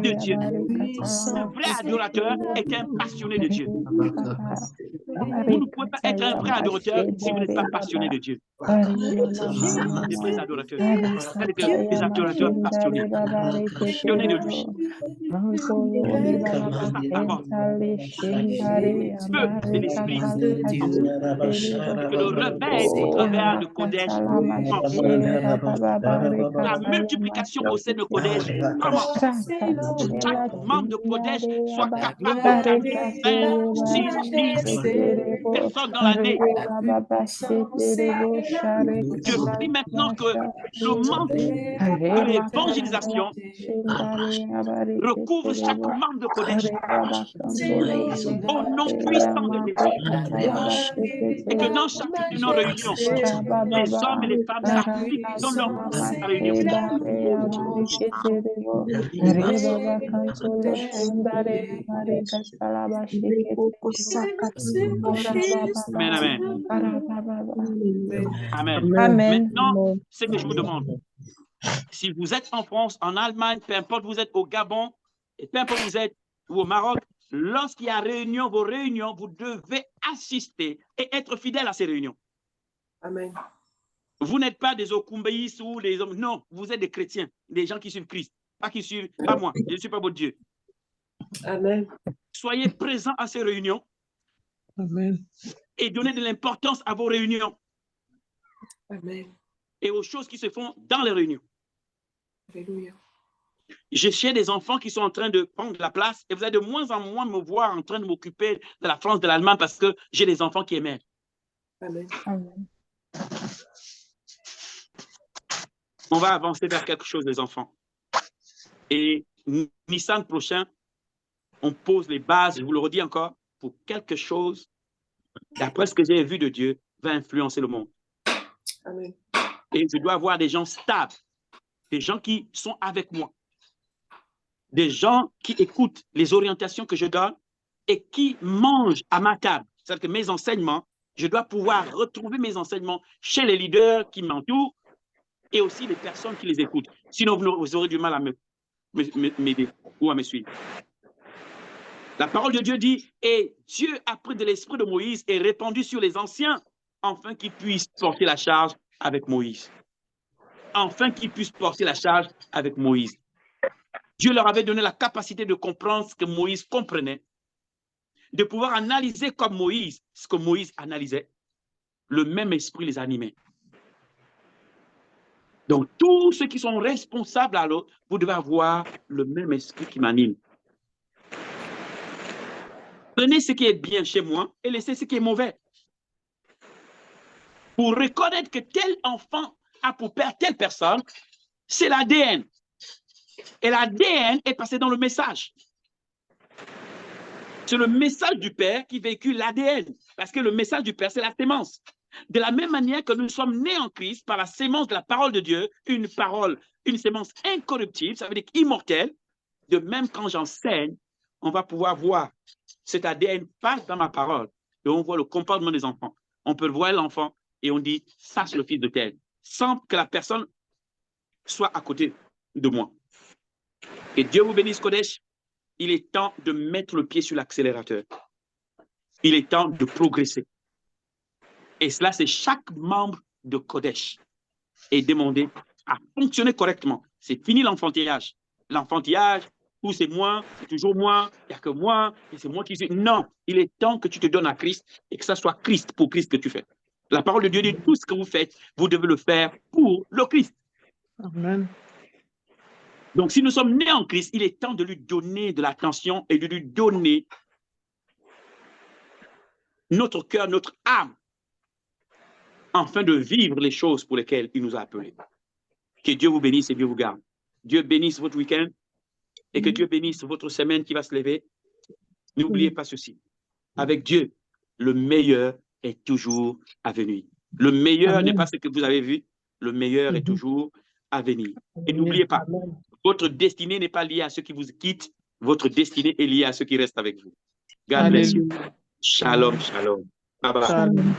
de Dieu. Un vrai adorateur est un passionné de Dieu. Vous ne pouvez pas être un vrai adorateur si vous n'êtes pas passionné de Dieu. Des vrais adorateurs. Des adorateurs passionnés. Passionnés de lui. Feu de l'esprit. Que le réveil au travers de Kodesh commence. La multiplication au sein de Kodesh commence. Chaque membre de Kodesh soit capable de 20, 6, 10, personne dans l'année. Je prie maintenant que le manque de l'évangélisation recouvre chaque membre de Kodesh au nom puissant de Jésus. Et que dans chacune de nos réunions, les hommes et les femmes sacrifient dans leur réunion. Amen, amen. Amen. Maintenant, ce que je vous demande, si vous êtes en France, en Allemagne, peu importe vous êtes au Gabon, et peu importe vous êtes ou au Maroc, lorsqu'il y a réunion, vos réunions, vous devez assister et être fidèle à ces réunions. Amen. Vous n'êtes pas des Okumbéis ou des hommes, non, vous êtes des chrétiens, des gens qui suivent Christ, pas moi, je ne suis pas votre Dieu. Amen. Soyez présents à ces réunions. Amen. Et donnez de l'importance à vos réunions. Amen. Et aux choses qui se font dans les réunions. Alléluia. J'ai des enfants qui sont en train de prendre la place et vous allez de moins en moins me voir en train de m'occuper de la France, de l'Allemagne parce que j'ai des enfants qui aiment. Amen. Amen. On va avancer vers quelque chose, les enfants. Et Nissan prochain, on pose les bases, je vous le redis encore, pour quelque chose, d'après ce que j'ai vu de Dieu, va influencer le monde. Amen. Et je dois avoir des gens stables, des gens qui sont avec moi, des gens qui écoutent les orientations que je donne et qui mangent à ma table. C'est-à-dire que mes enseignements, je dois pouvoir retrouver mes enseignements chez les leaders qui m'entourent et aussi les personnes qui les écoutent. Sinon, vous aurez du mal à m'aider ou à me suivre. La parole de Dieu dit, et Dieu a pris de l'esprit de Moïse et répandu sur les anciens, afin qu'ils puissent porter la charge avec Moïse. Afin qu'ils puissent porter la charge avec Moïse. Dieu leur avait donné la capacité de comprendre ce que Moïse comprenait, de pouvoir analyser comme Moïse ce que Moïse analysait. Le même esprit les animait. Donc, tous ceux qui sont responsables à l'autre, vous devez avoir le même esprit qui m'anime. Prenez ce qui est bien chez moi et laissez ce qui est mauvais. Pour reconnaître que tel enfant a pour père telle personne, c'est l'ADN. Et l'ADN est passé dans le message. C'est le message du Père qui véhicule l'ADN. Parce que le message du Père, c'est la sémence. De la même manière que nous sommes nés en Christ par la sémence de la parole de Dieu, une sémence incorruptible, ça veut dire immortelle. De même, quand j'enseigne, on va pouvoir voir cet ADN passe dans ma parole. Et on voit le comportement des enfants. On peut voir l'enfant et on dit, ça c'est le fils de tel, sans que la personne soit à côté de moi. Et Dieu vous bénisse, Kodesh. Il est temps de mettre le pied sur l'accélérateur. Il est temps de progresser. Et cela, c'est chaque membre de Kodesh est demandé à fonctionner correctement. C'est fini l'enfantillage. L'enfantillage, où c'est moi, c'est toujours moi, il n'y a que moi, et c'est moi qui suis. Non, il est temps que tu te donnes à Christ et que ça soit Christ pour Christ que tu fais. La parole de Dieu dit, tout ce que vous faites, vous devez le faire pour le Christ. Amen. Donc, si nous sommes nés en Christ, il est temps de lui donner de l'attention et de lui donner notre cœur, notre âme, afin de vivre les choses pour lesquelles il nous a appelés. Que Dieu vous bénisse et Dieu vous garde. Dieu bénisse votre week-end et que Dieu bénisse votre semaine qui va se lever. N'oubliez pas ceci. Avec Dieu, le meilleur est toujours à venir. Le meilleur n'est pas ce que vous avez vu, le meilleur est toujours à venir. Et n'oubliez pas, votre destinée n'est pas liée à ceux qui vous quittent, votre destinée est liée à ceux qui restent avec vous. God bless you. Shalom, shalom. Bye bye. Shalom.